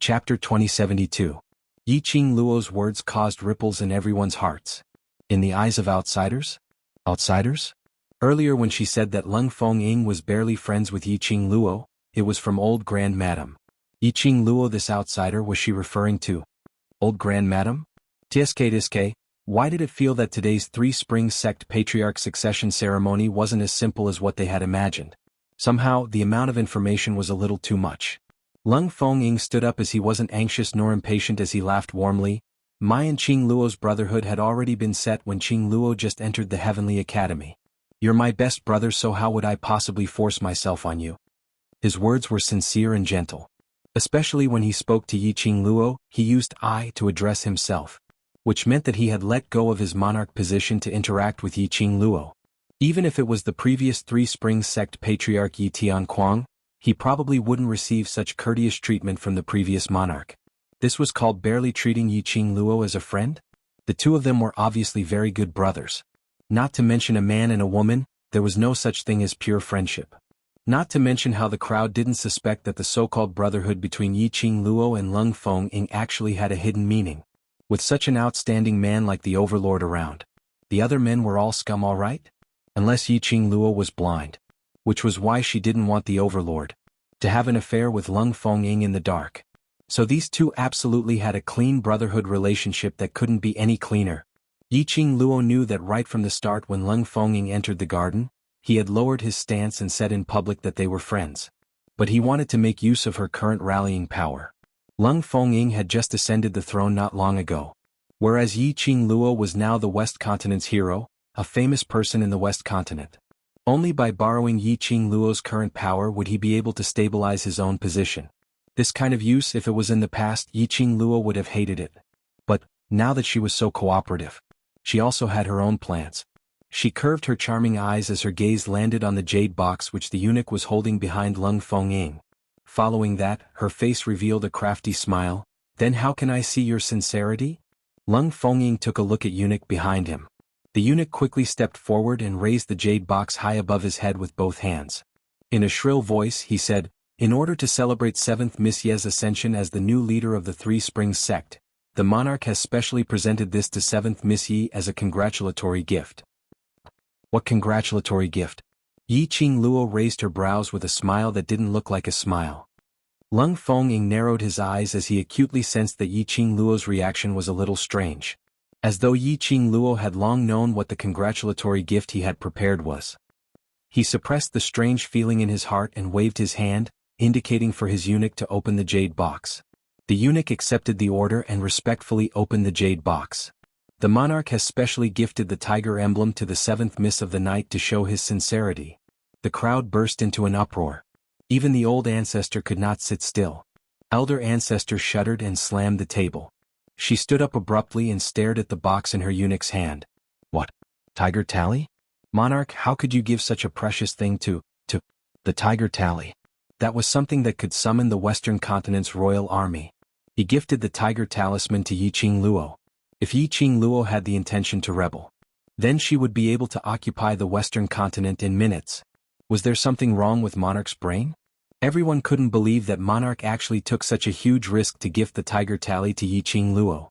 Chapter 2072. Yi Qing Luo's words caused ripples in everyone's hearts. In the eyes of outsiders? Outsiders? Earlier when she said that Lung Feng was barely friends with Yi Qing Luo, it was from old Grand Madam. Yi Qing Luo, this outsider, was she referring to? Old Grand Madam? Tiske, why did it feel that today's Three Springs sect patriarch succession ceremony wasn't as simple as what they had imagined? Somehow, the amount of information was a little too much. Lung Feng stood up as he wasn't anxious nor impatient as he laughed warmly. My and Qing Luo's brotherhood had already been set when Qing Luo just entered the Heavenly Academy. You're my best brother, so how would I possibly force myself on you? His words were sincere and gentle. Especially when he spoke to Yi Qing Luo, he used I to address himself, which meant that he had let go of his monarch position to interact with Yi Qing Luo. Even if it was the previous Three Springs sect patriarch Yi Tianquang, he probably wouldn't receive such courteous treatment from the previous monarch. This was called barely treating Yi Qing Luo as a friend? The two of them were obviously very good brothers. Not to mention a man and a woman, there was no such thing as pure friendship. Not to mention how the crowd didn't suspect that the so-called brotherhood between Yi Qing Luo and Lung Feng actually had a hidden meaning. With such an outstanding man like the Overlord around, the other men were all scum, all right? Unless Yi Qing Luo was blind. Which was why she didn't want the Overlord to have an affair with Lung Feng in the dark. So these two absolutely had a clean brotherhood relationship that couldn't be any cleaner. Yi Qing Luo knew that right from the start when Lung Feng entered the garden, he had lowered his stance and said in public that they were friends. But he wanted to make use of her current rallying power. Lung Feng had just ascended the throne not long ago, whereas Yi Qing Luo was now the West Continent's hero, a famous person in the West Continent. Only by borrowing Yi Qing Luo's current power would he be able to stabilize his own position. This kind of use, if it was in the past, Yi Qing Luo would have hated it. But, now that she was so cooperative, she also had her own plans. She curved her charming eyes as her gaze landed on the jade box which the eunuch was holding behind Lung Feng. Following that, her face revealed a crafty smile. Then how can I see your sincerity? Lung Feng took a look at eunuch behind him. The eunuch quickly stepped forward and raised the jade box high above his head with both hands. In a shrill voice, he said, in order to celebrate 7th Miss Ye's ascension as the new leader of the Three Springs sect, the monarch has specially presented this to 7th Miss Yi as a congratulatory gift. What congratulatory gift? Yi Qing Luo raised her brows with a smile that didn't look like a smile. Lung Feng narrowed his eyes as he acutely sensed that Yi Qing Luo's reaction was a little strange. As though Yi Qing Luo had long known what the congratulatory gift he had prepared was. He suppressed the strange feeling in his heart and waved his hand, indicating for his eunuch to open the jade box. The eunuch accepted the order and respectfully opened the jade box. The monarch has specially gifted the tiger emblem to the 7th Miss of the night to show his sincerity. The crowd burst into an uproar. Even the old ancestor could not sit still. Elder ancestor shuddered and slammed the table. She stood up abruptly and stared at the box in her eunuch's hand. What? Tiger Tally? Monarch, how could you give such a precious thing to the Tiger Tally? That was something that could summon the Western Continent's royal army. He gifted the Tiger Talisman to Yi Qing Luo. If Yi Qing Luo had the intention to rebel, then she would be able to occupy the Western Continent in minutes. Was there something wrong with Monarch's brain? Everyone couldn't believe that Monarch actually took such a huge risk to gift the Tiger Tally to Yi Qing Luo.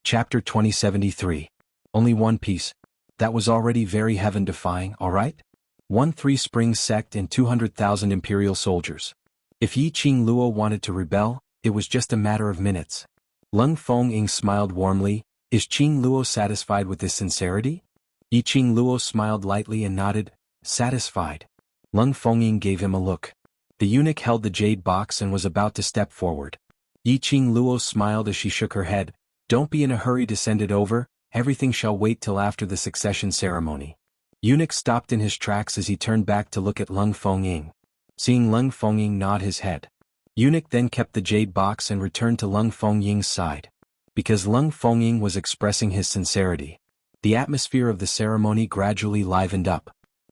Chapter 2073. Only one piece. That was already very heaven-defying, alright? 1 Three Springs sect and 200,000 imperial soldiers. If Yi Qing Luo wanted to rebel, it was just a matter of minutes. Lung Feng smiled warmly. Is Qing Luo satisfied with his sincerity? Yi Qing Luo smiled lightly and nodded, satisfied. Lung Feng gave him a look. The eunuch held the jade box and was about to step forward. Yi Qing Luo smiled as she shook her head. Don't be in a hurry to send it over, everything shall wait till after the succession ceremony. Eunuch stopped in his tracks as he turned back to look at Lung Feng. Seeing Lung Feng nod his head, eunuch then kept the jade box and returned to Lung Feng's side. Because Lung Feng was expressing his sincerity, the atmosphere of the ceremony gradually livened up.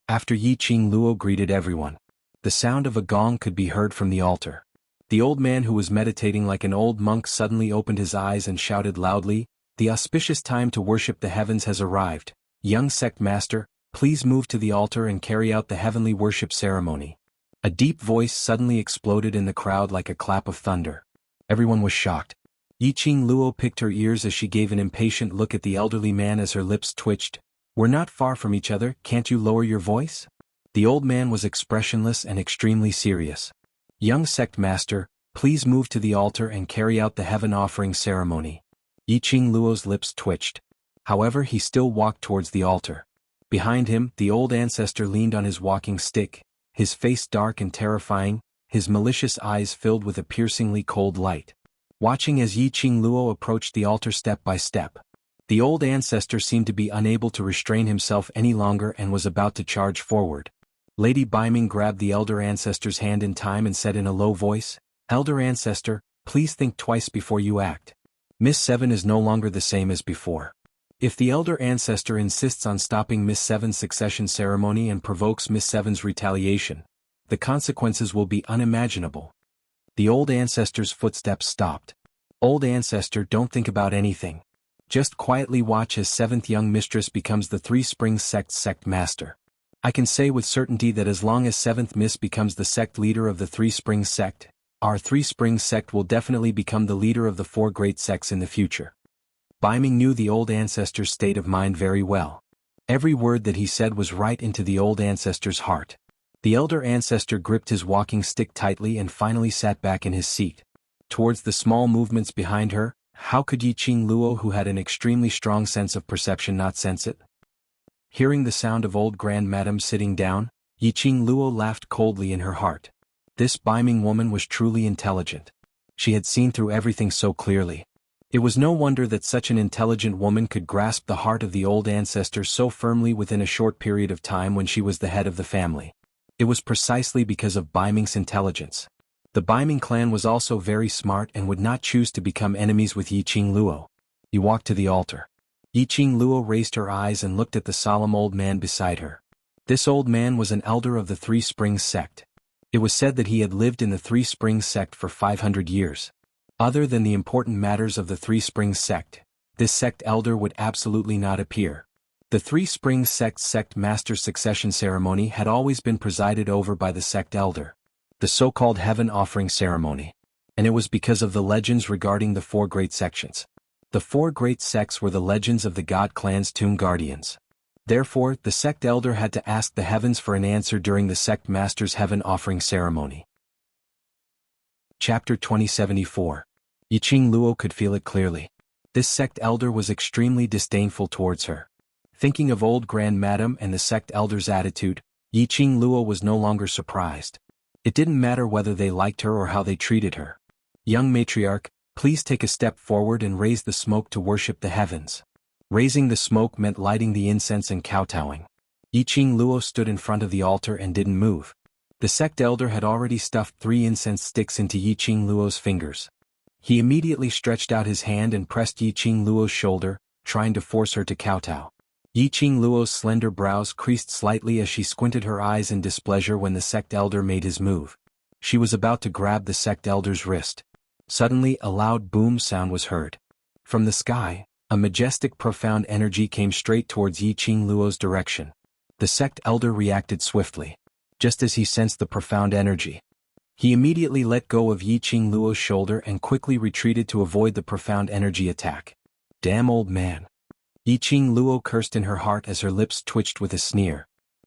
After Yi Qing Luo greeted everyone, the sound of a gong could be heard from the altar. The old man who was meditating like an old monk suddenly opened his eyes and shouted loudly, the auspicious time to worship the heavens has arrived. Young sect master, please move to the altar and carry out the heavenly worship ceremony. A deep voice suddenly exploded in the crowd like a clap of thunder. Everyone was shocked. Yiqing Luo picked her ears as she gave an impatient look at the elderly man as her lips twitched. "We're not far from each other, can't you lower your voice?" The old man was expressionless and extremely serious. "Young sect master, please move to the altar and carry out the heaven offering ceremony." Yiqing Luo's lips twitched. However, he still walked towards the altar. Behind him, the old ancestor leaned on his walking stick, his face dark and terrifying, his malicious eyes filled with a piercingly cold light. Watching as Yiqing Luo approached the altar step by step, the old ancestor seemed to be unable to restrain himself any longer and was about to charge forward. Lady Baiming grabbed the elder ancestor's hand in time and said in a low voice, "Elder ancestor, please think twice before you act. Miss Seven is no longer the same as before. If the elder ancestor insists on stopping Miss Seven's succession ceremony and provokes Miss Seven's retaliation, the consequences will be unimaginable." The old ancestor's footsteps stopped. "Old ancestor, don't think about anything. Just quietly watch as seventh young mistress becomes the Three Springs sect's sect master. I can say with certainty that as long as seventh miss becomes the sect leader of the Three Springs sect, our Three Springs sect will definitely become the leader of the four great sects in the future." Baiming knew the old ancestor's state of mind very well. Every word that he said was right into the old ancestor's heart. The elder ancestor gripped his walking stick tightly and finally sat back in his seat. Towards the small movements behind her, how could Yiqing Luo, who had an extremely strong sense of perception, not sense it? Hearing the sound of old grandmadam sitting down, Yiqing Luo laughed coldly in her heart. This Baiming woman was truly intelligent. She had seen through everything so clearly. It was no wonder that such an intelligent woman could grasp the heart of the old ancestor so firmly within a short period of time when she was the head of the family. It was precisely because of Baiming's intelligence. The Baiming clan was also very smart and would not choose to become enemies with Yiqing Luo. He walked to the altar. Yiqing Luo raised her eyes and looked at the solemn old man beside her. This old man was an elder of the Three Springs sect. It was said that he had lived in the Three Springs sect for 500 years. Other than the important matters of the Three Springs sect, this sect elder would absolutely not appear. The Three Springs sect's sect master succession ceremony had always been presided over by the sect elder, the so-called heaven offering ceremony. And it was because of the legends regarding the four great sections. The four great sects were the legends of the God clan's tomb guardians. Therefore, the sect elder had to ask the heavens for an answer during the sect master's heaven offering ceremony. Chapter 2074. Yiqing Luo could feel it clearly. This sect elder was extremely disdainful towards her. Thinking of old grandmadam and the sect elder's attitude, Yiqing Luo was no longer surprised. It didn't matter whether they liked her or how they treated her. "Young matriarch, please take a step forward and raise the smoke to worship the heavens." Raising the smoke meant lighting the incense and kowtowing. Yiqing Luo stood in front of the altar and didn't move. The sect elder had already stuffed 3 incense sticks into Yiqing Luo's fingers. He immediately stretched out his hand and pressed Yiqing Luo's shoulder, trying to force her to kowtow. Yiqing Luo's slender brows creased slightly as she squinted her eyes in displeasure when the sect elder made his move. She was about to grab the sect elder's wrist. Suddenly, a loud boom sound was heard. From the sky, a majestic profound energy came straight towards Yiqing Luo's direction. The sect elder reacted swiftly. Just as he sensed the profound energy, he immediately let go of Yiqing Luo's shoulder and quickly retreated to avoid the profound energy attack. "Damn old man." Yiqing Luo cursed in her heart as her lips twitched with a sneer.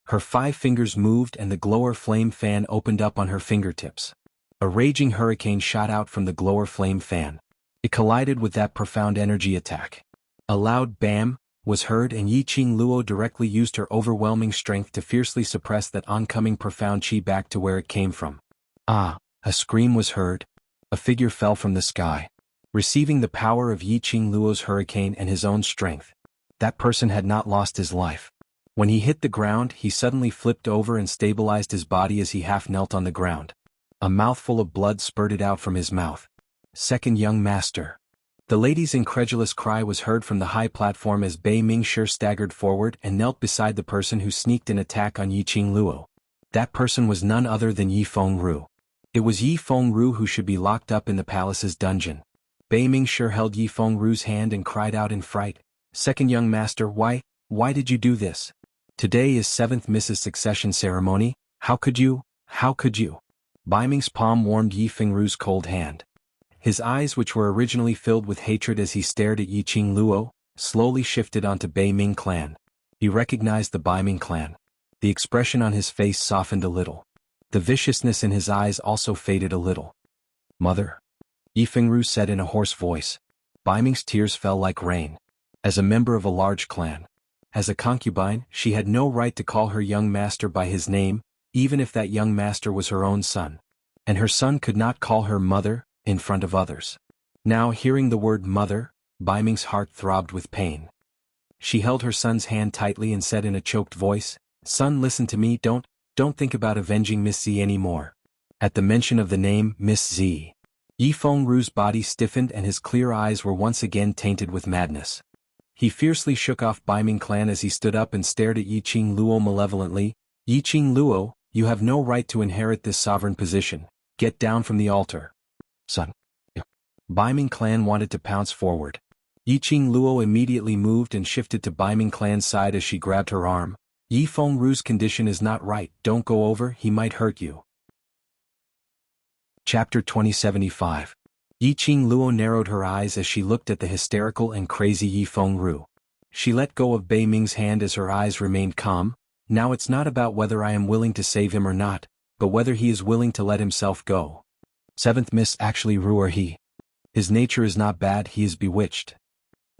Her 5 fingers moved and the glower flame fan opened up on her fingertips. A raging hurricane shot out from the glower flame fan. It collided with that profound energy attack. A loud bam was heard and Yiqing Luo directly used her overwhelming strength to fiercely suppress that oncoming profound chi back to where it came from. Ah! A scream was heard. A figure fell from the sky. Receiving the power of Yiqing Luo's hurricane and his own strength, that person had not lost his life. When he hit the ground, he suddenly flipped over and stabilized his body as he half knelt on the ground. A mouthful of blood spurted out from his mouth. "Second young master." The lady's incredulous cry was heard from the high platform as Bei Mingshi staggered forward and knelt beside the person who sneaked an attack on Yiqing Luo. That person was none other than Yi Fengru. It was Yi Fengru who should be locked up in the palace's dungeon. Bei Mingshi held Yi Fengru's hand and cried out in fright, "Second young master, why did you do this? Today is 7th Mrs. Succession ceremony, how could you?" How could you? Bai Ming's palm warmed Yi Fengru's cold hand. His eyes, which were originally filled with hatred as he stared at Yi Qing Luo, slowly shifted onto Bai Ming clan. He recognized the Bai Ming clan. The expression on his face softened a little. The viciousness in his eyes also faded a little. Mother? Yi Fengru said in a hoarse voice. Bai Ming's tears fell like rain. As a member of a large clan, as a concubine, she had no right to call her young master by his name, even if that young master was her own son. And her son could not call her mother in front of others. Now, hearing the word mother, Bai Ming's heart throbbed with pain. She held her son's hand tightly and said in a choked voice, "Son, listen to me, don't think about avenging Miss Z anymore." At the mention of the name Miss Z, Yi Fengru's body stiffened and his clear eyes were once again tainted with madness. He fiercely shook off Bai Ming clan as he stood up and stared at Yi Qing Luo malevolently. "Yi Qing Luo, you have no right to inherit this sovereign position. Get down from the altar." "Son." Bai Ming clan wanted to pounce forward. Yi Qing Luo immediately moved and shifted to Bai Ming clan's side as she grabbed her arm. "Yi Fengru's condition is not right, don't go over, he might hurt you." Chapter 2075. Yi Qing Luo narrowed her eyes as she looked at the hysterical and crazy Yi Fengru. She let go of Bai Ming's hand as her eyes remained calm. "Now it's not about whether I am willing to save him or not, but whether he is willing to let himself go. 7th Miss actually Ru or he. His nature is not bad, he is bewitched."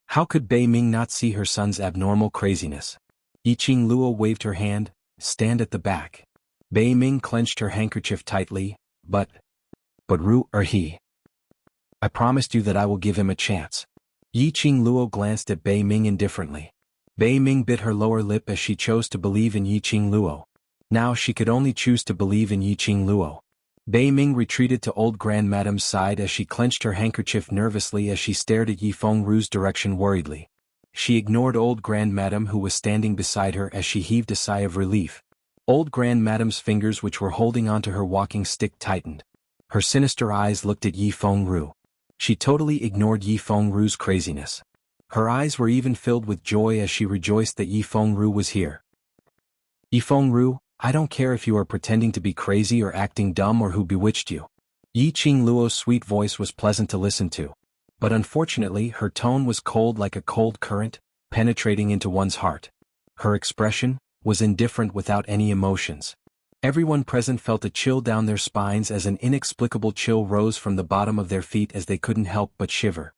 How could Bai Ming not see her son's abnormal craziness? Yi Qing Luo waved her hand, "Stand at the back." Bai Ming clenched her handkerchief tightly, But Ru or he. I promised you that I will give him a chance." Yi Qing Luo glanced at Bai Ming indifferently. Bai Ming bit her lower lip as she chose to believe in Yi Qing Luo. Now she could only choose to believe in Yi Qing Luo. Bai Ming retreated to old grandmadame's side as she clenched her handkerchief nervously as she stared at Yi Fengru's direction worriedly. She ignored old grandmadame who was standing beside her as she heaved a sigh of relief. Old grandmadame's fingers which were holding onto her walking stick tightened. Her sinister eyes looked at Yi Fengru. She totally ignored Yi Fengru's craziness. Her eyes were even filled with joy as she rejoiced that Yi Fengru was here. "Yi Fengru, I don't care if you are pretending to be crazy or acting dumb or who bewitched you." Yi Qing Luo's sweet voice was pleasant to listen to. But unfortunately her tone was cold like a cold current, penetrating into one's heart. Her expression was indifferent without any emotions. Everyone present felt a chill down their spines as an inexplicable chill rose from the bottom of their feet as they couldn't help but shiver.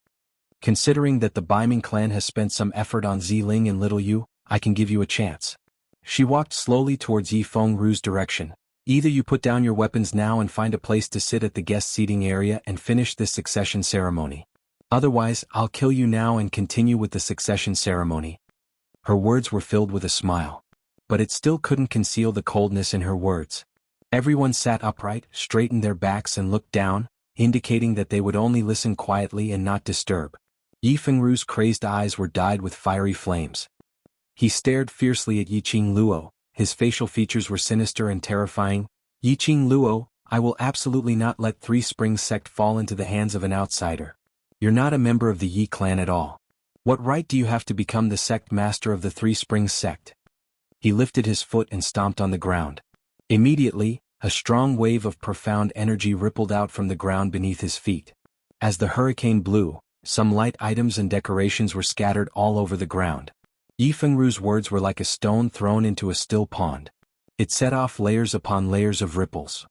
"Considering that the Bai Ming clan has spent some effort on Ziling and Little Yu, I can give you a chance." She walked slowly towards Yi Fengru's direction. "Either you put down your weapons now and find a place to sit at the guest seating area and finish this succession ceremony. Otherwise, I'll kill you now and continue with the succession ceremony." Her words were filled with a smile. But it still couldn't conceal the coldness in her words. Everyone sat upright, straightened their backs and looked down, indicating that they would only listen quietly and not disturb. Yi Fengru's crazed eyes were dyed with fiery flames. He stared fiercely at Yi Qing Luo, his facial features were sinister and terrifying. "Yi Qing Luo, I will absolutely not let Three Springs sect fall into the hands of an outsider. You're not a member of the Yi clan at all. What right do you have to become the sect master of the Three Springs sect?" He lifted his foot and stomped on the ground. Immediately, a strong wave of profound energy rippled out from the ground beneath his feet. As the hurricane blew, some light items and decorations were scattered all over the ground. Yi Fengru's words were like a stone thrown into a still pond. It set off layers upon layers of ripples.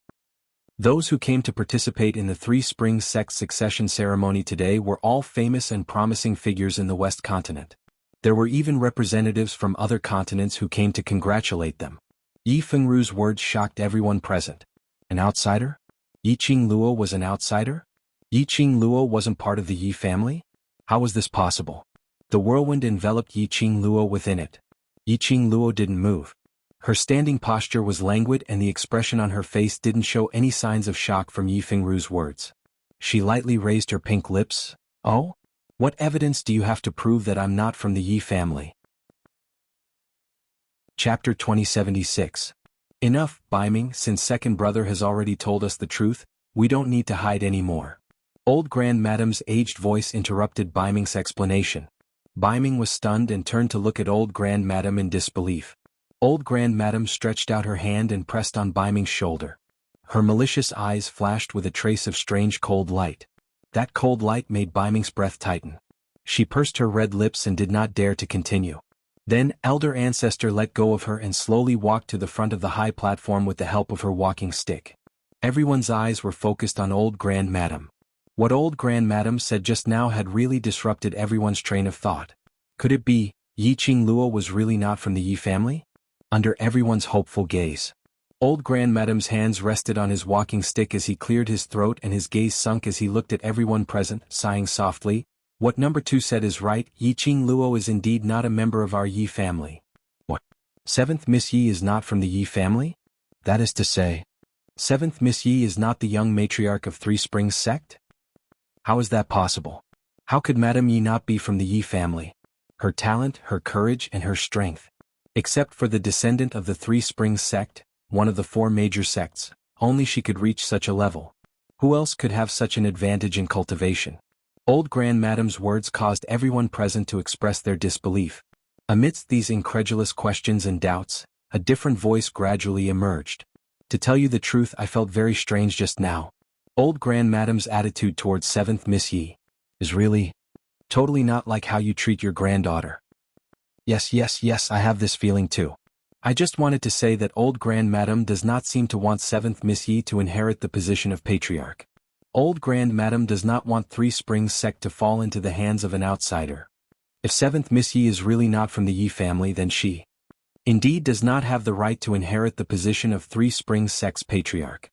Those who came to participate in the Three Springs sect succession ceremony today were all famous and promising figures in the West Continent. There were even representatives from other continents who came to congratulate them. Yi Fengru's words shocked everyone present. An outsider? Yi Qing Luo was an outsider? Yi Qing Luo wasn't part of the Yi family? How was this possible? The whirlwind enveloped Yi Qing Luo within it. Yi Qing Luo didn't move. Her standing posture was languid and the expression on her face didn't show any signs of shock from Yi Fengru's words. She lightly raised her pink lips. "Oh? What evidence do you have to prove that I'm not from the Yi family?" Chapter 2076. Enough, Bai Ming, since second brother has already told us the truth, we don't need to hide any more. Old grandmadame's aged voice interrupted Bai Ming's explanation. Bai Ming was stunned and turned to look at old grandmadame in disbelief. Old grandmadame stretched out her hand and pressed on Bai Ming's shoulder. Her malicious eyes flashed with a trace of strange cold light. That cold light made Biming's breath tighten. She pursed her red lips and did not dare to continue. Then, elder ancestor let go of her and slowly walked to the front of the high platform with the help of her walking stick. Everyone's eyes were focused on old Grand Madam. What old Grand Madam said just now had really disrupted everyone's train of thought. Could it be, Yi Qing Luo was really not from the Yi family? Under everyone's hopeful gaze, old Grand Madam's hands rested on his walking stick as he cleared his throat and his gaze sunk as he looked at everyone present, sighing softly. What number 2 said is right, Yi Qing Luo is indeed not a member of our Yi family. What? 7th Miss Yi is not from the Yi family? That is to say, 7th Miss Yi is not the young matriarch of Three Springs sect? How is that possible? How could Madame Yi not be from the Yi family? Her talent, her courage, and her strength. Except for the descendant of the Three Springs sect, one of the 4 major sects, only she could reach such a level. Who else could have such an advantage in cultivation? Old Grand Madam's words caused everyone present to express their disbelief. Amidst these incredulous questions and doubts, a different voice gradually emerged. To tell you the truth, I felt very strange just now. Old Grand Madam's attitude towards 7th Miss Yi is really totally not like how you treat your granddaughter. Yes, I have this feeling too. I just wanted to say that old Grand Madam does not seem to want 7th Miss Yi to inherit the position of patriarch. Old Grand Madam does not want Three Springs sect to fall into the hands of an outsider. If 7th Miss Yi is really not from the Yi family, then she indeed does not have the right to inherit the position of Three Springs sect's patriarch.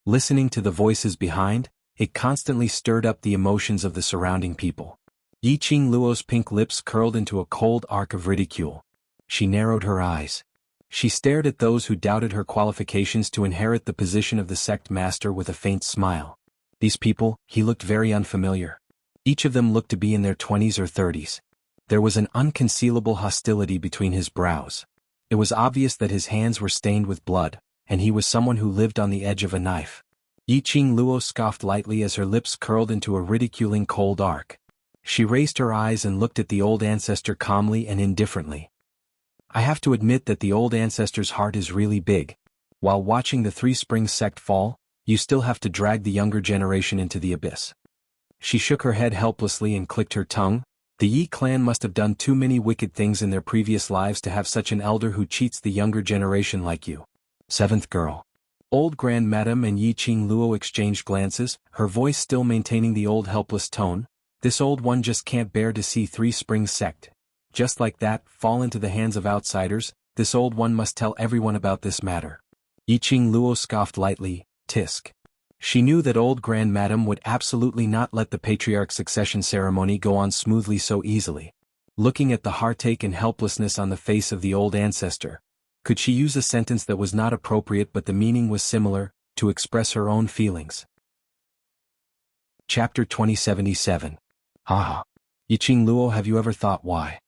Listening to the voices behind, it constantly stirred up the emotions of the surrounding people. Yi Qing Luo's pink lips curled into a cold arc of ridicule. She narrowed her eyes. She stared at those who doubted her qualifications to inherit the position of the sect master with a faint smile. These people, he looked very unfamiliar. Each of them looked to be in their 20s or 30s. There was an unconcealable hostility between his brows. It was obvious that his hands were stained with blood, and he was someone who lived on the edge of a knife. Yi Qing Luo scoffed lightly as her lips curled into a ridiculing cold arc. She raised her eyes and looked at the old ancestor calmly and indifferently. I have to admit that the old ancestor's heart is really big. While watching the Three Springs sect fall, you still have to drag the younger generation into the abyss. She shook her head helplessly and clicked her tongue. The Yi clan must have done too many wicked things in their previous lives to have such an elder who cheats the younger generation like you. 7th girl. Old Grand Madam and Yi Qing Luo exchanged glances, her voice still maintaining the old helpless tone. This old one just can't bear to see Three Springs sect, just like that, fall into the hands of outsiders. This old one must tell everyone about this matter. Yi Qing Luo scoffed lightly, tisk. She knew that old Grand Madam would absolutely not let the patriarch succession ceremony go on smoothly so easily. Looking at the heartache and helplessness on the face of the old ancestor, could she use a sentence that was not appropriate but the meaning was similar, to express her own feelings? Chapter 2077. Haha. Yi Qing Luo, have you ever thought why?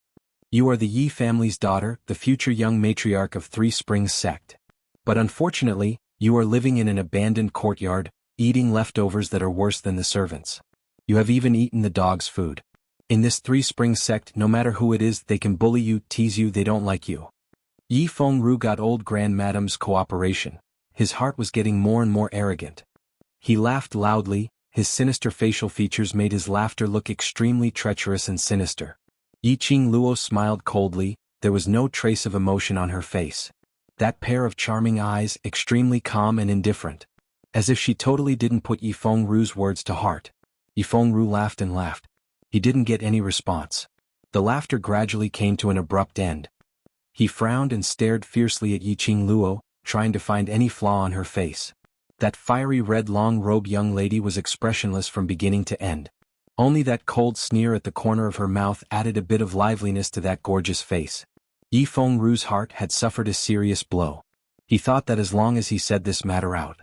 You are the Yi family's daughter, the future young matriarch of Three Springs sect. But unfortunately, you are living in an abandoned courtyard, eating leftovers that are worse than the servants. You have even eaten the dog's food. In this Three Springs sect, no matter who it is, they can bully you, tease you, they don't like you. Yi Fengru got old Grand Madam's cooperation. His heart was getting more and more arrogant. He laughed loudly, his sinister facial features made his laughter look extremely treacherous and sinister. Yi Qing Luo smiled coldly, there was no trace of emotion on her face. That pair of charming eyes, extremely calm and indifferent. As if she totally didn't put Yi Fengru's words to heart. Yi Fengru laughed and laughed. He didn't get any response. The laughter gradually came to an abrupt end. He frowned and stared fiercely at Yi Qing Luo, trying to find any flaw on her face. That fiery red long-robed young lady was expressionless from beginning to end. Only that cold sneer at the corner of her mouth added a bit of liveliness to that gorgeous face. Yi Fengru's heart had suffered a serious blow. He thought that as long as he said this matter out,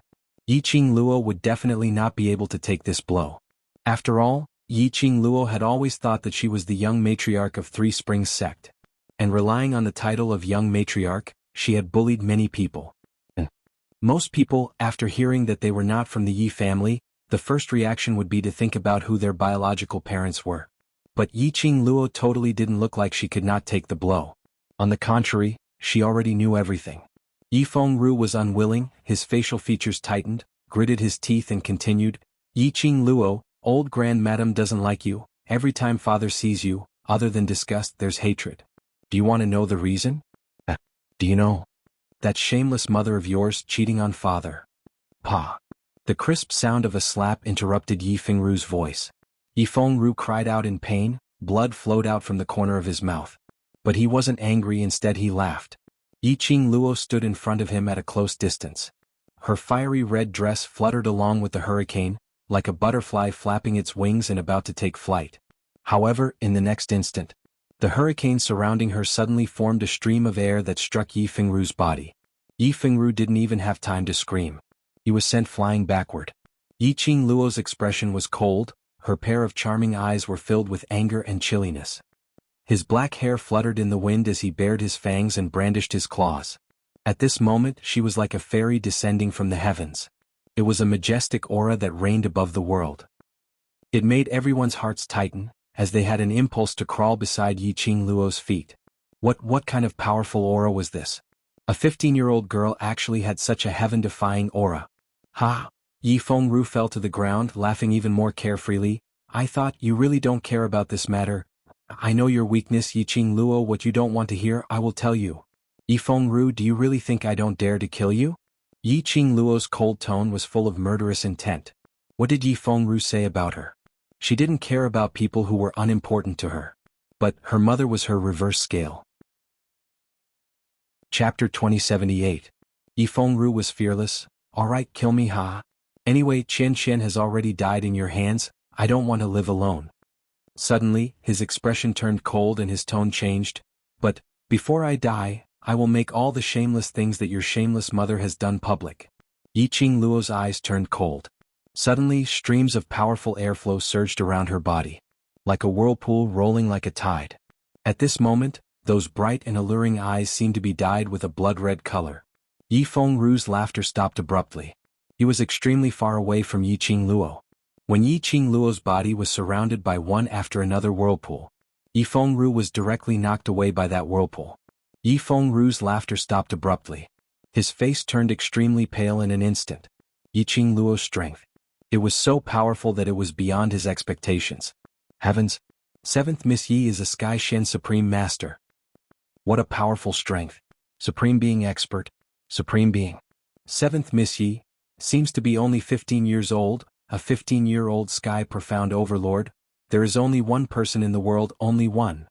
Yi Qing Luo would definitely not be able to take this blow. After all, Yi Qing Luo had always thought that she was the young matriarch of Three Springs sect. And relying on the title of young matriarch, she had bullied many people. And most people, after hearing that they were not from the Yi family, the first reaction would be to think about who their biological parents were. But Yi Qing Luo totally didn't look like she could not take the blow. On the contrary, she already knew everything. Yi Fengru was unwilling, his facial features tightened, gritted his teeth and continued, Yi Qing Luo, old grand madam doesn't like you, every time father sees you, other than disgust there's hatred. Do you want to know the reason? Do you know? That shameless mother of yours cheating on father. Pa. The crisp sound of a slap interrupted Yi Fengru's voice. Yi Fengru cried out in pain, blood flowed out from the corner of his mouth. But he wasn't angry, instead he laughed. Yi Qing Luo stood in front of him at a close distance. Her fiery red dress fluttered along with the hurricane, like a butterfly flapping its wings and about to take flight. However, in the next instant, the hurricane surrounding her suddenly formed a stream of air that struck Yi Fengru's body. Yi Fengru didn't even have time to scream. He was sent flying backward. Yi Qing Luo's expression was cold, her pair of charming eyes were filled with anger and chilliness. His black hair fluttered in the wind as he bared his fangs and brandished his claws. At this moment she was like a fairy descending from the heavens. It was a majestic aura that reigned above the world. It made everyone's hearts tighten, as they had an impulse to crawl beside Yi Qing Luo's feet. What kind of powerful aura was this? A 15-year-old girl actually had such a heaven-defying aura. Ha! Yi Fengru fell to the ground, laughing even more carefreely. I thought you really don't care about this matter. I know your weakness, Yi Qing Luo. What you don't want to hear, I will tell you. Yi Fengru, do you really think I don't dare to kill you? Yi Qing Luo's cold tone was full of murderous intent. What did Yi Fengru say about her? She didn't care about people who were unimportant to her. But her mother was her reverse scale. Chapter 2078. Yi Fengru was fearless. Alright, kill me, ha. Anyway, Qian Qian has already died in your hands, I don't want to live alone. Suddenly, his expression turned cold and his tone changed. But, before I die, I will make all the shameless things that your shameless mother has done public. Yi Qing Luo's eyes turned cold. Suddenly, streams of powerful airflow surged around her body. Like a whirlpool rolling like a tide. At this moment, those bright and alluring eyes seemed to be dyed with a blood-red color. Yi Fengru's laughter stopped abruptly. He was extremely far away from Yi Qing Luo. When Yi Qing Luo's body was surrounded by one after another whirlpool, Yi Fengru was directly knocked away by that whirlpool. Yi Fengru's laughter stopped abruptly. His face turned extremely pale in an instant. Yi Qing Luo's strength. It was so powerful that it was beyond his expectations. Heavens! 7th Miss Yi is a Sky Shen Supreme Master. What a powerful strength. Supreme Being Expert. Supreme Being. 7th Miss Yi seems to be only 15 years old, a 15-year-old Sky Profound Overlord. There is only one person in the world, only one.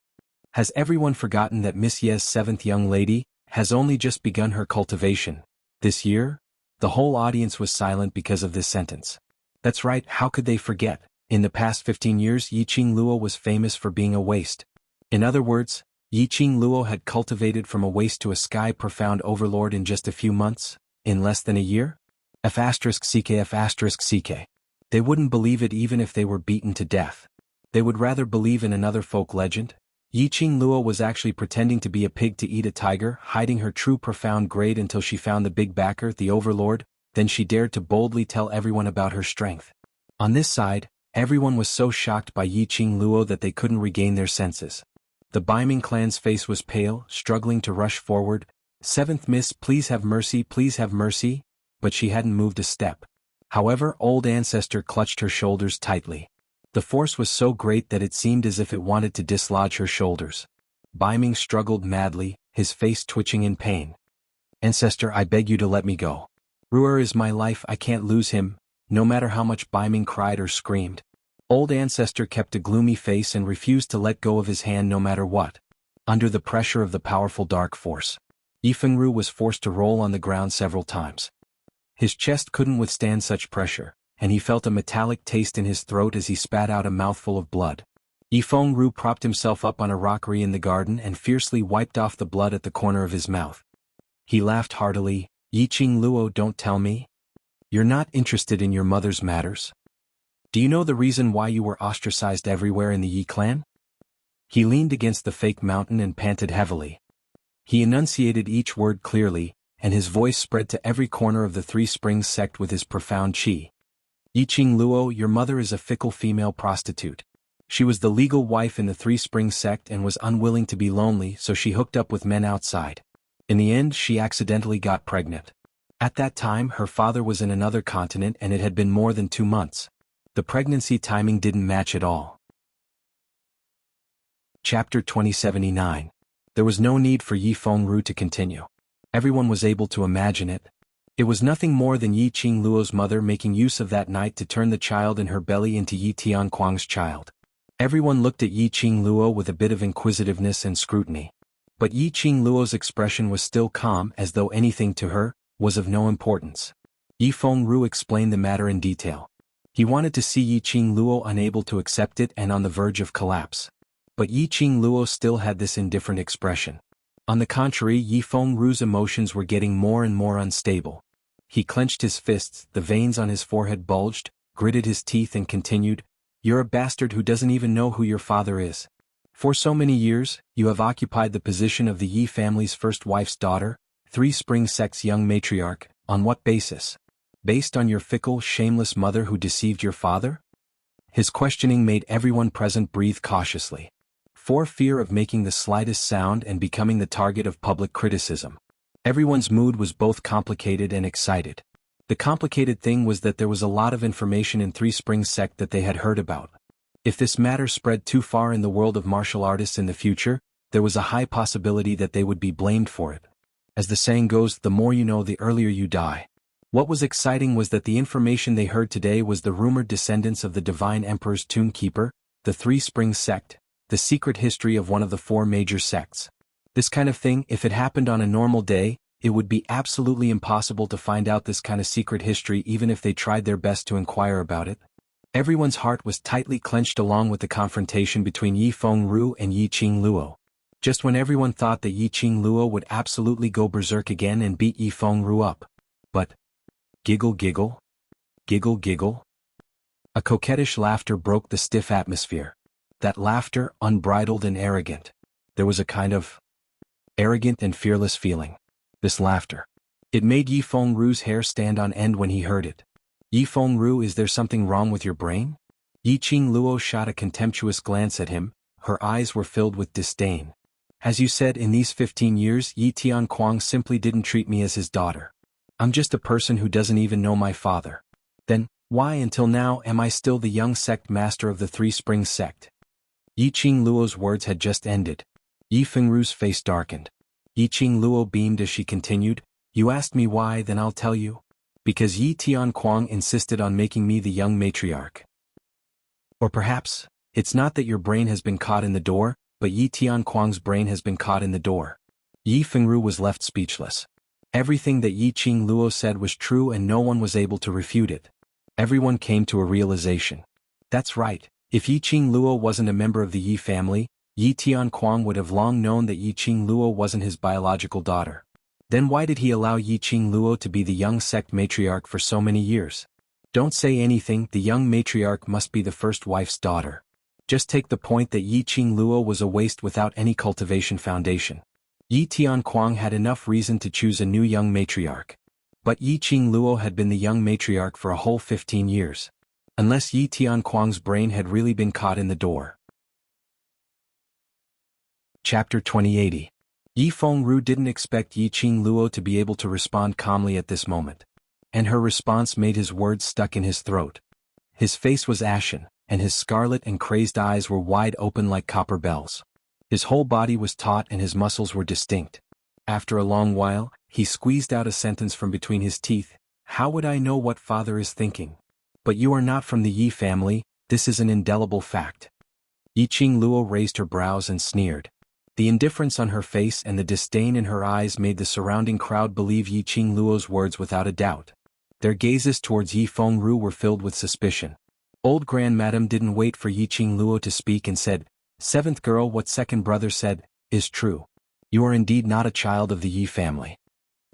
Has everyone forgotten that Miss Ye's 7th young lady has only just begun her cultivation? This year? The whole audience was silent because of this sentence. That's right, how could they forget? In the past 15 years Yi Qing Luo was famous for being a waste. In other words, Yi Qing Luo had cultivated from a waste to a Sky Profound Overlord in just a few months, in less than a year? F***CK. They wouldn't believe it even if they were beaten to death. They would rather believe in another folk legend. Yi Qing Luo was actually pretending to be a pig to eat a tiger, hiding her true profound grade until she found the big backer, the Overlord, then she dared to boldly tell everyone about her strength. On this side, everyone was so shocked by Yi Qing Luo that they couldn't regain their senses. The Baiming clan's face was pale, struggling to rush forward. 7th Miss, please have mercy, but she hadn't moved a step. However, old ancestor clutched her shoulders tightly. The force was so great that it seemed as if it wanted to dislodge her shoulders. Baiming struggled madly, his face twitching in pain. Ancestor, I beg you to let me go. Ruer is my life, I can't lose him, no matter how much Baiming cried or screamed. Old ancestor kept a gloomy face and refused to let go of his hand no matter what. Under the pressure of the powerful dark force, Yi Fengru was forced to roll on the ground several times. His chest couldn't withstand such pressure, and he felt a metallic taste in his throat as he spat out a mouthful of blood. Yi Fengru propped himself up on a rockery in the garden and fiercely wiped off the blood at the corner of his mouth. He laughed heartily. Yi Qing Luo, don't tell me? You're not interested in your mother's matters? Do you know the reason why you were ostracized everywhere in the Yi clan? He leaned against the fake mountain and panted heavily. He enunciated each word clearly, and his voice spread to every corner of the Three Springs sect with his profound qi. Yi Qing Luo, your mother is a fickle female prostitute. She was the legal wife in the Three Springs sect and was unwilling to be lonely, so she hooked up with men outside. In the end, she accidentally got pregnant. At that time, her father was in another continent and it had been more than 2 months. The pregnancy timing didn't match at all. Chapter 2079. There was no need for Yi Fengru to continue. Everyone was able to imagine it. It was nothing more than Yi Qingluo's mother making use of that night to turn the child in her belly into Yi Tianquang's child. Everyone looked at Yi Qingluo with a bit of inquisitiveness and scrutiny. But Yi Qingluo's expression was still calm, as though anything to her was of no importance. Yi Fengru explained the matter in detail. He wanted to see Yi Qingluo unable to accept it and on the verge of collapse. But Yi Qingluo still had this indifferent expression. On the contrary, Yi Fengru's emotions were getting more and more unstable. He clenched his fists, the veins on his forehead bulged, gritted his teeth and continued, "You're a bastard who doesn't even know who your father is. For so many years, you have occupied the position of the Yi family's first wife's daughter, Three Spring Sect's young matriarch. On what basis? Based on your fickle, shameless mother who deceived your father?" His questioning made everyone present breathe cautiously. For fear of making the slightest sound and becoming the target of public criticism. Everyone's mood was both complicated and excited. The complicated thing was that there was a lot of information in Three Springs Sect that they had heard about. If this matter spread too far in the world of martial artists in the future, there was a high possibility that they would be blamed for it. As the saying goes, the more you know, the earlier you die. What was exciting was that the information they heard today was the rumored descendants of the Divine Emperor's Tomb Keeper, the Three Springs Sect, the secret history of one of the 4 major sects. This kind of thing, if it happened on a normal day, it would be absolutely impossible to find out this kind of secret history even if they tried their best to inquire about it. Everyone's heart was tightly clenched along with the confrontation between Yi Fengru and Yi Qingluo. Just when everyone thought that Yi Qingluo would absolutely go berserk again and beat Yi Fengru up. But, giggle giggle, giggle giggle. A coquettish laughter broke the stiff atmosphere. That laughter, unbridled and arrogant. There was a kind of arrogant and fearless feeling. This laughter. It made Yi Fengru's hair stand on end when he heard it. "Yi Fengru, is there something wrong with your brain?" Yi Qingluo shot a contemptuous glance at him. Her eyes were filled with disdain. "As you said, in these 15 years, Yi Tianquang simply didn't treat me as his daughter. I'm just a person who doesn't even know my father. Then, why until now am I still the young sect master of the Three Springs Sect?" Yi Qingluo's words had just ended. Yi Fengru's face darkened. Yi Qingluo beamed as she continued, "You asked me why, then I'll tell you. Because Yi Tianquang insisted on making me the young matriarch. Or perhaps, it's not that your brain has been caught in the door, but Yi Tianquang's brain has been caught in the door." Yi Fengru was left speechless. Everything that Yi Qingluo said was true and no one was able to refute it. Everyone came to a realization. That's right. If Yi Qingluo wasn't a member of the Yi family, Yi Tianquang would have long known that Yi Qingluo wasn't his biological daughter. Then why did he allow Yi Qingluo to be the young sect matriarch for so many years? Don't say anything, the young matriarch must be the first wife's daughter. Just take the point that Yi Qingluo was a waste without any cultivation foundation. Yi Tianquang had enough reason to choose a new young matriarch. But Yi Qingluo had been the young matriarch for a whole 15 years. Unless Yi Tianquang's brain had really been caught in the door. Chapter 2080. Yi Fengru didn't expect Yi Qingluo to be able to respond calmly at this moment. And her response made his words stuck in his throat. His face was ashen, and his scarlet and crazed eyes were wide open like copper bells. His whole body was taut and his muscles were distinct. After a long while, he squeezed out a sentence from between his teeth. "How would I know what father is thinking? But you are not from the Yi family, this is an indelible fact." Yi Qingluo raised her brows and sneered. The indifference on her face and the disdain in her eyes made the surrounding crowd believe Yi Qingluo's words without a doubt. Their gazes towards Yi Fengru were filled with suspicion. Old Grandmadam didn't wait for Yi Qingluo to speak and said, "Seventh girl, what second brother said, is true. You are indeed not a child of the Yi family."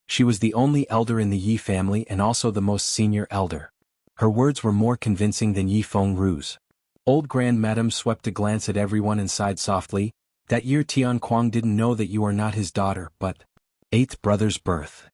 She was the only elder in the Yi family and also the most senior elder. Her words were more convincing than Yi Fengru's. Old Grandmadam swept a glance at everyone and sighed softly. "That year Tianquang didn't know that you are not his daughter, but eighth brother's birth.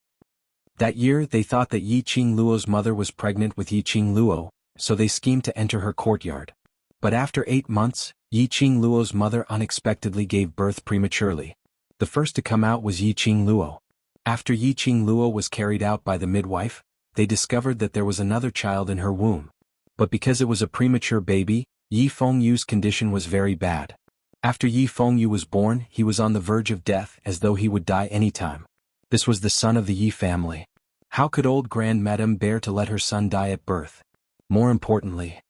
That year they thought that Yi Qingluo's mother was pregnant with Yi Qingluo, so they schemed to enter her courtyard. But after 8 months, Yi Qingluo's mother unexpectedly gave birth prematurely. The first to come out was Yi Qingluo. After Yi Qing Luo was carried out by the midwife, they discovered that there was another child in her womb. But because it was a premature baby, Yi Fengyu's condition was very bad. After Yi Fengyu was born, he was on the verge of death, as though he would die any time. This was the son of the Yi family. How could old Grand Madame bear to let her son die at birth? More importantly,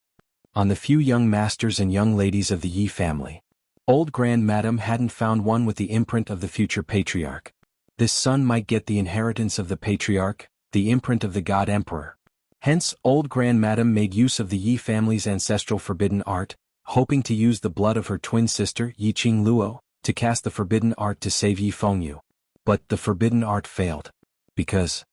on the few young masters and young ladies of the Yi family, old Grand Madame hadn't found one with the imprint of the future patriarch. This son might get the inheritance of the patriarch, the imprint of the god emperor. Hence, old Grand Madame made use of the Yi family's ancestral forbidden art, hoping to use the blood of her twin sister, Yi Qing Luo, to cast the forbidden art to save Yi Fengyu. But the forbidden art failed. Because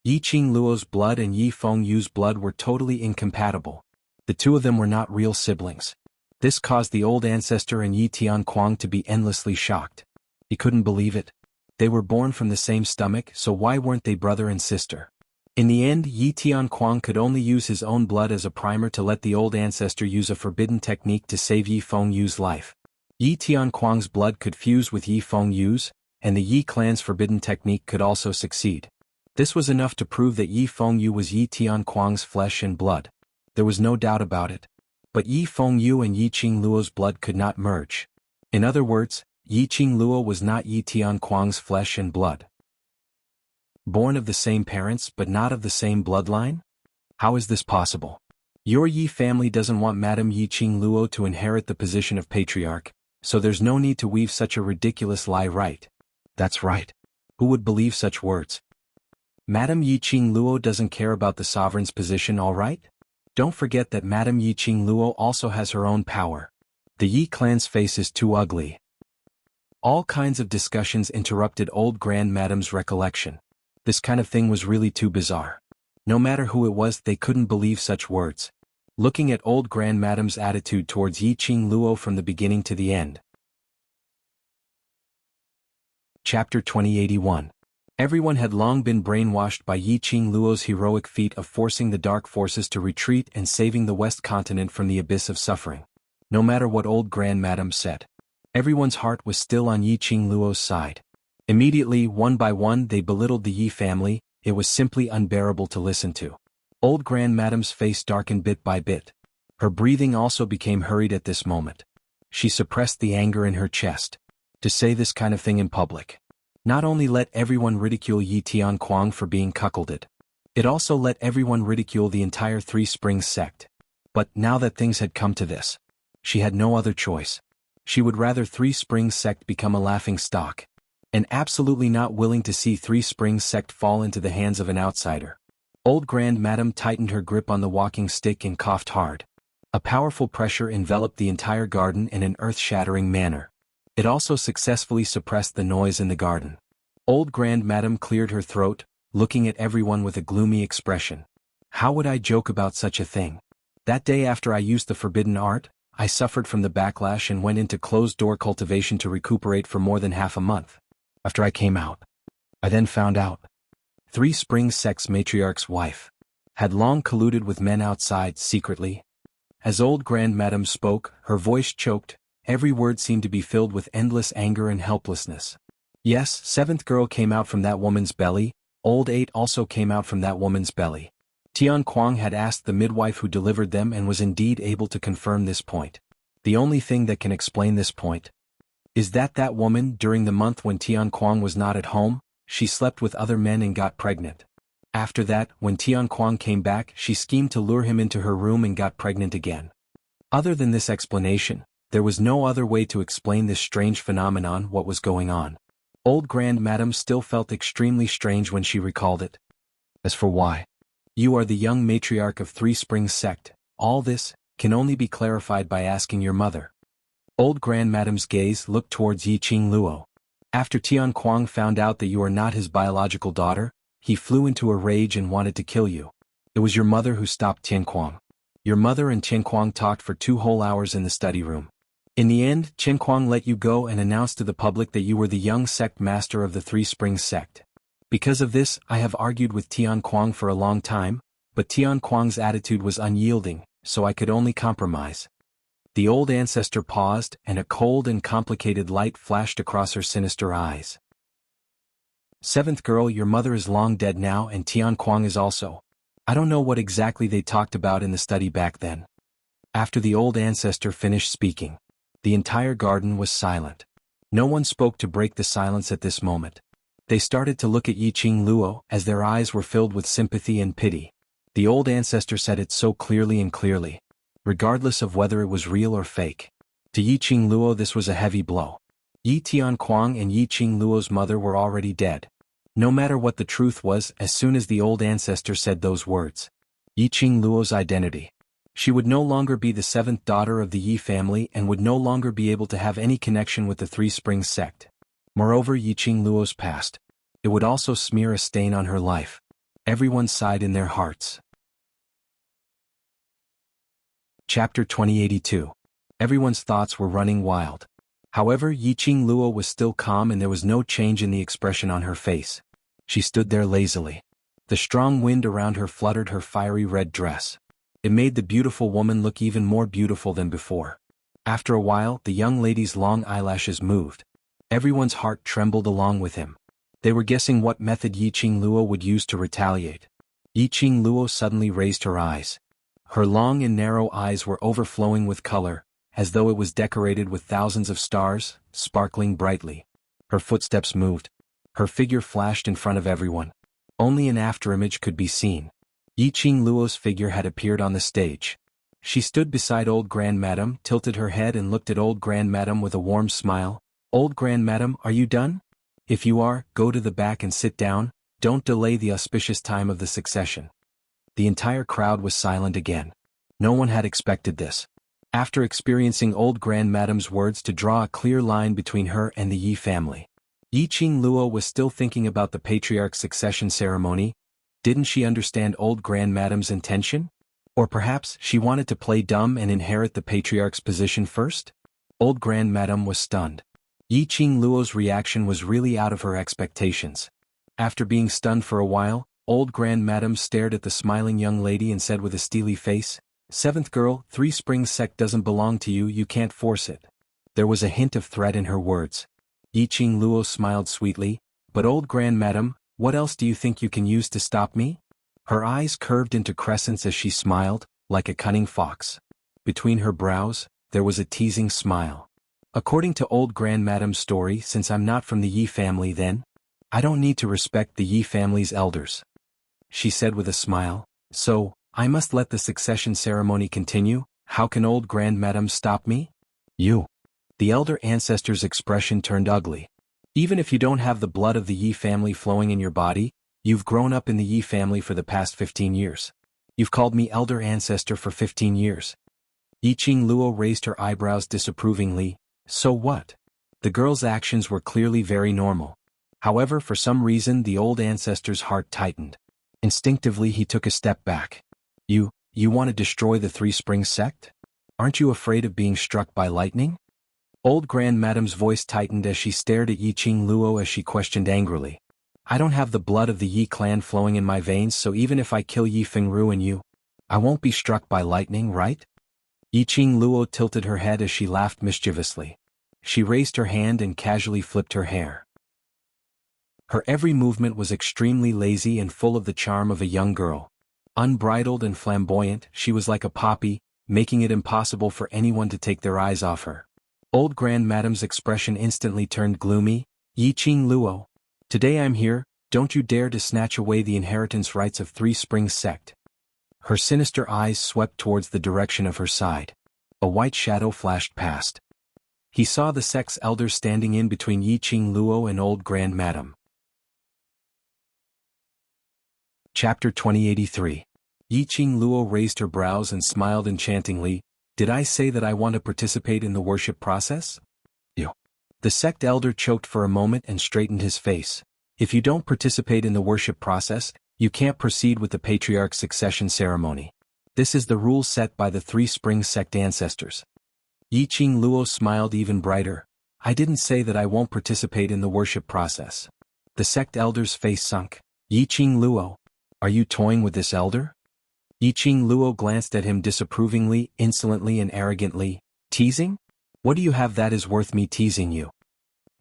Yi Qing Luo's blood and Yi Fengyu's blood were totally incompatible. The two of them were not real siblings. This caused the old ancestor and Yi Tianquang to be endlessly shocked. He couldn't believe it. They were born from the same stomach, so why weren't they brother and sister? In the end, Yi Tianquang could only use his own blood as a primer to let the old ancestor use a forbidden technique to save Yi Fengyu's life. Yi Tianquang's blood could fuse with Yi Fengyu's, and the Yi clan's forbidden technique could also succeed. This was enough to prove that Yi Fengyu was Yi Tianquang's flesh and blood. There was no doubt about it. But Yi Fengyu and Yi Qing Luo's blood could not merge. In other words, Yi Qing Luo was not Yi Tianquang's flesh and blood. Born of the same parents but not of the same bloodline? How is this possible? Your Yi family doesn't want Madame Yi Qing Luo to inherit the position of patriarch, so there's no need to weave such a ridiculous lie, right? That's right. Who would believe such words? Madame Yi Qing Luo doesn't care about the sovereign's position, all right? Don't forget that Madame Yi Qing Luo also has her own power. The Yi clan's face is too ugly. All kinds of discussions interrupted old Grand Madame's recollection. This kind of thing was really too bizarre. No matter who it was, they couldn't believe such words. Looking at old Grand Madame's attitude towards Yi Qing Luo from the beginning to the end. Chapter 2081. Everyone had long been brainwashed by Yi Qing Luo's heroic feat of forcing the dark forces to retreat and saving the West continent from the abyss of suffering. No matter what old Grand Madame said, everyone's heart was still on Yi Qing Luo's side. Immediately, one by one, they belittled the Yi family. It was simply unbearable to listen to. Old Grand Madame's face darkened bit by bit. Her breathing also became hurried at this moment. She suppressed the anger in her chest. To say this kind of thing in public not only let everyone ridicule Yi Tianquang for being cuckolded, it also let everyone ridicule the entire Three Springs sect. But now that things had come to this, she had no other choice. She would rather Three Springs sect become a laughing stock, and absolutely not willing to see Three Springs sect fall into the hands of an outsider. Old Grand Madame tightened her grip on the walking stick and coughed hard. A powerful pressure enveloped the entire garden in an earth-shattering manner. It also successfully suppressed the noise in the garden. Old Grand Madame cleared her throat, looking at everyone with a gloomy expression. How would I joke about such a thing? That day after I used the forbidden art, I suffered from the backlash and went into closed-door cultivation to recuperate for more than half a month. After I came out, I then found out Three Springs sect's matriarch's wife had long colluded with men outside secretly. As old Grand Madame spoke, her voice choked. Every word seemed to be filled with endless anger and helplessness. Yes, seventh girl came out from that woman's belly, old 8 also came out from that woman's belly. Tianquang had asked the midwife who delivered them and was indeed able to confirm this point. The only thing that can explain this point is that woman, during the month when Tianquang was not at home, she slept with other men and got pregnant. After that, when Tianquang came back, she schemed to lure him into her room and got pregnant again. Other than this explanation, there was no other way to explain this strange phenomenon. What was going on? Old Grand Madame still felt extremely strange when she recalled it. As for why you are the young matriarch of Three Springs sect, all this can only be clarified by asking your mother. Old Grand Madame's gaze looked towards Yi Qing Luo. After Tianquang found out that you are not his biological daughter, he flew into a rage and wanted to kill you. It was your mother who stopped Tianquang. Your mother and Tianquang talked for 2 whole hours in the study room. In the end, Tianquang let you go and announced to the public that you were the young sect master of the Three Springs sect. Because of this, I have argued with Tianquang for a long time, but Tianquang's attitude was unyielding, so I could only compromise. The old ancestor paused, and a cold and complicated light flashed across her sinister eyes. Seventh girl, your mother is long dead now and Tian Kuang is also. I don't know what exactly they talked about in the study back then. After the old ancestor finished speaking, the entire garden was silent. No one spoke to break the silence at this moment. They started to look at Yiqing Luo as their eyes were filled with sympathy and pity. The old ancestor said it so clearly and clearly, regardless of whether it was real or fake. To Yiqing Luo this was a heavy blow. Yi Tianquang and Yiqing Luo's mother were already dead. No matter what the truth was, as soon as the old ancestor said those words, Yiqing Luo's identity. She would no longer be the seventh daughter of the Yi family and would no longer be able to have any connection with the Three Springs sect. Moreover, Yiqing Luo's past. It would also smear a stain on her life. Everyone sighed in their hearts. Chapter 2082. Everyone's thoughts were running wild. However, Yiqing Luo was still calm and there was no change in the expression on her face. She stood there lazily. The strong wind around her fluttered her fiery red dress. It made the beautiful woman look even more beautiful than before. After a while, the young lady's long eyelashes moved. Everyone's heart trembled along with him. They were guessing what method Yiqing Luo would use to retaliate. Yiqing Luo suddenly raised her eyes. Her long and narrow eyes were overflowing with color, as though it was decorated with thousands of stars, sparkling brightly. Her footsteps moved. Her figure flashed in front of everyone. Only an afterimage could be seen. Yiqing Luo's figure had appeared on the stage. She stood beside old grandmadam, tilted her head and looked at old grandmadam with a warm smile. Old grandmadam, are you done? If you are, go to the back and sit down, don't delay the auspicious time of the succession. The entire crowd was silent again. No one had expected this. After experiencing old grandmadam's words to draw a clear line between her and the Yi family, Yiqing Luo was still thinking about the patriarch's succession ceremony. Didn't she understand old grandmadam's intention? Or perhaps she wanted to play dumb and inherit the patriarch's position first? Old grandmadam was stunned. Yiqing Luo's reaction was really out of her expectations. After being stunned for a while, old grandmadam stared at the smiling young lady and said with a steely face, "Seventh girl, Three Springs sect doesn't belong to you, you can't force it." There was a hint of threat in her words. Yiqing Luo smiled sweetly, "But old grandmadam, what else do you think you can use to stop me?" Her eyes curved into crescents as she smiled, like a cunning fox. Between her brows, there was a teasing smile. "According to old grandmadam's story, since I'm not from the Yi family then, I don't need to respect the Yi family's elders," she said with a smile. "So, I must let the succession ceremony continue. How can old grandmadam stop me?" "You." The elder ancestor's expression turned ugly. "Even if you don't have the blood of the Yi family flowing in your body, you've grown up in the Yi family for the past 15 years. You've called me elder ancestor for 15 years. Yiqing Luo raised her eyebrows disapprovingly. So what? The girl's actions were clearly very normal. However, for some reason the old ancestor's heart tightened. Instinctively he took a step back. You want to destroy the Three Springs sect? Aren't you afraid of being struck by lightning?" Old grandmadam's voice tightened as she stared at Yiqing Luo as she questioned angrily. "I don't have the blood of the Yi clan flowing in my veins, so even if I kill Yi Fengru and you, I won't be struck by lightning, right?" Yiqing Luo tilted her head as she laughed mischievously. She raised her hand and casually flipped her hair. Her every movement was extremely lazy and full of the charm of a young girl. Unbridled and flamboyant, she was like a poppy, making it impossible for anyone to take their eyes off her. Old grandmadam's expression instantly turned gloomy. "Yiqing Luo, today I'm here, don't you dare to snatch away the inheritance rights of Three Springs sect." Her sinister eyes swept towards the direction of her side. A white shadow flashed past. He saw the sect's elders standing in between Yiqing Luo and old grandmadam. Chapter 2083. Yiqing Luo raised her brows and smiled enchantingly. "Did I say that I want to participate in the worship process?" "You." The sect elder choked for a moment and straightened his face. "If you don't participate in the worship process, you can't proceed with the patriarch's succession ceremony. This is the rule set by the Three Springs sect ancestors." Yiqing Luo smiled even brighter. "I didn't say that I won't participate in the worship process." The sect elder's face sunk. "Yiqing Luo, are you toying with this elder?" Yiqing Luo glanced at him disapprovingly, insolently and arrogantly. "Teasing? What do you have that is worth me teasing you?"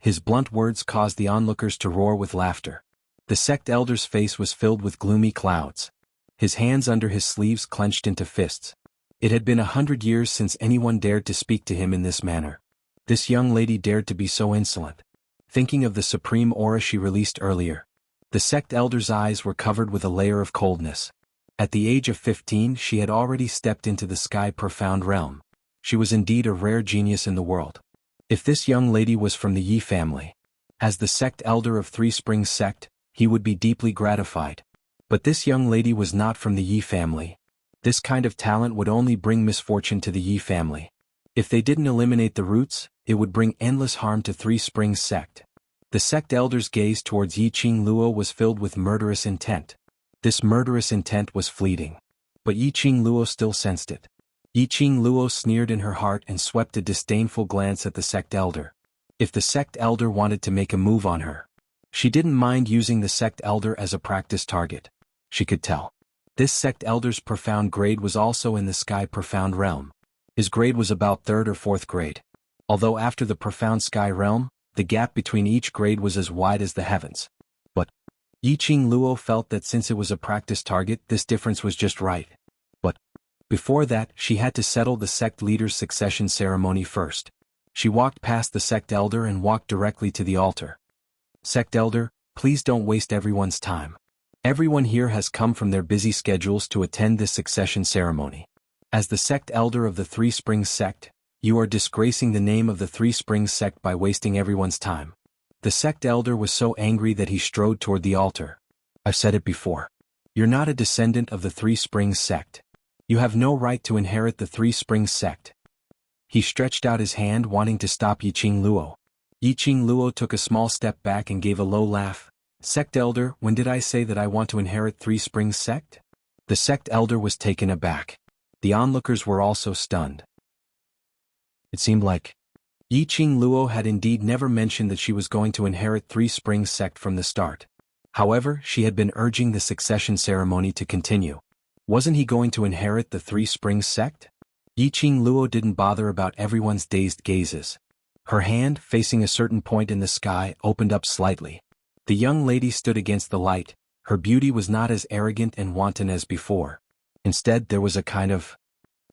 His blunt words caused the onlookers to roar with laughter. The sect elder's face was filled with gloomy clouds. His hands under his sleeves clenched into fists. It had been 100 years since anyone dared to speak to him in this manner. This young lady dared to be so insolent. Thinking of the supreme aura she released earlier, the sect elder's eyes were covered with a layer of coldness. At the age of 15 she had already stepped into the sky profound realm. She was indeed a rare genius in the world. If this young lady was from the Yi family, as the sect elder of Three Springs sect, he would be deeply gratified. But this young lady was not from the Yi family. This kind of talent would only bring misfortune to the Yi family. If they didn't eliminate the roots, it would bring endless harm to Three Springs sect. The sect elder's gaze towards Yi Qing Luo was filled with murderous intent. This murderous intent was fleeting. But Yi Qing Luo still sensed it. Yi Qing Luo sneered in her heart and swept a disdainful glance at the sect elder. If the sect elder wanted to make a move on her, she didn't mind using the sect elder as a practice target. She could tell. This sect elder's profound grade was also in the sky profound realm. His grade was about 3rd or 4th grade. Although after the profound sky realm, the gap between each grade was as wide as the heavens. But Yi Qing Luo felt that since it was a practice target, this difference was just right. But before that, she had to settle the sect leader's succession ceremony first. She walked past the sect elder and walked directly to the altar. Sect elder, please don't waste everyone's time. Everyone here has come from their busy schedules to attend this succession ceremony. As the sect elder of the Three Springs sect, you are disgracing the name of the Three Springs sect by wasting everyone's time. The sect elder was so angry that he strode toward the altar. I've said it before. You're not a descendant of the Three Springs sect. You have no right to inherit the Three Springs sect. He stretched out his hand wanting to stop Yi Qing Luo. Yi Qing Luo took a small step back and gave a low laugh. Sect elder, when did I say that I want to inherit Three Springs sect? The sect elder was taken aback. The onlookers were also stunned. It seemed like Yi Qing Luo had indeed never mentioned that she was going to inherit Three Springs sect from the start. However, she had been urging the succession ceremony to continue. Wasn't he going to inherit the Three Springs sect? Yi Qing Luo didn't bother about everyone's dazed gazes. Her hand, facing a certain point in the sky, opened up slightly. The young lady stood against the light. Her beauty was not as arrogant and wanton as before. Instead, there was a kind of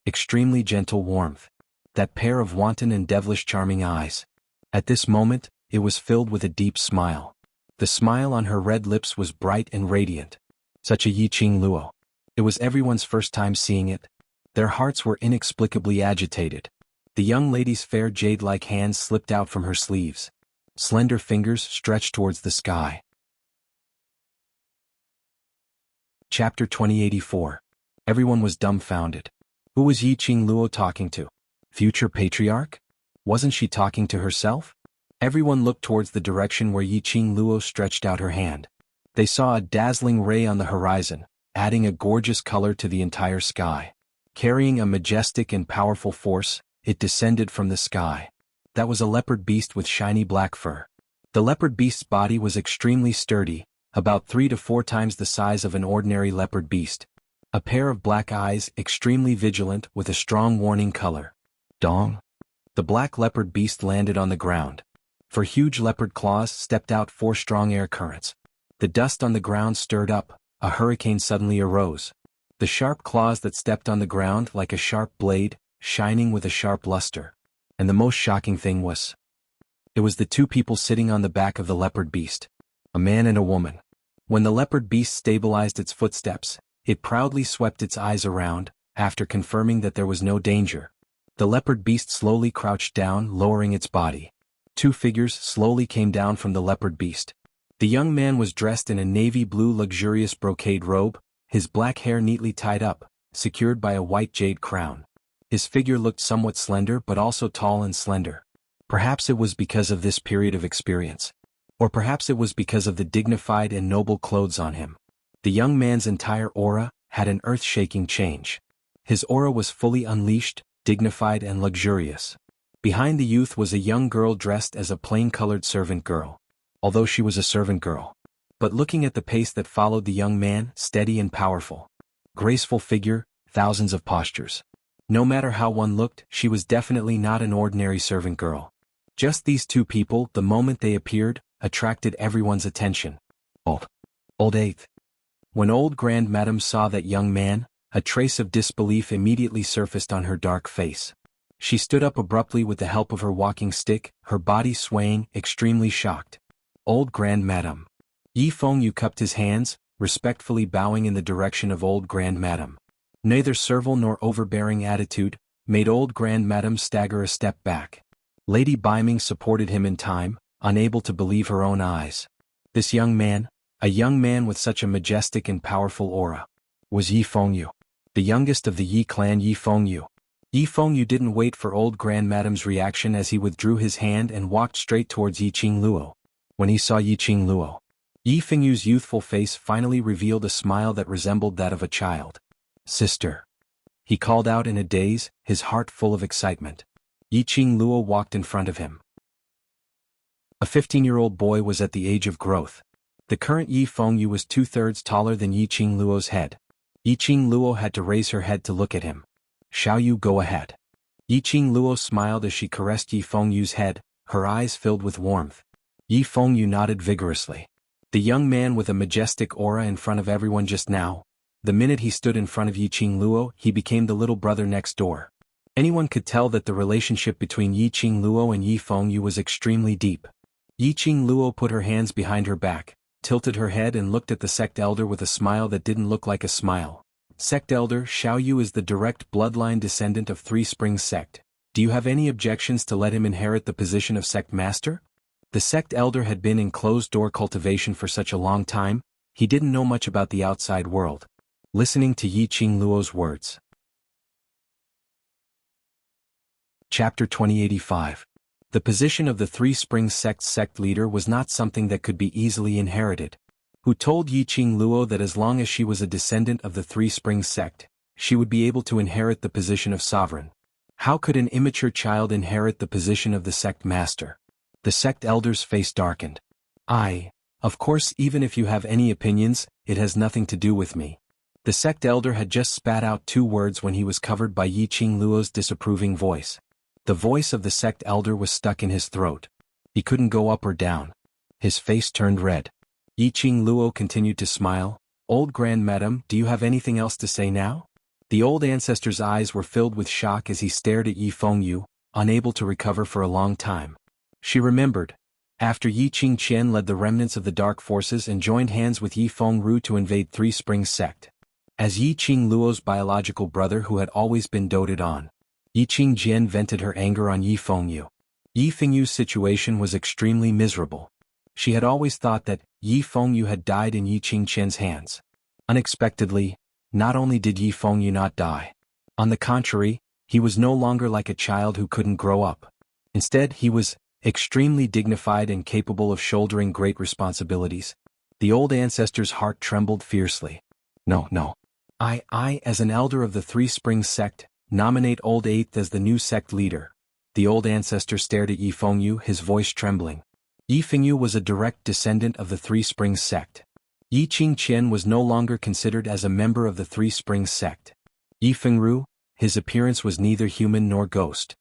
extremely gentle warmth. That pair of wanton and devilish charming eyes. At this moment, it was filled with a deep smile. The smile on her red lips was bright and radiant. Such a Yi Qing Luo. It was everyone's first time seeing it. Their hearts were inexplicably agitated. The young lady's fair jade-like hands slipped out from her sleeves. Slender fingers stretched towards the sky. Chapter 2084. Everyone was dumbfounded. Who was Yi Qing Luo talking to? Future patriarch? Wasn't she talking to herself? Everyone looked towards the direction where Yi Qing Luo stretched out her hand. They saw a dazzling ray on the horizon, adding a gorgeous color to the entire sky. Carrying a majestic and powerful force, it descended from the sky. That was a leopard beast with shiny black fur. The leopard beast's body was extremely sturdy, about 3 to 4 times the size of an ordinary leopard beast. A pair of black eyes, extremely vigilant, with a strong warning color. Dong. The black leopard beast landed on the ground. For huge leopard claws stepped out 4 strong air currents. The dust on the ground stirred up, a hurricane suddenly arose. The sharp claws that stepped on the ground like a sharp blade, shining with a sharp luster. And the most shocking thing was, it was the 2 people sitting on the back of the leopard beast. A man and a woman. When the leopard beast stabilized its footsteps, it proudly swept its eyes around, after confirming that there was no danger. The leopard beast slowly crouched down, lowering its body. 2 figures slowly came down from the leopard beast. The young man was dressed in a navy blue luxurious brocade robe, his black hair neatly tied up, secured by a white jade crown. His figure looked somewhat slender but also tall and slender. Perhaps it was because of this period of experience. Or perhaps it was because of the dignified and noble clothes on him. The young man's entire aura had an earth-shaking change. His aura was fully unleashed, dignified and luxurious. Behind the youth was a young girl dressed as a plain-colored servant girl. Although she was a servant girl. But looking at the pace that followed the young man, steady and powerful. Graceful figure, thousands of postures. No matter how one looked, she was definitely not an ordinary servant girl. Just these 2 people, the moment they appeared, attracted everyone's attention. Oh. Old 8th. When old grandmadam saw that young man, a trace of disbelief immediately surfaced on her dark face. She stood up abruptly with the help of her walking stick, her body swaying, extremely shocked. Old grandmadam. Yi Fengyu cupped his hands, respectfully bowing in the direction of old grandmadam. Neither servile nor overbearing attitude made old grandmadam stagger a step back. Lady Biming supported him in time, unable to believe her own eyes. This young man, a young man with such a majestic and powerful aura, was Yi Fengyu, the youngest of the Yi clan. Yi Fengyu. Yi Fengyu didn't wait for old grandmadam's reaction as he withdrew his hand and walked straight towards Yi Qingluo. When he saw Yi Qingluo, Yi Fengyu's youthful face finally revealed a smile that resembled that of a child. Sister. He called out in a daze, his heart full of excitement. Yi Qingluo walked in front of him. A 15-year-old boy was at the age of growth. The current Yi Fengyu was 2/3 taller than Yi Qingluo's head. Yi Qingluo had to raise her head to look at him. Shall you go ahead? Yi Qingluo smiled as she caressed Yi Fengyu's head, her eyes filled with warmth. Yi Fengyu nodded vigorously. The young man with a majestic aura in front of everyone just now. The minute he stood in front of Yi Qingluo, he became the little brother next door. Anyone could tell that the relationship between Yi Qingluo and Yi Fengyu was extremely deep. Yi Qingluo put her hands behind her back, tilted her head and looked at the sect elder with a smile that didn't look like a smile. Sect elder Xiaoyu is the direct bloodline descendant of Three Springs sect. Do you have any objections to let him inherit the position of sect master? The sect elder had been in closed-door cultivation for such a long time, he didn't know much about the outside world. Listening to Yi Qingluo's words. Chapter 2085. The position of the Three Springs sect leader was not something that could be easily inherited. Who told Yi Qingluo that as long as she was a descendant of the Three Springs sect, she would be able to inherit the position of sovereign? How could an immature child inherit the position of the sect master? The sect elder's face darkened. Of course, even if you have any opinions, it has nothing to do with me. The sect elder had just spat out 2 words when he was covered by Yi Qingluo's disapproving voice. The voice of the sect elder was stuck in his throat. He couldn't go up or down. His face turned red. Yi Qingluo continued to smile. Old grandmadam, do you have anything else to say now? The old ancestor's eyes were filled with shock as he stared at Yi Fengyu, unable to recover for a long time. She remembered. After Yi Qingqian led the remnants of the dark forces and joined hands with Yi Fengru to invade Three Springs sect. As Yi Qingluo's biological brother who had always been doted on, Yi Qingjian vented her anger on Yi Fengyu. Yi Fengyu's situation was extremely miserable. She had always thought that Yi Fengyu had died in Yi Qingqian's hands. Unexpectedly, not only did Yi Fengyu not die. On the contrary, he was no longer like a child who couldn't grow up. Instead, he was extremely dignified and capable of shouldering great responsibilities. The old ancestor's heart trembled fiercely. No. I, as an elder of the Three Springs sect, nominate old 8th as the new sect leader. The old ancestor stared at Yi Fengyu, his voice trembling. Yi Fengyu was a direct descendant of the Three Springs sect. Yi Qingqian was no longer considered as a member of the Three Springs sect. Yi Fengru, his appearance was neither human nor ghost.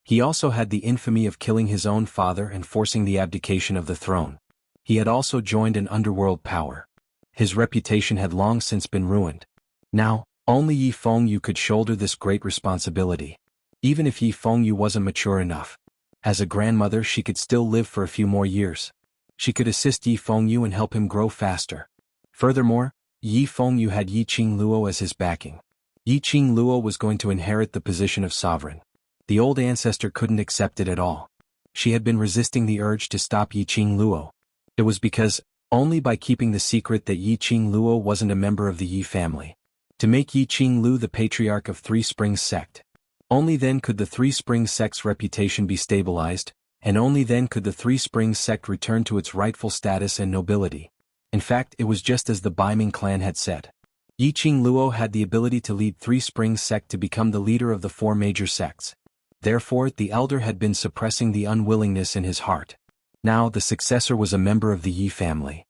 He also had the infamy of killing his own father and forcing the abdication of the throne. He had also joined an underworld power. His reputation had long since been ruined. Now, only Yi Fengyu could shoulder this great responsibility. Even if Yi Fengyu wasn't mature enough. As a grandmother, she could still live for a few more years. She could assist Yi Fengyu and help him grow faster. Furthermore, Yi Fengyu had Yi Qingluo as his backing. Yi Qingluo was going to inherit the position of sovereign. The old ancestor couldn't accept it at all. She had been resisting the urge to stop Yi Qingluo. It was because, only by keeping the secret that Yi Qingluo wasn't a member of the Yi family. To make Yi Qinglu the patriarch of Three Springs sect. Only then could the Three Springs sect's reputation be stabilized, and only then could the Three Springs sect return to its rightful status and nobility. In fact, it was just as the Biming clan had said. Yi Qingluo had the ability to lead Three Springs sect to become the leader of the 4 major sects. Therefore, the elder had been suppressing the unwillingness in his heart. Now, the successor was a member of the Yi family.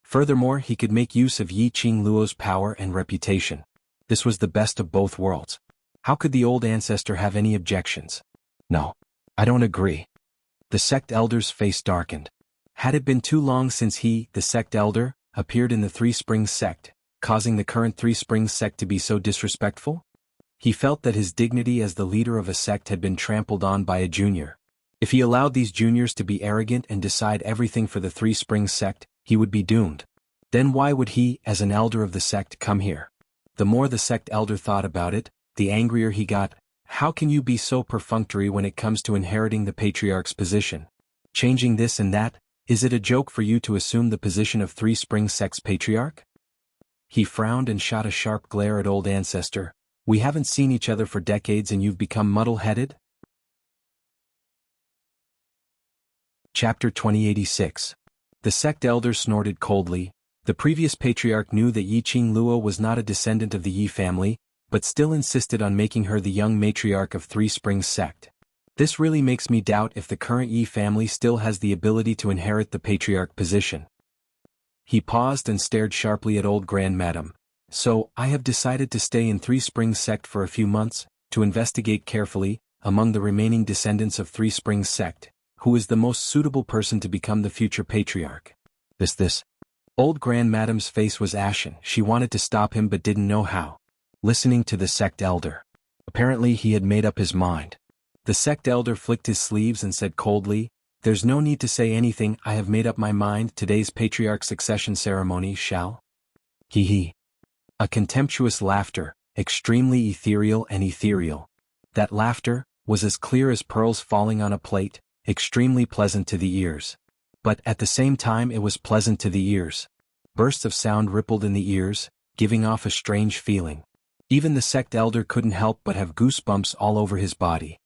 Furthermore, he could make use of Yi Qingluo's power and reputation. This was the best of both worlds. How could the old ancestor have any objections? No. I don't agree. The sect elder's face darkened. Had it been too long since he, the sect elder, appeared in the Three Springs sect, causing the current Three Springs sect to be so disrespectful? He felt that his dignity as the leader of a sect had been trampled on by a junior. If he allowed these juniors to be arrogant and decide everything for the Three Springs sect, he would be doomed. Then why would he, as an elder of the sect, come here? The more the sect elder thought about it, the angrier he got. How can you be so perfunctory when it comes to inheriting the patriarch's position? Changing this and that, is it a joke for you to assume the position of Three Springs sect's patriarch? He frowned and shot a sharp glare at old ancestor. We haven't seen each other for decades and you've become muddle-headed? Chapter 2086. The sect elder snorted coldly. The previous patriarch knew that Yi Qing Luo was not a descendant of the Yi family, but still insisted on making her the young matriarch of Three Springs sect. This really makes me doubt if the current Yi family still has the ability to inherit the patriarch position. He paused and stared sharply at old grandmadam. So, I have decided to stay in Three Springs sect for a few months, to investigate carefully, among the remaining descendants of Three Springs sect, who is the most suitable person to become the future patriarch. This. Old grandmadam's face was ashen. She wanted to stop him but didn't know how. Listening to the sect elder. Apparently he had made up his mind. The sect elder flicked his sleeves and said coldly, "There's no need to say anything, I have made up my mind. Today's patriarch succession ceremony shall." He. A contemptuous laughter, extremely ethereal and ethereal. That laughter was as clear as pearls falling on a plate, extremely pleasant to the ears. But at the same time it was pleasant to the ears. Bursts of sound rippled in the ears, giving off a strange feeling. Even the sect elder couldn't help but have goosebumps all over his body.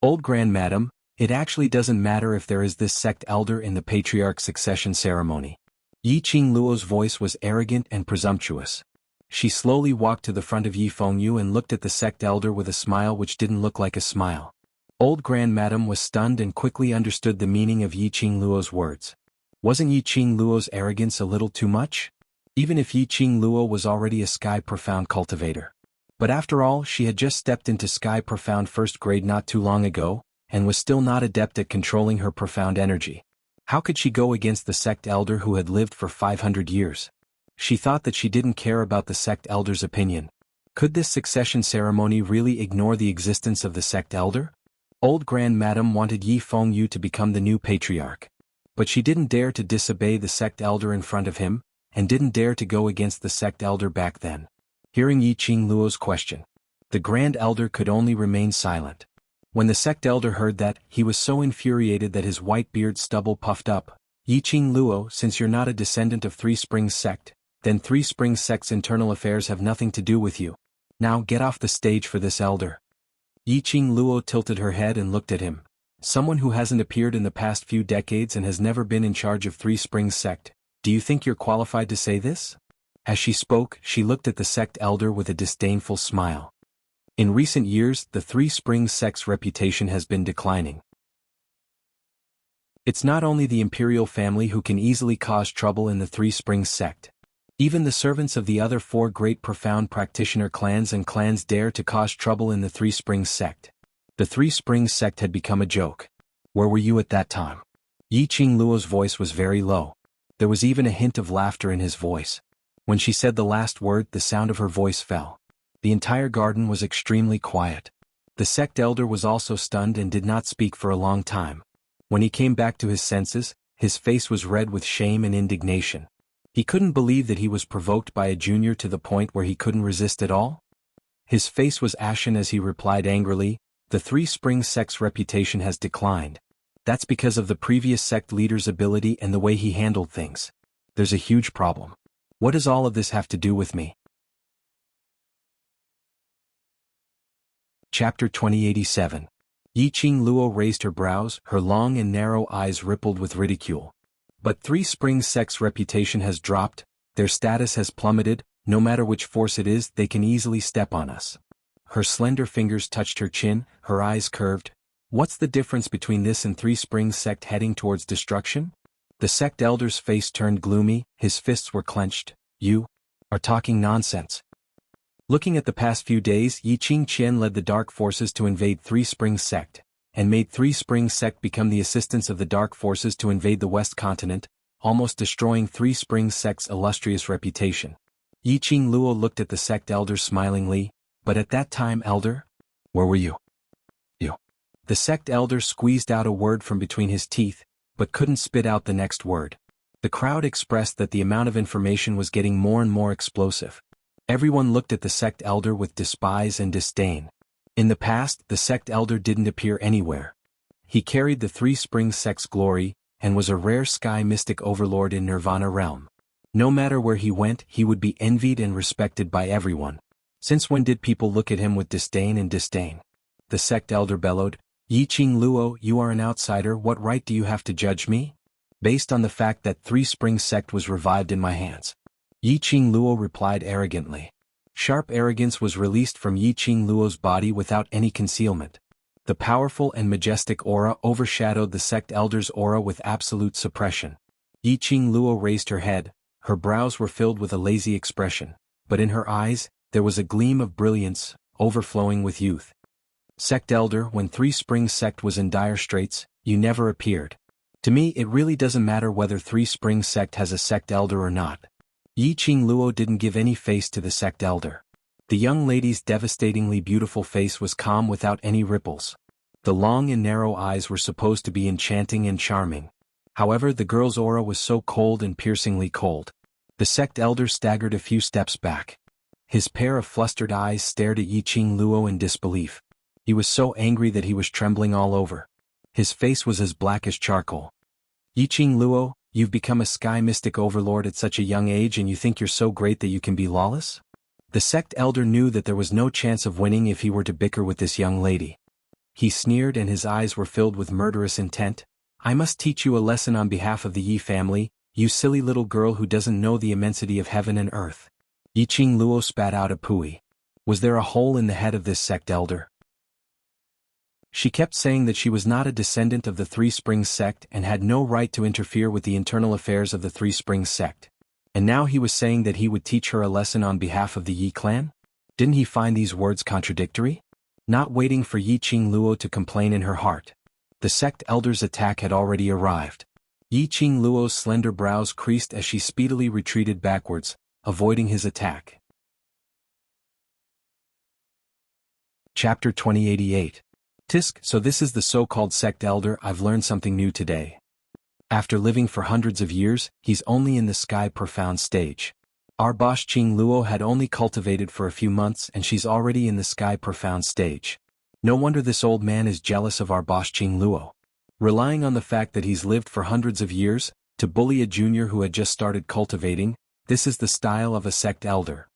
Old grandmadam, it actually doesn't matter if there is this sect elder in the patriarch succession ceremony. Yi Qing Luo's voice was arrogant and presumptuous. She slowly walked to the front of Yi Fengyu and looked at the sect elder with a smile which didn't look like a smile. Old grandmadam was stunned and quickly understood the meaning of Yi Qing Luo's words. Wasn't Yi Qing Luo's arrogance a little too much? Even if Yi Qing Luo was already a Sky Profound cultivator. But after all, she had just stepped into Sky Profound first grade not too long ago, and was still not adept at controlling her profound energy. How could she go against the sect elder who had lived for 500 years? She thought that she didn't care about the sect elder's opinion. Could this succession ceremony really ignore the existence of the sect elder? Old grandmadam wanted Yi Fengyu to become the new patriarch. But she didn't dare to disobey the sect elder in front of him, and didn't dare to go against the sect elder back then. Hearing Yi Qing Luo's question, the grand elder could only remain silent. When the sect elder heard that, he was so infuriated that his white beard stubble puffed up. Yi Qing Luo, since you're not a descendant of Three Springs sect, then Three Springs sect's internal affairs have nothing to do with you. Now get off the stage for this elder. Yi Qing Luo tilted her head and looked at him. Someone who hasn't appeared in the past few decades and has never been in charge of Three Springs sect, do you think you're qualified to say this? As she spoke, she looked at the sect elder with a disdainful smile. In recent years, the Three Springs sect's reputation has been declining. It's not only the imperial family who can easily cause trouble in the Three Springs sect. Even the servants of the other four great profound practitioner clans and clans dare to cause trouble in the Three Springs sect. The Three Springs sect had become a joke. Where were you at that time? Yi Qing Luo's voice was very low. There was even a hint of laughter in his voice. When she said the last word, the sound of her voice fell. The entire garden was extremely quiet. The sect elder was also stunned and did not speak for a long time. When he came back to his senses, his face was red with shame and indignation. He couldn't believe that he was provoked by a junior to the point where he couldn't resist at all. His face was ashen as he replied angrily, "The Three Springs sect's reputation has declined. That's because of the previous sect leader's ability and the way he handled things. There's a huge problem. What does all of this have to do with me?" Chapter 2087. Yi Qing Luo raised her brows, her long and narrow eyes rippled with ridicule. But Three Springs sect's reputation has dropped, their status has plummeted, no matter which force it is, they can easily step on us. Her slender fingers touched her chin, her eyes curved. What's the difference between this and Three Springs sect heading towards destruction? The sect elder's face turned gloomy, his fists were clenched. You are talking nonsense. Looking at the past few days, Yi Qing Qian led the dark forces to invade Three Springs sect, and made Three Springs sect become the assistants of the dark forces to invade the West Continent, almost destroying Three Springs sect's illustrious reputation. Yiqing Luo looked at the sect elder smilingly, but at that time, elder? Where were you? You. The sect elder squeezed out a word from between his teeth, but couldn't spit out the next word. The crowd expressed that the amount of information was getting more and more explosive. Everyone looked at the sect elder with despise and disdain. In the past, the sect elder didn't appear anywhere. He carried the Three Springs sect's glory, and was a rare sky mystic overlord in Nirvana realm. No matter where he went, he would be envied and respected by everyone. Since when did people look at him with disdain and disdain? The sect elder bellowed, Yiqing Luo, you are an outsider, what right do you have to judge me? Based on the fact that Three Springs sect was revived in my hands. Yiqing Luo replied arrogantly. Sharp arrogance was released from Yiqing Luo's body without any concealment. The powerful and majestic aura overshadowed the sect elder's aura with absolute suppression. Yiqing Luo raised her head, her brows were filled with a lazy expression, but in her eyes, there was a gleam of brilliance, overflowing with youth. Sect elder, when Three Springs sect was in dire straits, you never appeared. To me it really doesn't matter whether Three Springs sect has a sect elder or not. Yiqing Luo didn't give any face to the sect elder. The young lady's devastatingly beautiful face was calm without any ripples. The long and narrow eyes were supposed to be enchanting and charming. However, the girl's aura was so cold and piercingly cold. The sect elder staggered a few steps back. His pair of flustered eyes stared at Yiqing Luo in disbelief. He was so angry that he was trembling all over. His face was as black as charcoal. Yiqing Luo, you've become a sky mystic overlord at such a young age and you think you're so great that you can be lawless? The sect elder knew that there was no chance of winning if he were to bicker with this young lady. He sneered and his eyes were filled with murderous intent. I must teach you a lesson on behalf of the Yi family, you silly little girl who doesn't know the immensity of heaven and earth. Yiqing Luo spat out a pooey. Was there a hole in the head of this sect elder? She kept saying that she was not a descendant of the Three Springs sect and had no right to interfere with the internal affairs of the Three Springs sect. And now he was saying that he would teach her a lesson on behalf of the Yi clan? Didn't he find these words contradictory? Not waiting for Yiqing Luo to complain in her heart. The sect elder's attack had already arrived. Yiqing Luo's slender brows creased as she speedily retreated backwards, avoiding his attack. Chapter 2088. Tisk, so this is the so-called sect elder. I've learned something new today. After living for hundreds of years, he's only in the sky profound stage. Our boss Qing Luo had only cultivated for a few months and she's already in the sky profound stage. No wonder this old man is jealous of our boss Qing Luo. Relying on the fact that he's lived for hundreds of years, to bully a junior who had just started cultivating, this is the style of a sect elder.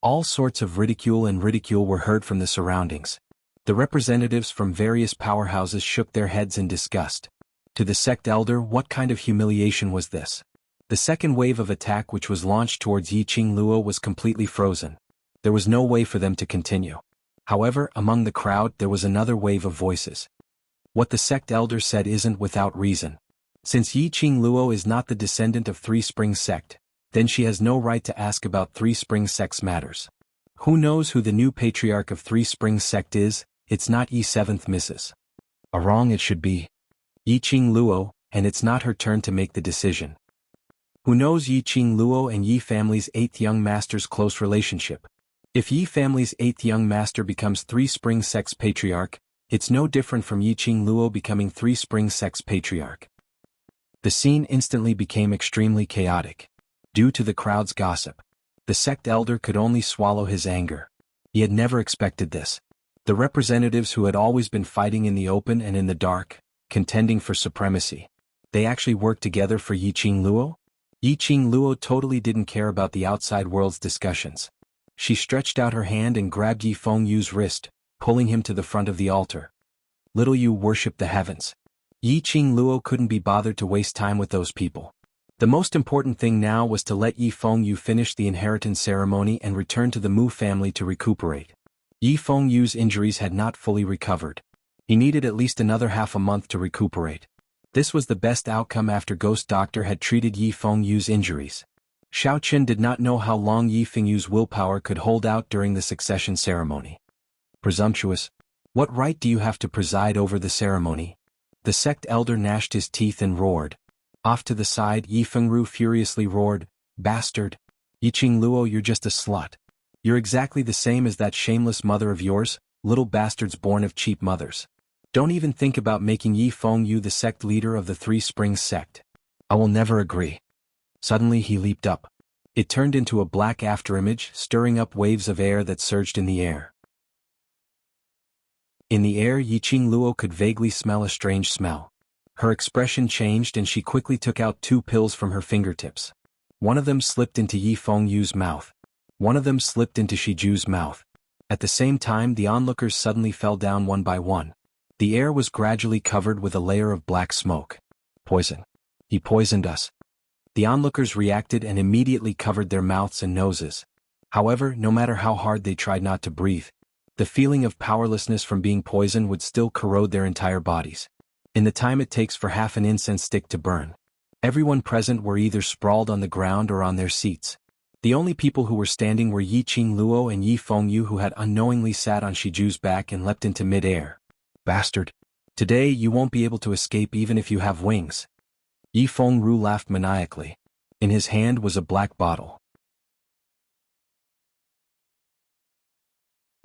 All sorts of ridicule were heard from the surroundings. The representatives from various powerhouses shook their heads in disgust. To the sect elder, what kind of humiliation was this? The second wave of attack which was launched towards Yiqing Luo was completely frozen. There was no way for them to continue. However, among the crowd there was another wave of voices. What the sect elder said isn't without reason. Since Yiqing Luo is not the descendant of Three Springs sect, then she has no right to ask about Three Springs sect's matters. Who knows who the new patriarch of Three Springs sect is? It's not Yi 7th Mrs. A wrong it should be Yiqing Luo, and it's not her turn to make the decision. Who knows Yiqing Luo and Yi family's 8th young master's close relationship? If Yi family's 8th young master becomes Three Springs sect's patriarch, it's no different from Yiqing Luo becoming Three Springs sect's patriarch. The scene instantly became extremely chaotic. Due to the crowd's gossip, the sect elder could only swallow his anger. He had never expected this. The representatives who had always been fighting in the open and in the dark, contending for supremacy, they actually worked together for Yiqing Luo? Yiqing Luo totally didn't care about the outside world's discussions. She stretched out her hand and grabbed Yi Fengyu's wrist, pulling him to the front of the altar. Little you worship the heavens. Yiqing Luo couldn't be bothered to waste time with those people. The most important thing now was to let Yi Fengyu finish the inheritance ceremony and return to the Mu family to recuperate. Yi Fengyu's injuries had not fully recovered. He needed at least another half a month to recuperate. This was the best outcome after Ghost Doctor had treated Yi Fengyu's injuries. Xiao Qin did not know how long Yi Fengyu's willpower could hold out during the succession ceremony. Presumptuous. What right do you have to preside over the ceremony? The sect elder gnashed his teeth and roared. Off to the side, Yi Fengru furiously roared, "Bastard! Yiqing Luo, you're just a slut. You're exactly the same as that shameless mother of yours, little bastards born of cheap mothers. Don't even think about making Yi Fengyu the sect leader of the Three Springs sect. I will never agree." Suddenly he leaped up. It turned into a black afterimage, stirring up waves of air that surged in the air. In the air, Yiqing Luo could vaguely smell a strange smell. Her expression changed and she quickly took out 2 pills from her fingertips. One of them slipped into Yi Fengyu's mouth. One of them slipped into Shiju's mouth. At the same time, the onlookers suddenly fell down one by one. The air was gradually covered with a layer of black smoke. Poison. He poisoned us. The onlookers reacted and immediately covered their mouths and noses. However, no matter how hard they tried not to breathe, the feeling of powerlessness from being poisoned would still corrode their entire bodies. In the time it takes for half an incense stick to burn, everyone present were either sprawled on the ground or on their seats. The only people who were standing were Yiqing Luo and Yi Fengyu, who had unknowingly sat on Shiju's back and leapt into mid-air. "Bastard! Today you won't be able to escape even if you have wings." Yi Fengru laughed maniacally. In his hand was a black bottle.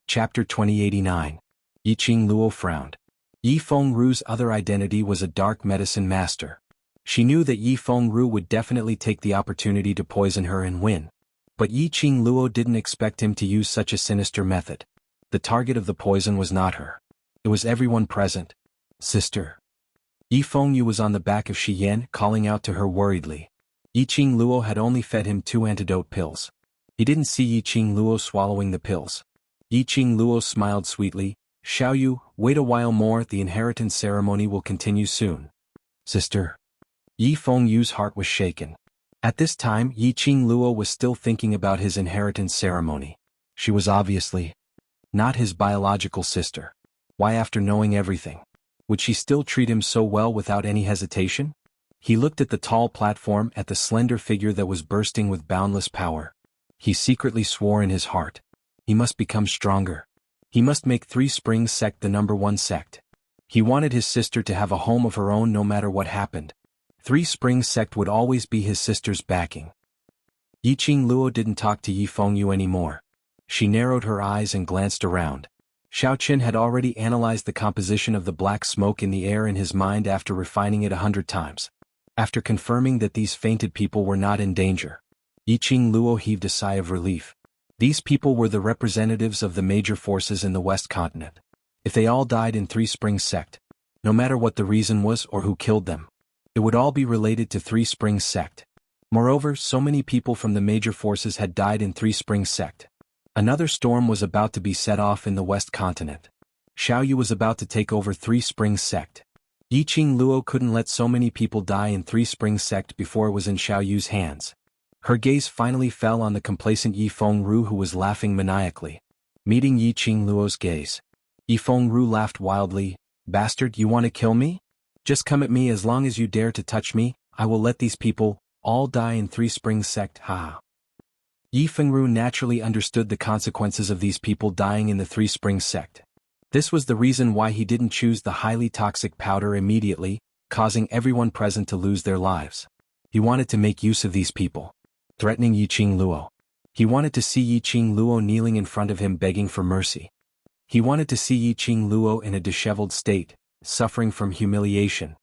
Chapter 2089. Yiqing Luo frowned. Yi Fengru's other identity was a dark medicine master. She knew that Yi Fengru would definitely take the opportunity to poison her and win. But Yiqing Luo didn't expect him to use such a sinister method. The target of the poison was not her. It was everyone present. "Sister." Yi Fengyu was on the back of Shi Yan, calling out to her worriedly. Yiqing Luo had only fed him 2 antidote pills. He didn't see Yiqing Luo swallowing the pills. Yiqing Luo smiled sweetly. "Xiaoyu, wait a while more, the inheritance ceremony will continue soon." "Sister." Yi Fengyu's heart was shaken. At this time, Yiqing Luo was still thinking about his inheritance ceremony. She was obviously not his biological sister. Why, after knowing everything, would she still treat him so well without any hesitation? He looked at the tall platform, at the slender figure that was bursting with boundless power. He secretly swore in his heart. He must become stronger. He must make Three Springs sect the #1 sect. He wanted his sister to have a home of her own no matter what happened. Three Springs sect would always be his sister's backing. Yiqing Luo didn't talk to Yi Fengyu anymore. She narrowed her eyes and glanced around. Xiaoqin had already analyzed the composition of the black smoke in the air in his mind after refining it 100 times. After confirming that these fainted people were not in danger, Yiqing Luo heaved a sigh of relief. These people were the representatives of the major forces in the West Continent. If they all died in Three Springs sect, no matter what the reason was or who killed them, it would all be related to Three Springs sect. Moreover, so many people from the major forces had died in Three Springs sect. Another storm was about to be set off in the West Continent. Xiaoyu was about to take over Three Springs sect. Yiqing Luo couldn't let so many people die in Three Springs sect before it was in Xiaoyu's hands. Her gaze finally fell on the complacent Yi Fengru, who was laughing maniacally. Meeting Yiqing Luo's gaze, Yi Fengru laughed wildly. "Bastard, you want to kill me? Just come at me. As long as you dare to touch me, I will let these people all die in Three Springs sect." Ha! Yi Fengru naturally understood the consequences of these people dying in the Three Springs sect. This was the reason why he didn't choose the highly toxic powder immediately, causing everyone present to lose their lives. He wanted to make use of these people. Threatening Yiqing Luo. He wanted to see Yiqing Luo kneeling in front of him begging for mercy. He wanted to see Yiqing Luo in a disheveled state, suffering from humiliation.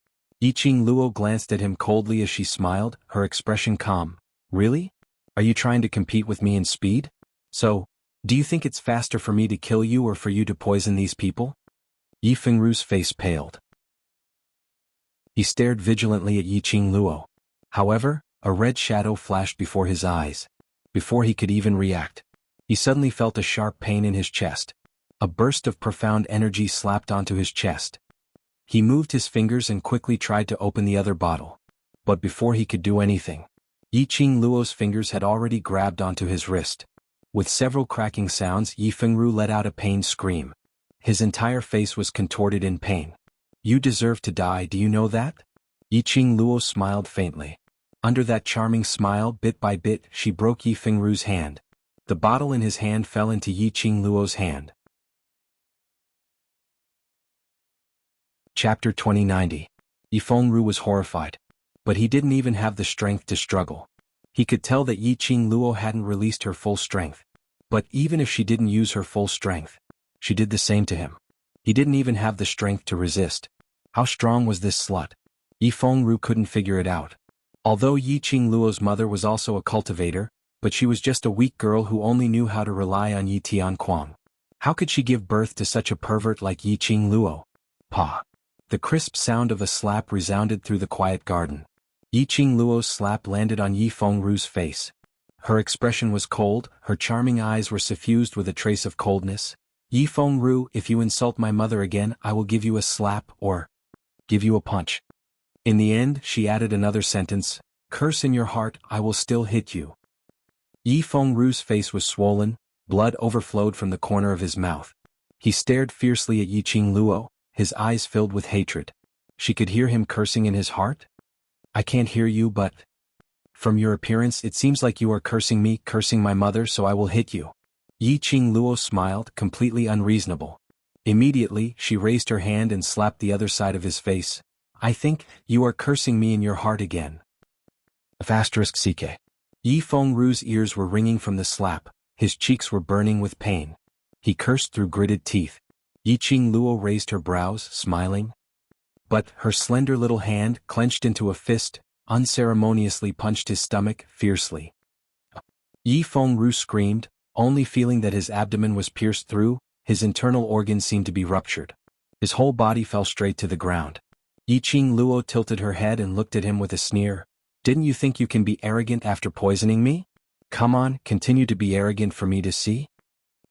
Yiqing Luo glanced at him coldly as she smiled, her expression calm. "Really? Are you trying to compete with me in speed? So, do you think it's faster for me to kill you or for you to poison these people?" Yi Fengru's face paled. He stared vigilantly at Yiqing Luo. However, a red shadow flashed before his eyes. Before he could even react, he suddenly felt a sharp pain in his chest. A burst of profound energy slapped onto his chest. He moved his fingers and quickly tried to open the other bottle. But before he could do anything, Yiqing Luo's fingers had already grabbed onto his wrist. With several cracking sounds, Yi Fengru let out a pained scream. His entire face was contorted in pain. "You deserve to die, do you know that?" Yiqing Luo smiled faintly. Under that charming smile, bit by bit, she broke Yi Fengru's hand. The bottle in his hand fell into Yiqing Luo's hand. Chapter 2090. Yifeng was horrified. But he didn't even have the strength to struggle. He could tell that Yiqing Luo hadn't released her full strength. But even if she didn't use her full strength, she did the same to him. He didn't even have the strength to resist. How strong was this slut? Yifeng couldn't figure it out. Although Yiqing Luo's mother was also a cultivator, but she was just a weak girl who only knew how to rely on Yi Tianquang. How could she give birth to such a pervert like Yiqing Luo? Pa! The crisp sound of a slap resounded through the quiet garden. Yiqing Luo's slap landed on Yifeng face. Her expression was cold, her charming eyes were suffused with a trace of coldness. Yifeng, if you insult my mother again, I will give you a slap or give you a punch. In the end, she added another sentence, curse in your heart, I will still hit you. Yifeng's face was swollen, blood overflowed from the corner of his mouth. He stared fiercely at Yiqing Luo, his eyes filled with hatred. She could hear him cursing in his heart? I can't hear you, but from your appearance it seems like you are cursing me, cursing my mother, so I will hit you. Yiqing Luo smiled, completely unreasonable. Immediately, she raised her hand and slapped the other side of his face. I think you are cursing me in your heart again. *CK. Yifeng's ears were ringing from the slap, his cheeks were burning with pain. He cursed through gritted teeth. Yiqing Luo raised her brows, smiling. But her slender little hand, clenched into a fist, unceremoniously punched his stomach fiercely. Yifeng screamed, only feeling that his abdomen was pierced through, his internal organs seemed to be ruptured. His whole body fell straight to the ground. Yiqing Luo tilted her head and looked at him with a sneer. Didn't you think you can be arrogant after poisoning me? Come on, continue to be arrogant for me to see?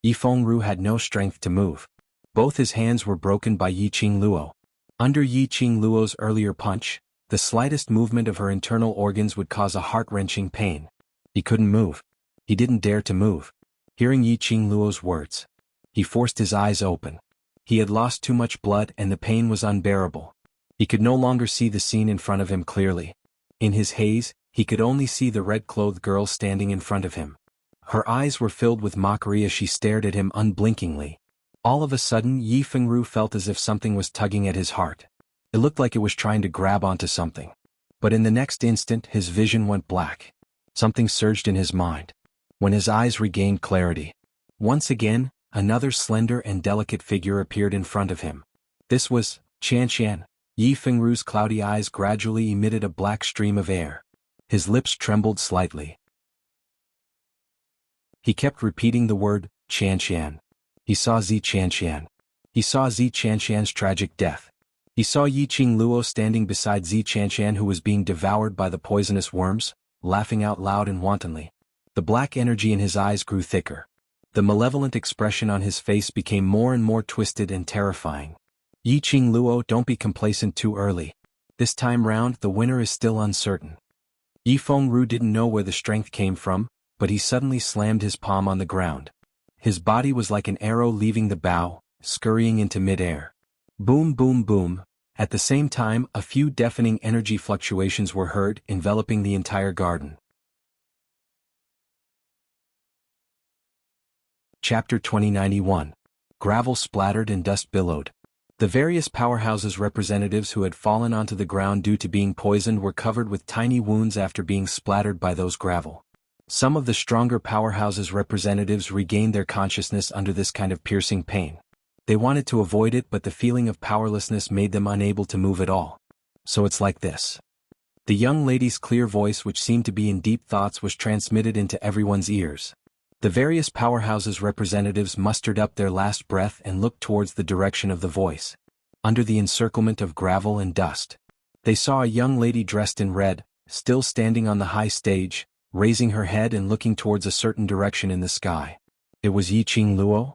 Yifeng had no strength to move. Both his hands were broken by Yiqing Luo. Under Yiqing Luo's earlier punch, the slightest movement of her internal organs would cause a heart-wrenching pain. He couldn't move. He didn't dare to move. Hearing Yiqing Luo's words, he forced his eyes open. He had lost too much blood and the pain was unbearable. He could no longer see the scene in front of him clearly. In his haze, he could only see the red-clothed girl standing in front of him. Her eyes were filled with mockery as she stared at him unblinkingly. All of a sudden, Yifeng felt as if something was tugging at his heart. It looked like it was trying to grab onto something. But in the next instant, his vision went black. Something surged in his mind. When his eyes regained clarity, once again, another slender and delicate figure appeared in front of him. This was Qianqian. Yifeng's cloudy eyes gradually emitted a black stream of air. His lips trembled slightly. He kept repeating the word, Qianqian. He saw Zi Qianqian. He saw Zi Qianqian's tragic death. He saw Yiqing Luo standing beside Zi Qianqian who was being devoured by the poisonous worms, laughing out loud and wantonly. The black energy in his eyes grew thicker. The malevolent expression on his face became more and more twisted and terrifying. Yiqing Luo, don't be complacent too early. This time round, the winner is still uncertain. Yifeng didn't know where the strength came from, but he suddenly slammed his palm on the ground. His body was like an arrow leaving the bow, scurrying into mid-air. Boom, boom, boom. At the same time, a few deafening energy fluctuations were heard, enveloping the entire garden. Chapter 2091. Gravel splattered and dust billowed. The various powerhouses' representatives who had fallen onto the ground due to being poisoned were covered with tiny wounds after being splattered by those gravel. Some of the stronger powerhouses' representatives regained their consciousness under this kind of piercing pain. They wanted to avoid it, but the feeling of powerlessness made them unable to move at all. So it's like this. The young lady's clear voice, which seemed to be in deep thoughts, was transmitted into everyone's ears. The various powerhouses' representatives mustered up their last breath and looked towards the direction of the voice. Under the encirclement of gravel and dust, they saw a young lady dressed in red, still standing on the high stage, raising her head and looking towards a certain direction in the sky. It was Yiqing Luo?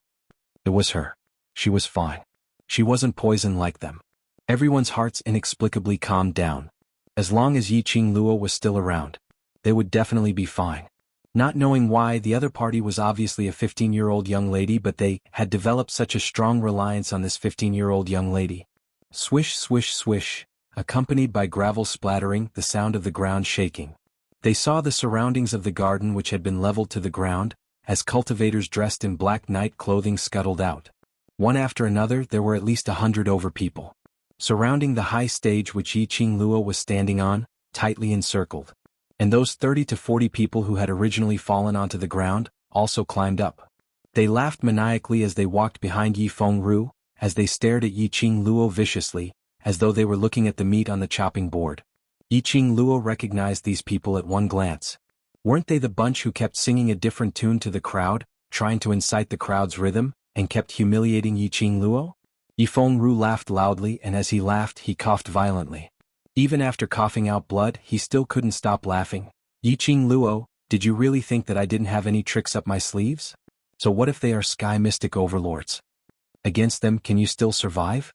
It was her. She was fine. She wasn't poisoned like them. Everyone's hearts inexplicably calmed down. As long as Yiqing Luo was still around, they would definitely be fine. Not knowing why, the other party was obviously a 15-year-old young lady, but they had developed such a strong reliance on this 15-year-old young lady. Swish, swish, swish, accompanied by gravel splattering, the sound of the ground shaking. They saw the surroundings of the garden, which had been leveled to the ground, as cultivators dressed in black night clothing scuttled out. One after another, there were at least 100 over people. surrounding the high stage which Yi Qing Luo was standing on, tightly encircled. And those 30 to 40 people who had originally fallen onto the ground also climbed up. They laughed maniacally as they walked behind Yi Fengru, as they stared at Yi Qing Luo viciously, as though they were looking at the meat on the chopping board. Yi Qing Luo recognized these people at one glance. Weren't they the bunch who kept singing a different tune to the crowd, trying to incite the crowd's rhythm, and kept humiliating Yi Qing Luo? Yi Fengru laughed loudly, and as he laughed he coughed violently. Even after coughing out blood he still couldn't stop laughing. Yi Qing Luo, did you really think that I didn't have any tricks up my sleeves? So what if they are sky mystic overlords? Against them can you still survive?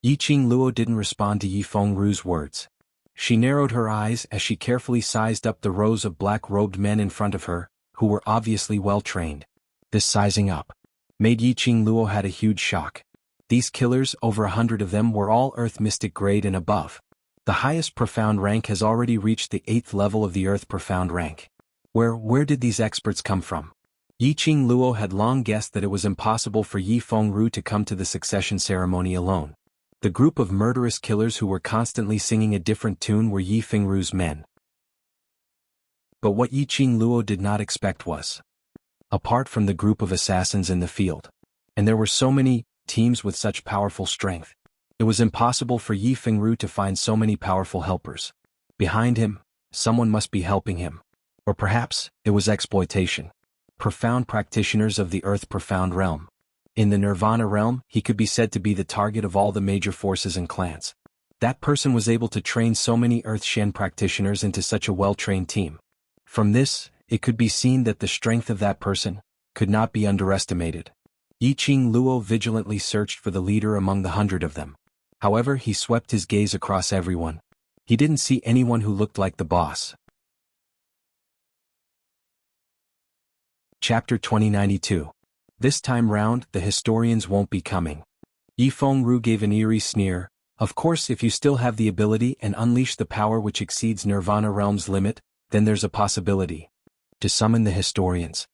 Yi Qing Luo didn't respond to Yi Fengru's words. She narrowed her eyes as she carefully sized up the rows of black-robed men in front of her, who were obviously well-trained. This sizing up made Yi Qing Luo had a huge shock. These killers, over 100 of them, were all Earth Mystic grade and above. The highest profound rank has already reached the 8th level of the Earth Profound rank. Where did these experts come from? Yi Qing Luo had long guessed that it was impossible for Yi Fengru to come to the succession ceremony alone. The group of murderous killers who were constantly singing a different tune were Yi Fengru's men. But what Yi Qing Luo did not expect was, apart from the group of assassins in the field, and there were so many teams with such powerful strength, it was impossible for Yi Fengru to find so many powerful helpers. Behind him, someone must be helping him. Or perhaps, it was exploitation. Profound practitioners of the Earth Profound realm. In the Nirvana realm, he could be said to be the target of all the major forces and clans. That person was able to train so many Earth Shen practitioners into such a well-trained team. From this, it could be seen that the strength of that person could not be underestimated. Yi Qing Luo vigilantly searched for the leader among the 100 of them. However, he swept his gaze across everyone. He didn't see anyone who looked like the boss. Chapter 2092. This time round, the historians won't be coming. Yi Fengru gave an eerie sneer. Of course, if you still have the ability and unleash the power which exceeds Nirvana realm's limit, then there's a possibility to summon the historians.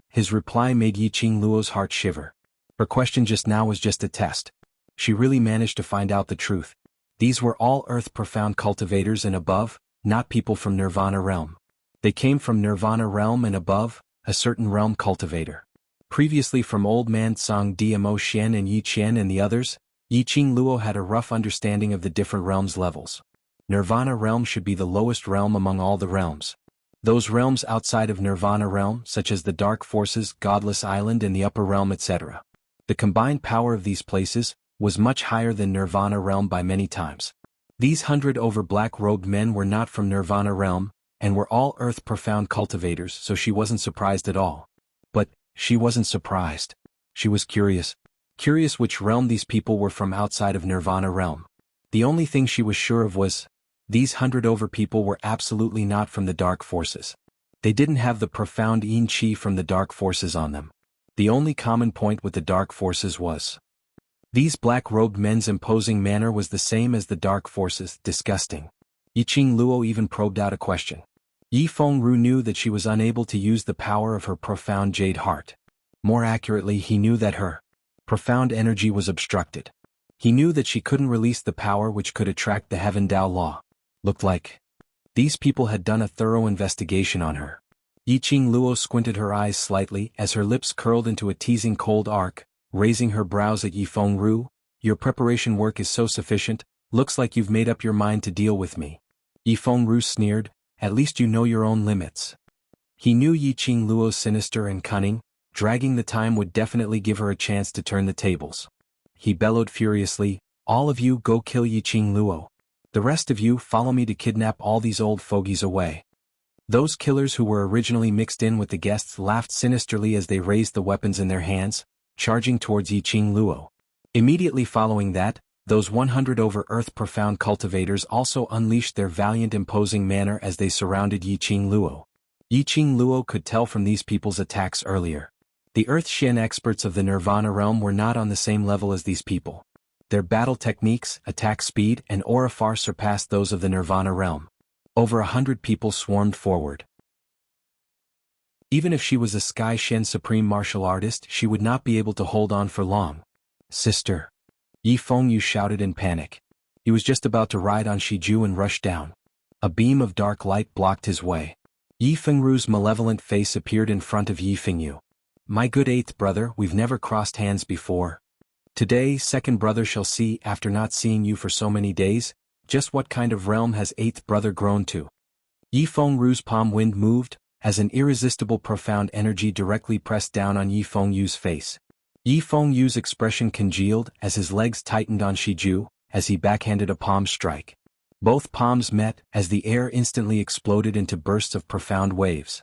His reply made Yi Qing Luo's heart shiver. Her question just now was just a test. She really managed to find out the truth. These were all Earth Profound cultivators and above, not people from Nirvana realm. They came from Nirvana realm and above, a certain realm cultivator. Previously from Old Man Tsang Dmo Shen and Yi Qian and the others, Yi Qing Luo had a rough understanding of the different realms' levels. Nirvana realm should be the lowest realm among all the realms. Those realms outside of Nirvana realm, such as the Dark Forces, Godless Island and the Upper Realm etc. The combined power of these places was much higher than Nirvana realm by many times. These 100 over black-robed men were not from Nirvana realm, and were all Earth Profound cultivators, so she wasn't surprised at all. But she wasn't surprised. She was curious. Curious which realm these people were from outside of Nirvana realm. The only thing she was sure of was, these 100 over people were absolutely not from the Dark Forces. They didn't have the profound Yin Qi from the Dark Forces on them. The only common point with the Dark Forces was, these black-robed men's imposing manner was the same as the Dark Forces, disgusting. Yi Qing Luo even probed out a question. Yi Fengru knew that she was unable to use the power of her profound jade heart. More accurately, he knew that her profound energy was obstructed. He knew that she couldn't release the power which could attract the Heaven Dao Law. Looked like these people had done a thorough investigation on her. Yi Qing Luo squinted her eyes slightly as her lips curled into a teasing cold arc, raising her brows at Yi Fengru. Your preparation work is so sufficient, looks like you've made up your mind to deal with me. Yi Fengru sneered, at least you know your own limits. He knew Yi Qing Luo's sinister and cunning, dragging the time would definitely give her a chance to turn the tables. He bellowed furiously, all of you go kill Yi Qing Luo. The rest of you follow me to kidnap all these old fogies away. Those killers who were originally mixed in with the guests laughed sinisterly as they raised the weapons in their hands, charging towards Yi Qing Luo. Immediately following that, those 100 over Earth Profound cultivators also unleashed their valiant imposing manner as they surrounded Yi Qing Luo. Yi Qing Luo could tell from these people's attacks earlier. The Earth Shen experts of the Nirvana realm were not on the same level as these people. Their battle techniques, attack speed, and aura far surpassed those of the Nirvana realm. Over 100 people swarmed forward. Even if she was a Sky Shen supreme martial artist, she would not be able to hold on for long. Sister. Yi Fengyu shouted in panic. He was just about to ride on Shiju and rush down. A beam of dark light blocked his way. Yi Fengru's malevolent face appeared in front of Yi Fengyu. My good eighth brother, we've never crossed hands before. Today, second brother shall see, after not seeing you for so many days, just what kind of realm has eighth brother grown to. Yi Fengru's palm wind moved, as an irresistible profound energy directly pressed down on Yi Fengyu's face. Yi Fengyu's expression congealed as his legs tightened on Shiju, as he backhanded a palm strike. Both palms met, as the air instantly exploded into bursts of profound waves.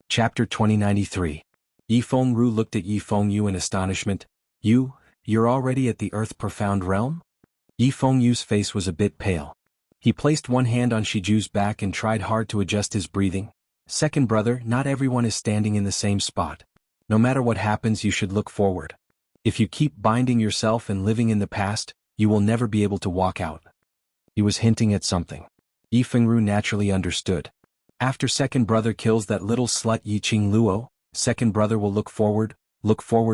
Chapter 2093. Yi Fengru looked at Yi Fengyu in astonishment. You're already at the Earth Profound Realm? Yi Fengyu's face was a bit pale. He placed one hand on Shiju's back and tried hard to adjust his breathing. Second brother, not everyone is standing in the same spot. No matter what happens, you should look forward. If you keep binding yourself and living in the past, you will never be able to walk out. He was hinting at something. Yi Fengru naturally understood. After second brother kills that little slut Yi Qingluo, second brother will look forward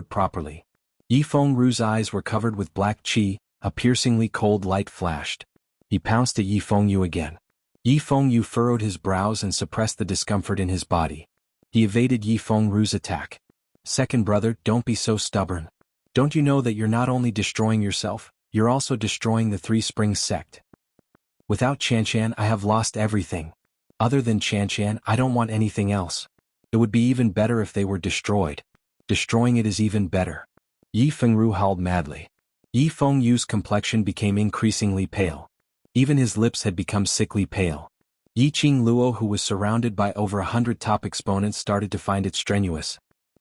properly. Yi Fengru's eyes were covered with black qi, a piercingly cold light flashed. He pounced at Yi Fengyu again. Yi Fengyu furrowed his brows and suppressed the discomfort in his body. He evaded Yi Fengru's attack. Second brother, don't be so stubborn. Don't you know that you're not only destroying yourself, you're also destroying the Three Springs sect? Without Chanshan, I have lost everything. Other than Chanshan, I don't want anything else. It would be even better if they were destroyed. Destroying it is even better. Yi Fengru howled madly. Yi Fengyu's complexion became increasingly pale. Even his lips had become sickly pale. Yi Qingluo, who was surrounded by over 100 top exponents, started to find it strenuous.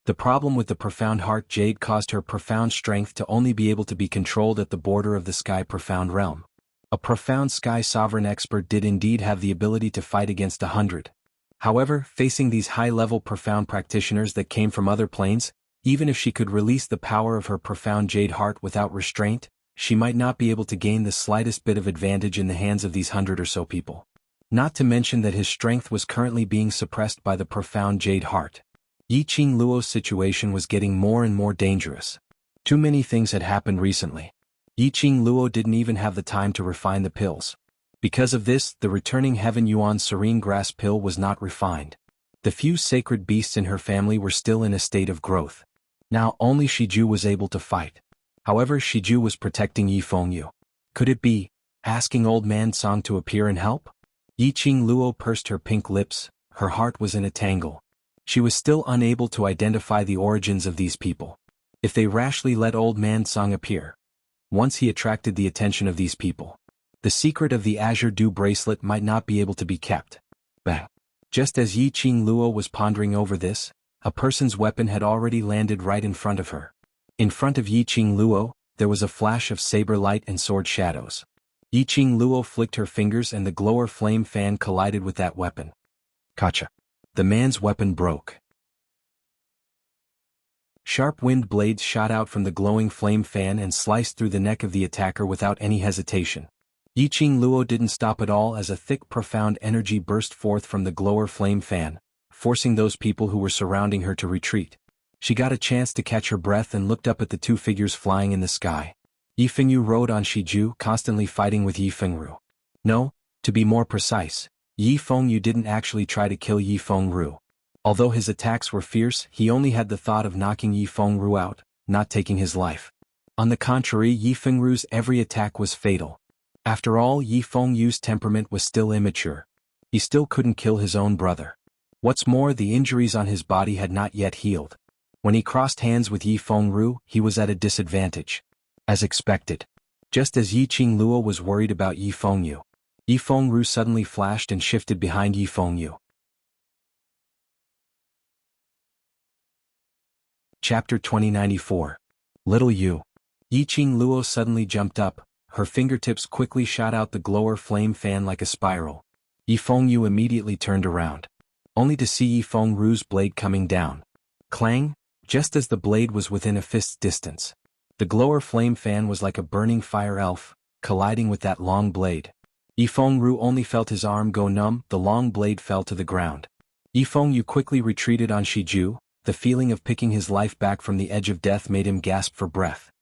The problem with the profound heart jade caused her profound strength to only be able to be controlled at the border of the sky profound realm. A profound sky sovereign expert did indeed have the ability to fight against 100. However, facing these high-level profound practitioners that came from other planes, even if she could release the power of her profound jade heart without restraint, she might not be able to gain the slightest bit of advantage in the hands of these 100 or so people. Not to mention that his strength was currently being suppressed by the profound jade heart. Yi Qingluo's situation was getting more and more dangerous. Too many things had happened recently. Yi Qingluo didn't even have the time to refine the pills. Because of this, the returning Heaven Yuan Serene Grass pill was not refined. The few sacred beasts in her family were still in a state of growth. Now only Shiju was able to fight. However, Shiju was protecting Yi Fengyu. Could it be, asking Old Man Song to appear and help? Yi Qingluo pursed her pink lips, her heart was in a tangle. She was still unable to identify the origins of these people. If they rashly let Old Man Song appear, once he attracted the attention of these people, the secret of the Azure Dew bracelet might not be able to be kept. Bang! Just as Yi Qingluo was pondering over this, a person's weapon had already landed right in front of her. In front of Yi Qingluo, there was a flash of saber light and sword shadows. Yi Qingluo flicked her fingers and the glower flame fan collided with that weapon. Kacha! The man's weapon broke. Sharp wind blades shot out from the glowing flame fan and sliced through the neck of the attacker without any hesitation. Yi Qingluo didn't stop at all as a thick profound energy burst forth from the glower flame fan, forcing those people who were surrounding her to retreat. She got a chance to catch her breath and looked up at the two figures flying in the sky. Yi Fengyu rode on Shiju, constantly fighting with Yi Fengru. No, to be more precise, Yi Fengyu didn't actually try to kill Yi Fengru. Although his attacks were fierce, he only had the thought of knocking Yi Fengru out, not taking his life. On the contrary, Yi Fengru's every attack was fatal. After all, Yi Fengyu's temperament was still immature. He still couldn't kill his own brother. What's more, the injuries on his body had not yet healed. When he crossed hands with Yi Fengru, he was at a disadvantage. As expected. Just as Yi Qingluo was worried about Yi Fengyu, Yi Fengru suddenly flashed and shifted behind Yi Fengyu. Chapter 2094. Little Yu. Yi Qingluo suddenly jumped up, her fingertips quickly shot out the glower flame fan like a spiral. Yi Fengyu immediately turned around, only to see Yi Fengru's blade coming down. Clang! Just as the blade was within a fist's distance. The glower flame fan was like a burning fire elf, colliding with that long blade. Yi Fengru only felt his arm go numb, the long blade fell to the ground. Yi Fengyu quickly retreated on Shiju, the feeling of picking his life back from the edge of death made him gasp for breath.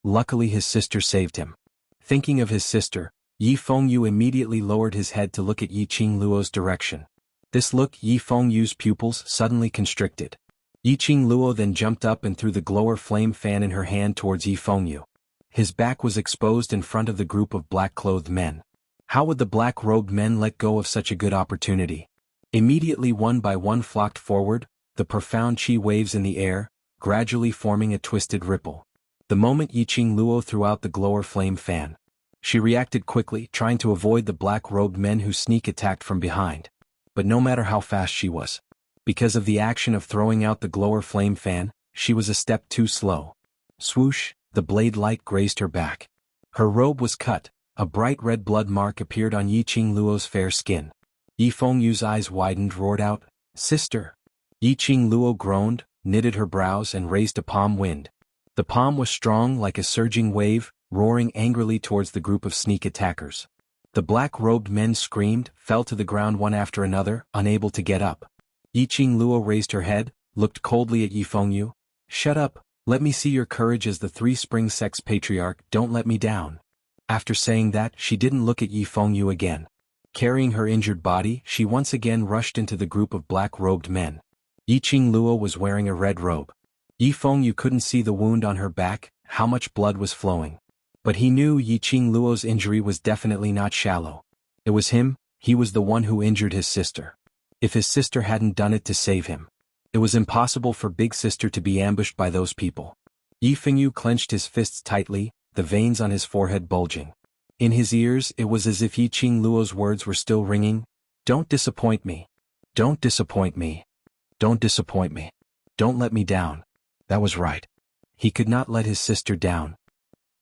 Luckily his sister saved him. Thinking of his sister, Yi Fengyu immediately lowered his head to look at Yi Qingluo's direction. This look Yi Fengyu's pupils suddenly constricted. Yi Qingluo then jumped up and threw the glower flame fan in her hand towards Yi Fengyu. His back was exposed in front of the group of black-clothed men. How would the black-robed men let go of such a good opportunity? Immediately one by one flocked forward, the profound qi waves in the air, gradually forming a twisted ripple. The moment Yi Qingluo threw out the glower flame fan, she reacted quickly, trying to avoid the black-robed men who sneak attacked from behind. But no matter how fast she was, because of the action of throwing out the glower flame fan, she was a step too slow. Swoosh, the blade light grazed her back. Her robe was cut, a bright red blood mark appeared on Yi Qingluo's fair skin. Yi Fengyu's eyes widened, roared out, "Sister!" Yi Qingluo groaned, knitted her brows and raised a palm wind. The palm was strong like a surging wave, roaring angrily towards the group of sneak attackers. The black-robed men screamed, fell to the ground one after another, unable to get up. Yi Qingluo raised her head, looked coldly at Yi Fengyu. "Shut up, let me see your courage as the Three-Spring Sex Patriarch, don't let me down." After saying that, she didn't look at Yi Fengyu again. Carrying her injured body, she once again rushed into the group of black-robed men. Yi Qingluo was wearing a red robe. Yi Fengyu couldn't see the wound on her back, how much blood was flowing. But he knew Yi Qingluo's injury was definitely not shallow. It was him, he was the one who injured his sister. If his sister hadn't done it to save him, it was impossible for Big Sister to be ambushed by those people. Yi Fengyu clenched his fists tightly, the veins on his forehead bulging. In his ears it was as if Yi Qingluo's words were still ringing, "Don't disappoint me. Don't disappoint me. Don't disappoint me. Don't let me down." That was right. He could not let his sister down.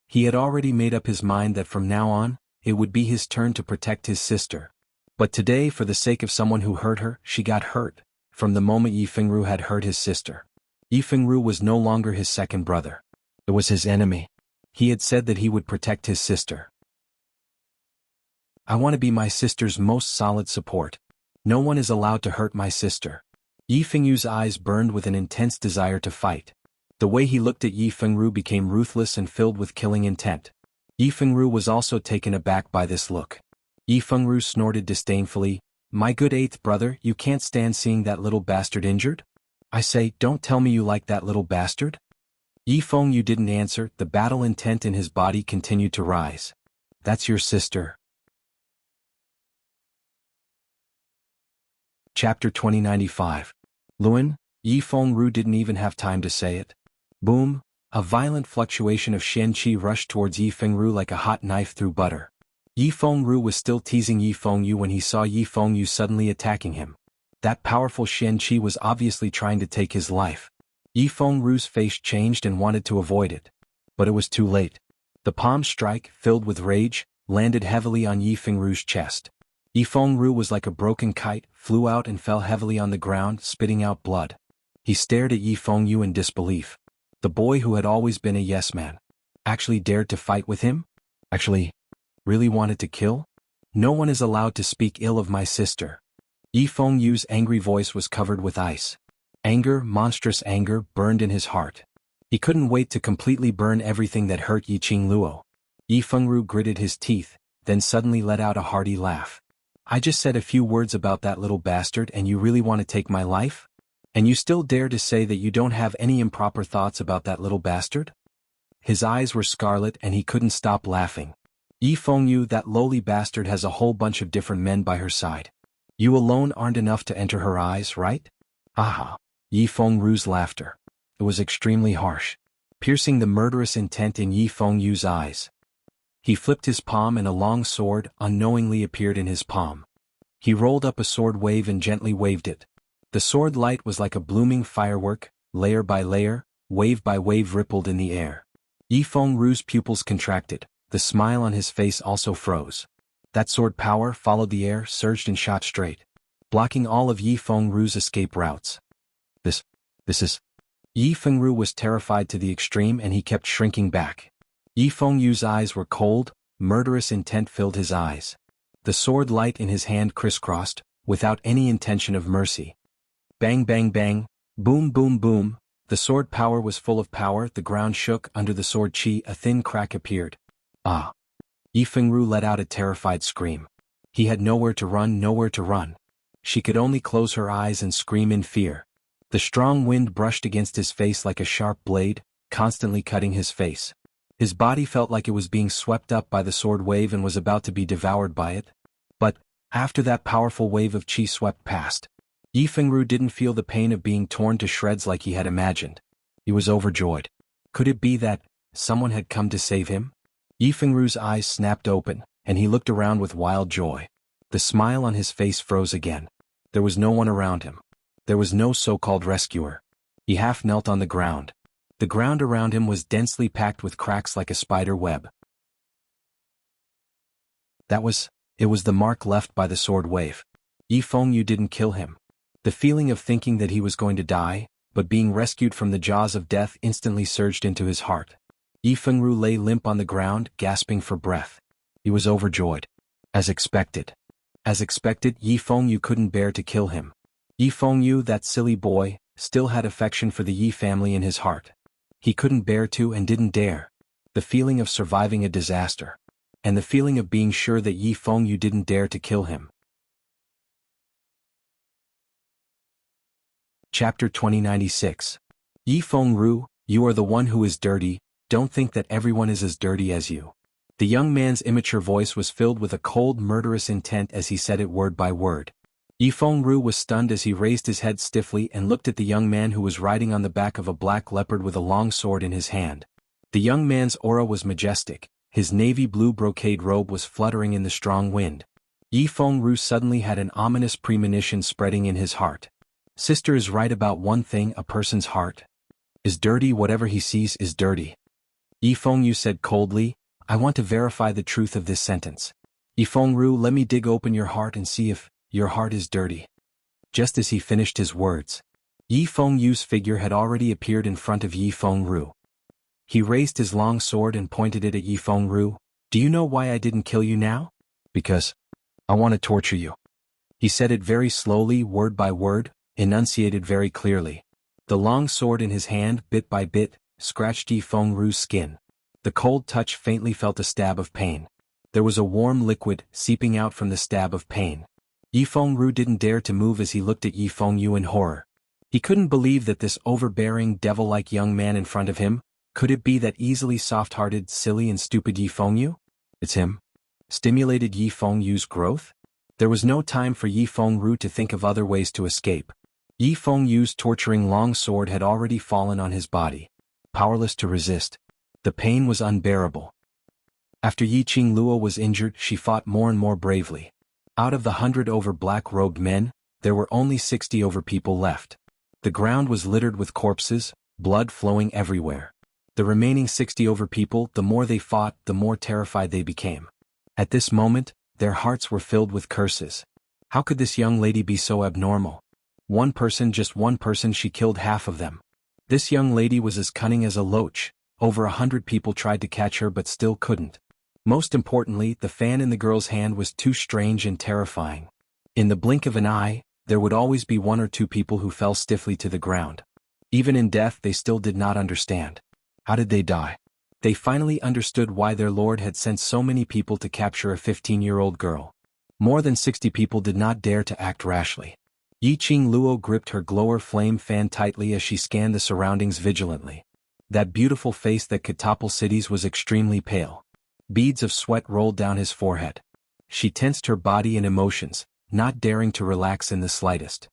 He had already made up his mind that from now on, it would be his turn to protect his sister. But today, for the sake of someone who hurt her, she got hurt, from the moment Yi Fengru had hurt his sister. Yi Fengru was no longer his second brother. It was his enemy. He had said that he would protect his sister. "I want to be my sister's most solid support. No one is allowed to hurt my sister." Yi Fengyu's eyes burned with an intense desire to fight. The way he looked at Yi Fengru became ruthless and filled with killing intent. Yi Fengru was also taken aback by this look. Yi Fengru snorted disdainfully, "My good eighth brother, you can't stand seeing that little bastard injured? I say, don't tell me you like that little bastard?" Yi Fengyu didn't answer, the battle intent in his body continued to rise. "That's your sister." Chapter 2095. Luan, Yi Fengru didn't even have time to say it. Boom, a violent fluctuation of Shen Qi rushed towards Yi Fengru like a hot knife through butter. Yi Fengru was still teasing Yi Fengyu when he saw Yi Fengyu suddenly attacking him. That powerful Shen Qi was obviously trying to take his life. Yi Fengru's face changed and wanted to avoid it. But it was too late. The palm strike, filled with rage, landed heavily on Yi Fengru's chest. Yi Fengru was like a broken kite, flew out and fell heavily on the ground, spitting out blood. He stared at Yi Fengyu in disbelief. The boy who had always been a yes man actually dared to fight with him? Actually, really wanted to kill? No one is allowed to speak ill of my sister. Yi Fengyu's angry voice was covered with ice. Anger, monstrous anger, burned in his heart. He couldn't wait to completely burn everything that hurt Yi Qingluo. Yi Fengru gritted his teeth, then suddenly let out a hearty laugh. "I just said a few words about that little bastard and you really want to take my life? And you still dare to say that you don't have any improper thoughts about that little bastard?" His eyes were scarlet and he couldn't stop laughing. "Yi Fengyu, that lowly bastard has a whole bunch of different men by her side. You alone aren't enough to enter her eyes, right?" Aha! Yi Fengru's laughter. It was extremely harsh, piercing the murderous intent in Yi Fengyu's eyes. He flipped his palm and a long sword unknowingly appeared in his palm. He rolled up a sword wave and gently waved it. The sword light was like a blooming firework, layer by layer, wave by wave rippled in the air. Yi Fengru's pupils contracted, the smile on his face also froze. That sword power followed the air, surged and shot straight, blocking all of Yi Fengru's escape routes. This is... Yi Fengru was terrified to the extreme and he kept shrinking back. Yi Fengyu's eyes were cold, murderous intent filled his eyes. The sword light in his hand crisscrossed, without any intention of mercy. Bang bang bang, boom boom boom, The sword power was full of power, the ground shook under the sword chi, a thin crack appeared. Ah! Yi Fengru let out a terrified scream. He had nowhere to run, nowhere to run. She could only close her eyes and scream in fear. The strong wind brushed against his face like a sharp blade, constantly cutting his face. His body felt like it was being swept up by the sword wave and was about to be devoured by it. But, after that powerful wave of chi swept past, Yi Fengru didn't feel the pain of being torn to shreds like he had imagined. He was overjoyed. Could it be that someone had come to save him? Yi Fengru's eyes snapped open, and he looked around with wild joy. The smile on his face froze again. There was no one around him. There was no so-called rescuer. He half knelt on the ground. The ground around him was densely packed with cracks like a spider web. It was the mark left by the sword wave. Yi Fengyu didn't kill him. The feeling of thinking that he was going to die, but being rescued from the jaws of death instantly surged into his heart. Yi Fengru lay limp on the ground, gasping for breath. He was overjoyed. As expected. Yi Fengyu couldn't bear to kill him. Yi Fengyu, that silly boy, still had affection for the Yi family in his heart. He couldn't bear to and didn't dare. The feeling of surviving a disaster. And the feeling of being sure that Yi Fengyu didn't dare to kill him. Chapter 2096. Yi Fengru, you are the one who is dirty, don't think that everyone is as dirty as you. The young man's immature voice was filled with a cold, murderous intent as he said it word by word. Yi Fengru was stunned as he raised his head stiffly and looked at the young man who was riding on the back of a black leopard with a long sword in his hand. The young man's aura was majestic, his navy blue brocade robe was fluttering in the strong wind. Yi Fengru suddenly had an ominous premonition spreading in his heart. Sister is right about one thing, a person's heart is dirty, whatever he sees is dirty. Yi Fengyu said coldly, I want to verify the truth of this sentence. Yi Fengru, let me dig open your heart and see if your heart is dirty. Just as he finished his words, Yi Fengyu's figure had already appeared in front of Yi Fengru. He raised his long sword and pointed it at Yi Fengru. Do you know why I didn't kill you now? Because I want to torture you. He said it very slowly, word by word, enunciated very clearly. The long sword in his hand, bit by bit, scratched Yi Fengru's skin. The cold touch faintly felt a stab of pain. There was a warm liquid seeping out from the stab of pain. Yi Fengru didn't dare to move as he looked at Yi Fengyu in horror. He couldn't believe that this overbearing, devil-like young man in front of him, could it be that easily soft-hearted, silly and stupid Yi Fengyu? It's him. Stimulated Yi Fengyu's growth? There was no time for Yi Fengru to think of other ways to escape. Yi Fengyu's torturing long sword had already fallen on his body. Powerless to resist. The pain was unbearable. After Yi Qingluo was injured, she fought more and more bravely. Out of the 100 over black-robed men, there were only 60 over people left. The ground was littered with corpses, blood flowing everywhere. The remaining 60 over people, the more they fought, the more terrified they became. At this moment, their hearts were filled with curses. How could this young lady be so abnormal? One person, just one person, she killed half of them. This young lady was as cunning as a loach. Over 100 people tried to catch her but still couldn't. Most importantly, the fan in the girl's hand was too strange and terrifying. In the blink of an eye, there would always be one or two people who fell stiffly to the ground. Even in death they still did not understand. How did they die? They finally understood why their lord had sent so many people to capture a 15-year-old girl. More than 60 people did not dare to act rashly. Yi Qingluo gripped her glower flame fan tightly as she scanned the surroundings vigilantly. That beautiful face that could topple cities was extremely pale. Beads of sweat rolled down his forehead. She tensed her body and emotions, not daring to relax in the slightest.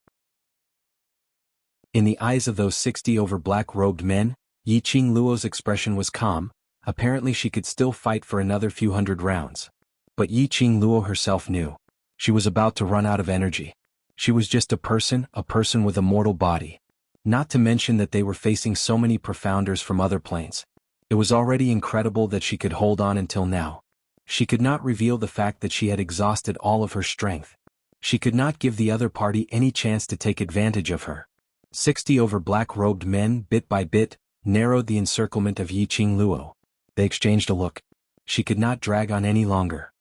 In the eyes of those 60 over black-robed men, Yi Qingluo's expression was calm. Apparently she could still fight for another few hundred rounds. But Yi Qingluo herself knew. She was about to run out of energy. She was just a person with a mortal body. Not to mention that they were facing so many profounders from other planes. It was already incredible that she could hold on until now. She could not reveal the fact that she had exhausted all of her strength. She could not give the other party any chance to take advantage of her. 60 over black-robed men, bit by bit, narrowed the encirclement of Yi Qingluo. They exchanged a look. She could not drag on any longer.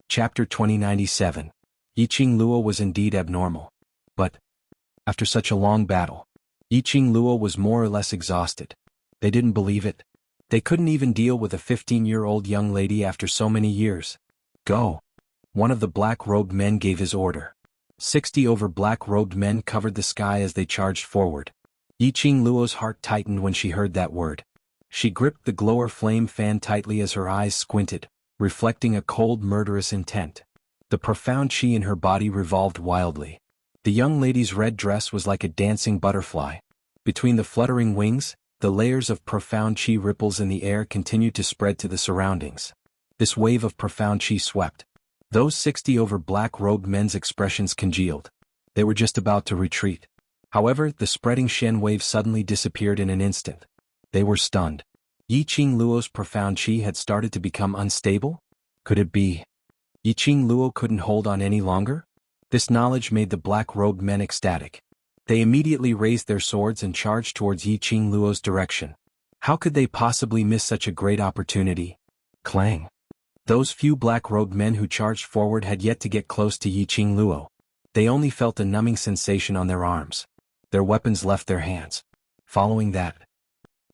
Chapter 2097. Yi Qingluo was indeed abnormal. But, after such a long battle, Yiqing Luo was more or less exhausted. They didn't believe it. They couldn't even deal with a 15-year-old young lady after so many years. Go. One of the black-robed men gave his order. 60 over black-robed men covered the sky as they charged forward. Yiqing Luo's heart tightened when she heard that word. She gripped the glower flame fan tightly as her eyes squinted, reflecting a cold, murderous intent. The profound chi in her body revolved wildly. The young lady's red dress was like a dancing butterfly. Between the fluttering wings, the layers of profound chi ripples in the air continued to spread to the surroundings. This wave of profound chi swept. Those 60 over black-robed men's expressions congealed. They were just about to retreat. However, the spreading Shen wave suddenly disappeared in an instant. They were stunned. Yiqing Luo's profound chi had started to become unstable? Could it be? Yiqing Luo couldn't hold on any longer? This knowledge made the black-robed men ecstatic. They immediately raised their swords and charged towards Yiqing Luo's direction. How could they possibly miss such a great opportunity? Clang. Those few black-robed men who charged forward had yet to get close to Yiqing Luo. They only felt a numbing sensation on their arms. Their weapons left their hands. Following that,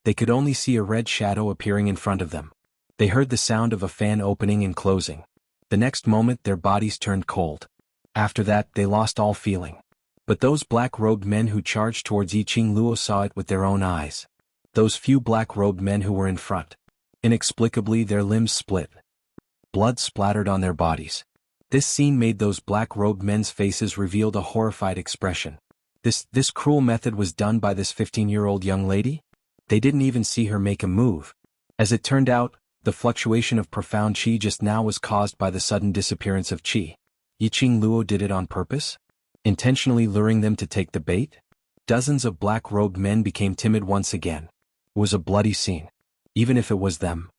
they could only see a red shadow appearing in front of them. They heard the sound of a fan opening and closing. The next moment their bodies turned cold. After that they lost all feeling. But those black-robed men who charged towards Yiqing Luo saw it with their own eyes. Those few black-robed men who were in front. Inexplicably their limbs split. Blood splattered on their bodies. This scene made those black-robed men's faces revealed a horrified expression. This cruel method was done by this 15-year-old young lady? They didn't even see her make a move. As it turned out, the fluctuation of profound chi just now was caused by the sudden disappearance of chi. Yiqing Luo did it on purpose? Intentionally luring them to take the bait? Dozens of black-robed men became timid once again. It was a bloody scene. Even if it was them,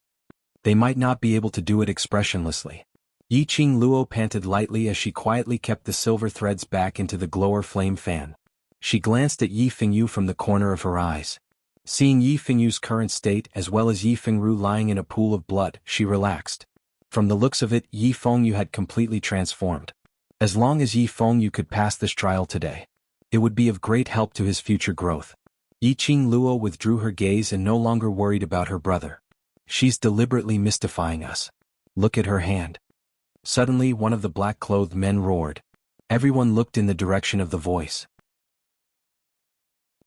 they might not be able to do it expressionlessly. Yiqing Luo panted lightly as she quietly kept the silver threads back into the glower flame fan. She glanced at Yi Fengyu from the corner of her eyes. Seeing Yi Fengyu's current state as well as Yi Fengru lying in a pool of blood, she relaxed. From the looks of it, Yi Fengyu had completely transformed. As long as Yi Fengyu could pass this trial today, it would be of great help to his future growth. Yiqing Luo withdrew her gaze and no longer worried about her brother. She's deliberately mystifying us. Look at her hand. Suddenly one of the black-clothed men roared. Everyone looked in the direction of the voice.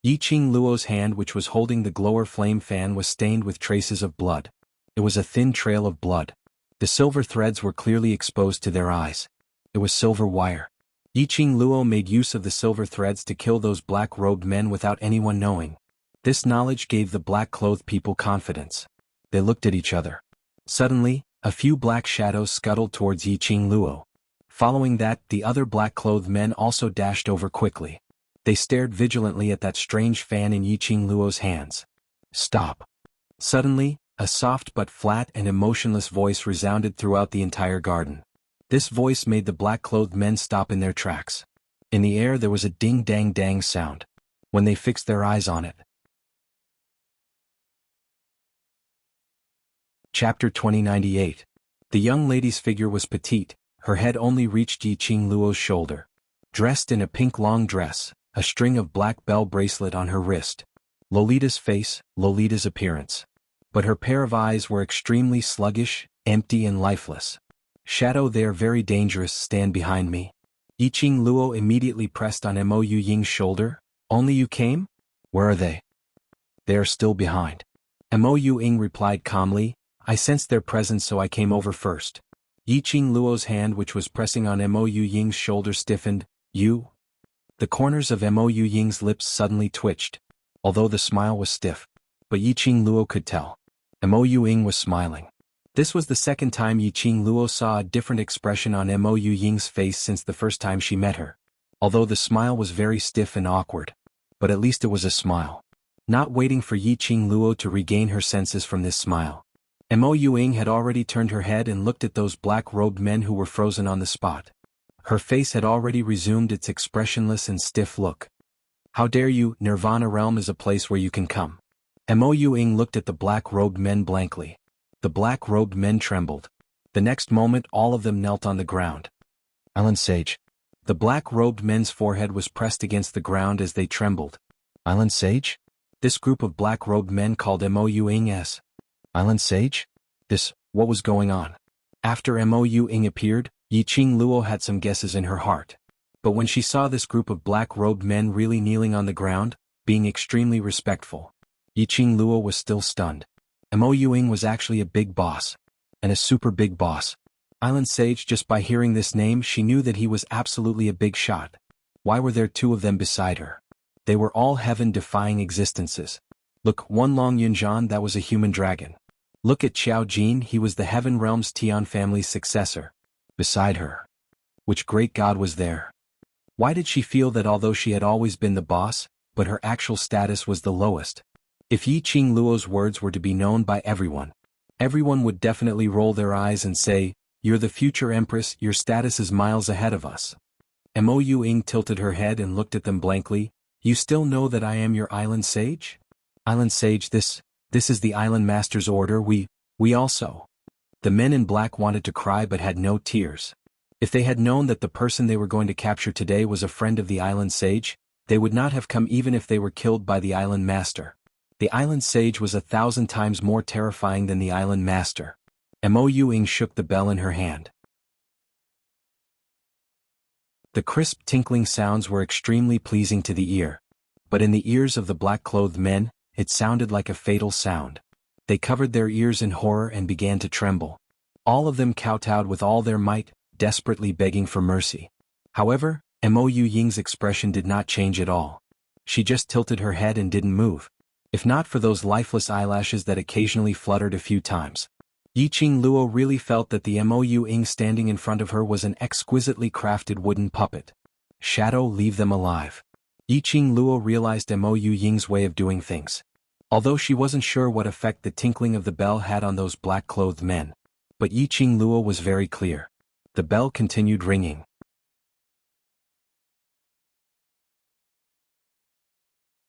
Yiqing Luo's hand, which was holding the glower flame fan, was stained with traces of blood. It was a thin trail of blood. The silver threads were clearly exposed to their eyes. It was silver wire. Yiqing Luo made use of the silver threads to kill those black-robed men without anyone knowing. This knowledge gave the black-clothed people confidence. They looked at each other. Suddenly, a few black shadows scuttled towards Yiqing Luo. Following that, the other black-clothed men also dashed over quickly. They stared vigilantly at that strange fan in Yiqing Luo's hands. Stop. Suddenly, a soft but flat and emotionless voice resounded throughout the entire garden. This voice made the black-clothed men stop in their tracks. In the air there was a ding-dang-dang sound. When they fixed their eyes on it. Chapter 2098. The young lady's figure was petite, her head only reached Yiqing Luo's shoulder. Dressed in a pink long dress, a string of black bell bracelet on her wrist. Lolita's face, Lolita's appearance. But her pair of eyes were extremely sluggish, empty and lifeless. Shadow, they are very dangerous, stand behind me. Yiqing Luo immediately pressed on Mo Yuying's shoulder. Only you came? Where are they? They are still behind. Mo Yuying replied calmly, I sensed their presence so I came over first. Yiqing Luo's hand, which was pressing on Mo Yuying's shoulder, stiffened. You? The corners of Mo Yuying's lips suddenly twitched, although the smile was stiff. But Yiqing Luo could tell. Mo Yuying was smiling. This was the second time Yiqing Luo saw a different expression on Mo Yuying's face since the first time she met her. Although the smile was very stiff and awkward. But at least it was a smile. Not waiting for Yiqing Luo to regain her senses from this smile, Mo Yuying had already turned her head and looked at those black-robed men who were frozen on the spot. Her face had already resumed its expressionless and stiff look. How dare you? Nirvana realm is a place where you can come. Mo Yuying looked at the black-robed men blankly. The black-robed men trembled. The next moment all of them knelt on the ground. Island Sage. The black-robed men's forehead was pressed against the ground as they trembled. Island Sage? This group of black-robed men called Mo Ying as Island Sage? What was going on? After Mo Ying appeared, Yiqing Luo had some guesses in her heart. But when she saw this group of black-robed men really kneeling on the ground, being extremely respectful, Yiqing Luo was still stunned. Mo Ying was actually a big boss. And a super big boss. Island Sage, just by hearing this name she knew that he was absolutely a big shot. Why were there two of them beside her? They were all heaven-defying existences. Look, one Long Yunjian, that was a human dragon. Look at Xiao Jin, he was the Heaven Realm's Tian family's successor. Beside her. Which great god was there? Why did she feel that although she had always been the boss, but her actual status was the lowest? If Yiqing Luo's words were to be known by everyone, everyone would definitely roll their eyes and say, "You're the future empress, your status is miles ahead of us." Mo Ying tilted her head and looked at them blankly. "You still know that I am your Island Sage?" "Island Sage, this is the Island Master's order, we also." The men in black wanted to cry but had no tears. If they had known that the person they were going to capture today was a friend of the Island Sage, they would not have come even if they were killed by the Island Master. The Island Sage was 1,000 times more terrifying than the Island Master. Mo Ying shook the bell in her hand. The crisp tinkling sounds were extremely pleasing to the ear. But in the ears of the black-clothed men, it sounded like a fatal sound. They covered their ears in horror and began to tremble. All of them kowtowed with all their might, desperately begging for mercy. However, Mo Ying's expression did not change at all. She just tilted her head and didn't move. If not for those lifeless eyelashes that occasionally fluttered a few times. Yiqing Luo really felt that the Mo Ying standing in front of her was an exquisitely crafted wooden puppet. Shadow, leave them alive. Yiqing Luo realized Mo Ying's way of doing things. Although she wasn't sure what effect the tinkling of the bell had on those black-clothed men. But Yiqing Luo was very clear. The bell continued ringing.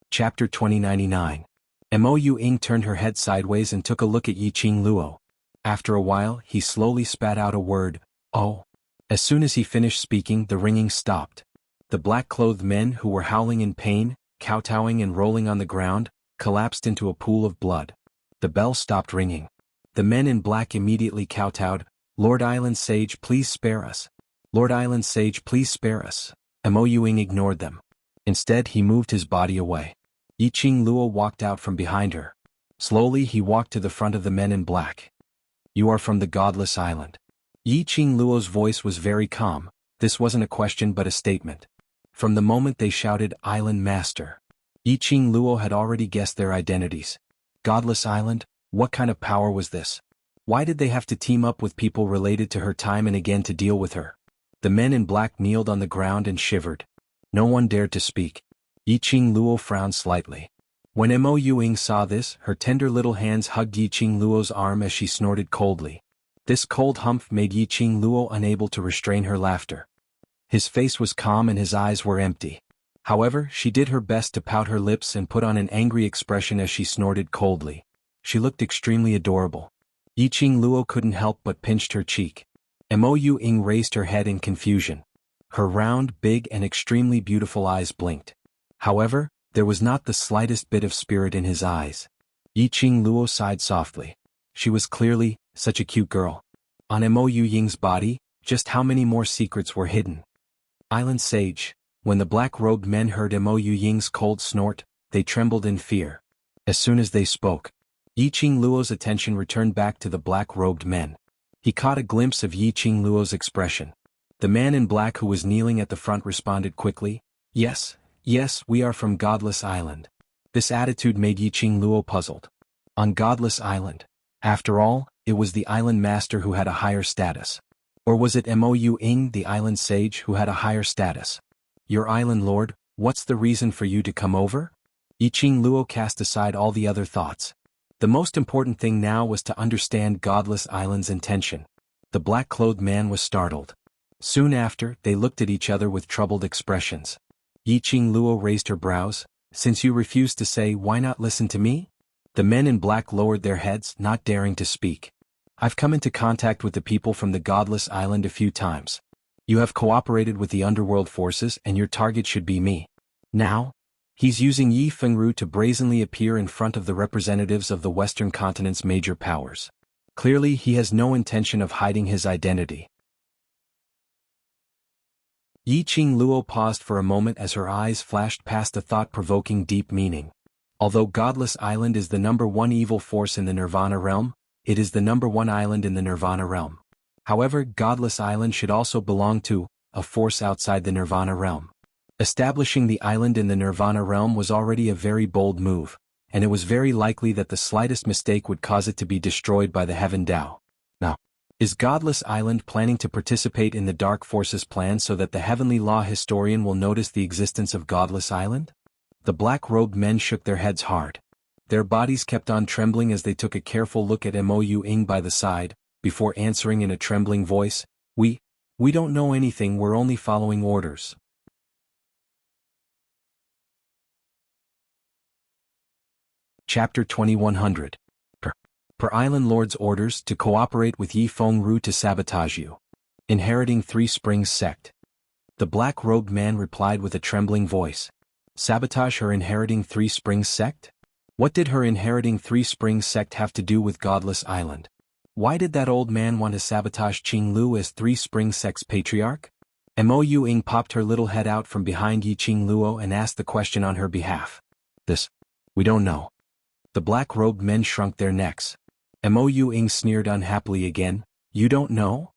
Chapter 2099. Mo Ying turned her head sideways and took a look at Yiqing Luo. After a while, he slowly spat out a word, "Oh." As soon as he finished speaking, the ringing stopped. The black-clothed men who were howling in pain, kowtowing and rolling on the ground, collapsed into a pool of blood. The bell stopped ringing. The men in black immediately kowtowed, "Lord Island Sage, please spare us. Lord Island Sage, please spare us." Mo Ying ignored them. Instead, he moved his body away. Yiqing Luo walked out from behind her. Slowly he walked to the front of the men in black. "You are from the Godless Island." Yiqing Luo's voice was very calm. This wasn't a question but a statement. From the moment they shouted "Island Master," Yiqing Luo had already guessed their identities. Godless Island? What kind of power was this? Why did they have to team up with people related to her time and again to deal with her? The men in black kneeled on the ground and shivered. No one dared to speak. Yiqing Luo frowned slightly. When Mo Ying saw this, her tender little hands hugged Yiqing Luo's arm as she snorted coldly. This cold humph made Yiqing Luo unable to restrain her laughter. His face was calm and his eyes were empty. However, she did her best to pout her lips and put on an angry expression as she snorted coldly. She looked extremely adorable. Yiqing Luo couldn't help but pinched her cheek. Mo Ying raised her head in confusion. Her round, big and extremely beautiful eyes blinked. However, there was not the slightest bit of spirit in his eyes. Yiqing Luo sighed softly. She was clearly such a cute girl. On Mo Ying's body, just how many more secrets were hidden? Island Sage. When the black-robed men heard Mo Ying's cold snort, they trembled in fear. As soon as they spoke, Yiqing Luo's attention returned back to the black-robed men. He caught a glimpse of Yiqing Luo's expression. The man in black who was kneeling at the front responded quickly, "Yes, yes, we are from Godless Island." This attitude made Yiqing Luo puzzled. On Godless Island. After all, it was the Island Master who had a higher status. Or was it Mo Ying, the Island Sage, who had a higher status? "Your Island Lord, what's the reason for you to come over?" Yiqing Luo cast aside all the other thoughts. The most important thing now was to understand Godless Island's intention. The black-clothed man was startled. Soon after, they looked at each other with troubled expressions. Yiqing Luo raised her brows. "Since you refuse to say, why not listen to me?" The men in black lowered their heads, not daring to speak. "I've come into contact with the people from the Godless Island a few times. You have cooperated with the underworld forces and your target should be me. Now? He's using Yi Fengru to brazenly appear in front of the representatives of the Western continent's major powers. Clearly, he has no intention of hiding his identity. Yi Qingluo paused for a moment as her eyes flashed past a thought-provoking deep meaning. Although Godless Island is the #1 evil force in the Nirvana realm, it is the #1 island in the Nirvana realm. However, Godless Island should also belong to a force outside the Nirvana realm. Establishing the island in the Nirvana realm was already a very bold move, and it was very likely that the slightest mistake would cause it to be destroyed by the Heaven Tao. Now, is Godless Island planning to participate in the Dark Forces plan so that the Heavenly Law historian will notice the existence of Godless Island? The black-robed men shook their heads hard. Their bodies kept on trembling as they took a careful look at Mo Ying by the side, before answering in a trembling voice, We don't know anything, we're only following orders. Chapter 2100. Per Island Lord's orders to cooperate with Yi Fengru to sabotage you. Inheriting Three Springs sect. The black-robed man replied with a trembling voice. Sabotage her Inheriting Three Springs sect? What did her Inheriting Three Springs sect have to do with Godless Island? Why did that old man want to sabotage Qinglu as Three Springs sect's patriarch? Mo Ying popped her little head out from behind Yi Qingluo and asked the question on her behalf. We don't know. The black-robed men shrunk their necks. Mo Ying sneered unhappily again. You don't know?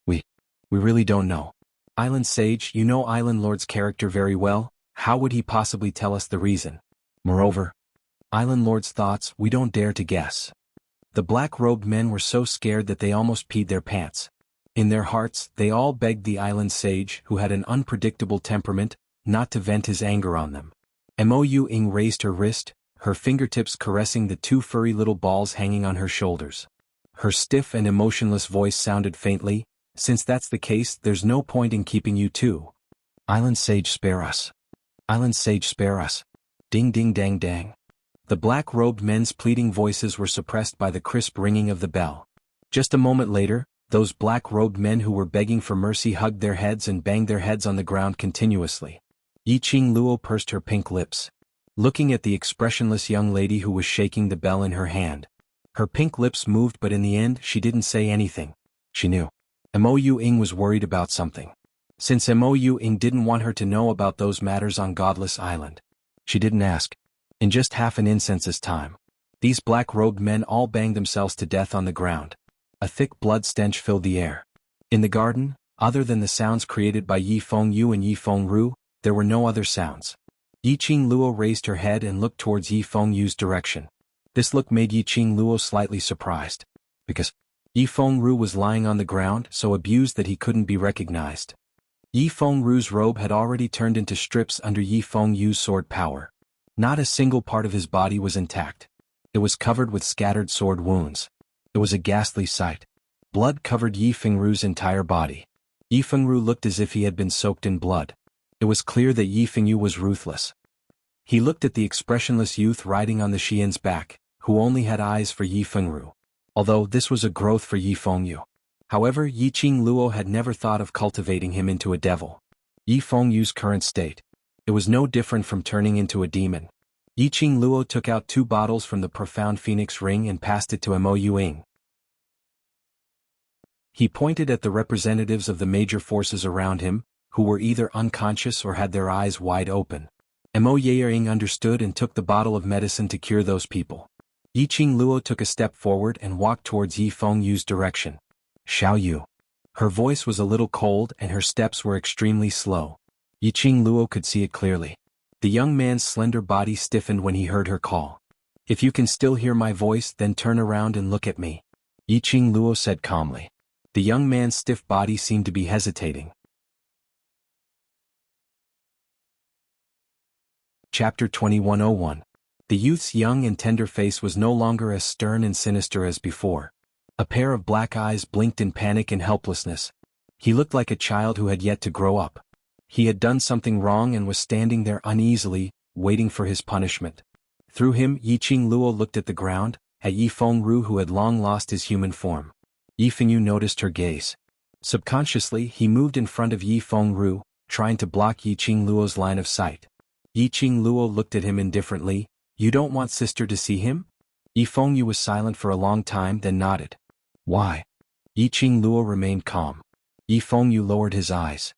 We really don't know. Island Sage, you know Island Lord's character very well, how would he possibly tell us the reason? Moreover, Island Lord's thoughts, we don't dare to guess. The black-robed men were so scared that they almost peed their pants. In their hearts, they all begged the Island Sage, who had an unpredictable temperament, not to vent his anger on them. Mo Ying raised her wrist, her fingertips caressing the two furry little balls hanging on her shoulders. Her stiff and emotionless voice sounded faintly, Since that's the case, there's no point in keeping you two. Island Sage, spare us. Island Sage, spare us. Ding ding dang dang. The black-robed men's pleading voices were suppressed by the crisp ringing of the bell. Just a moment later, those black-robed men who were begging for mercy hugged their heads and banged their heads on the ground continuously. Yi Qingluo pursed her pink lips. Looking at the expressionless young lady who was shaking the bell in her hand. Her pink lips moved, but in the end she didn't say anything. She knew. Mo Ying was worried about something. Since Mo Ying didn't want her to know about those matters on Godless Island. She didn't ask. In just half an incense's time, these black-robed men all banged themselves to death on the ground. A thick blood stench filled the air. In the garden, other than the sounds created by Yi Fengyu and Yi Fengru, there were no other sounds. Yi Qingluo raised her head and looked towards Yi Fengyu's direction. This look made Yi Qingluo slightly surprised. Because Yi Fengru was lying on the ground, so abused that he couldn't be recognized. Yi Fengru's robe had already turned into strips under Yi Fengyu's sword power. Not a single part of his body was intact. It was covered with scattered sword wounds. It was a ghastly sight. Blood covered Yi Fengru's entire body. Yi Fengru looked as if he had been soaked in blood. It was clear that Yi Fengyu was ruthless. He looked at the expressionless youth riding on the Xian's back, who only had eyes for Yi Fengru. Although this was a growth for Yi Fengyu. However, Yi Qingluo had never thought of cultivating him into a devil. Yi Fengyu's current state. It was no different from turning into a demon. Yi Qingluo took out 2 bottles from the profound phoenix ring and passed it to Mo Ying. He pointed at the representatives of the major forces around him, who were either unconscious or had their eyes wide open. Mo Ying understood and took the bottle of medicine to cure those people. Yi Qingluo took a step forward and walked towards Yi Fengyu's direction. Xiao Yu. Her voice was a little cold and her steps were extremely slow. Yi Qingluo could see it clearly. The young man's slender body stiffened when he heard her call. If you can still hear my voice, then turn around and look at me. Yi Qingluo said calmly. The young man's stiff body seemed to be hesitating. Chapter 2101. The youth's young and tender face was no longer as stern and sinister as before. A pair of black eyes blinked in panic and helplessness. He looked like a child who had yet to grow up. He had done something wrong and was standing there uneasily, waiting for his punishment. Through him, Yi Qingluo looked at the ground, at Yi Fengru who had long lost his human form. Yi Fengyu noticed her gaze. Subconsciously, he moved in front of Yi Fengru, trying to block Yi Qingluo's line of sight. Yi Qingluo looked at him indifferently. You don't want sister to see him? Yi Fengyu was silent for a long time, then nodded. Why? Yi Qingluo remained calm. Yi Fengyu lowered his eyes.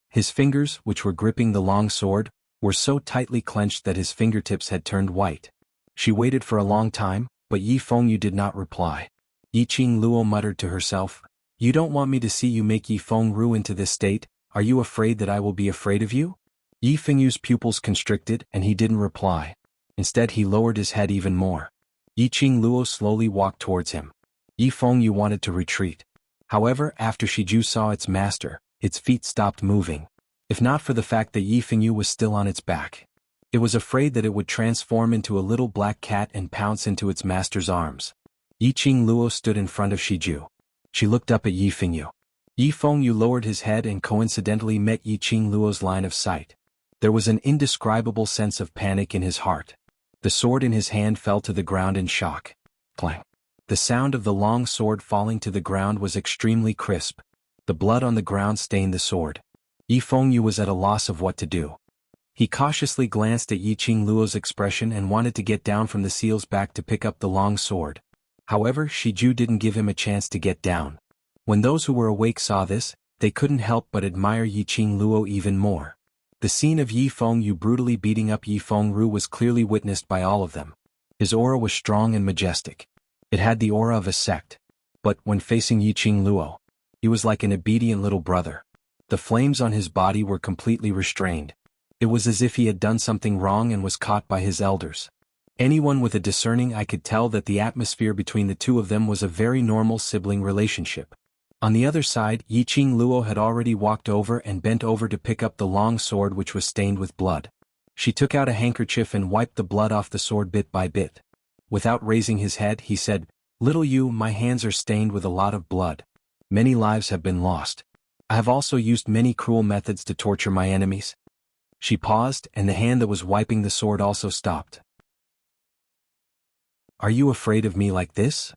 His fingers, which were gripping the long sword, were so tightly clenched that his fingertips had turned white. She waited for a long time, but Yi Fengyu did not reply. Yi Qingluo muttered to herself, You don't want me to see you make Yi Fengru into this state? Are you afraid that I will be afraid of you? Yi Fengyu's pupils constricted and he didn't reply. Instead he lowered his head even more. Yi Qingluo slowly walked towards him. Yi Fengyu wanted to retreat. However, after Shiju saw its master, its feet stopped moving. If not for the fact that Yi Fengyu was still on its back. It was afraid that it would transform into a little black cat and pounce into its master's arms. Yi Qingluo stood in front of Shiju. She looked up at Yi Fengyu. Yi Fengyu lowered his head and coincidentally met Yi Qingluo's line of sight. There was an indescribable sense of panic in his heart. The sword in his hand fell to the ground in shock. Clang. The sound of the long sword falling to the ground was extremely crisp. The blood on the ground stained the sword. Yi Fengyu was at a loss of what to do. He cautiously glanced at Yi Qingluo's expression and wanted to get down from the seal's back to pick up the long sword. However, Shiju didn't give him a chance to get down. When those who were awake saw this, they couldn't help but admire Yi Qingluo even more. The scene of Yi Fengyu brutally beating up Yi Fengru was clearly witnessed by all of them. His aura was strong and majestic. It had the aura of a sect. But when facing Yi Qingluo, he was like an obedient little brother. The flames on his body were completely restrained. It was as if he had done something wrong and was caught by his elders. Anyone with a discerning eye could tell that the atmosphere between the two of them was a very normal sibling relationship. On the other side, Yi Qingluo had already walked over and bent over to pick up the long sword which was stained with blood. She took out a handkerchief and wiped the blood off the sword bit by bit. Without raising his head, he said, Little you, my hands are stained with a lot of blood. Many lives have been lost. I have also used many cruel methods to torture my enemies. She paused, and the hand that was wiping the sword also stopped. Are you afraid of me like this?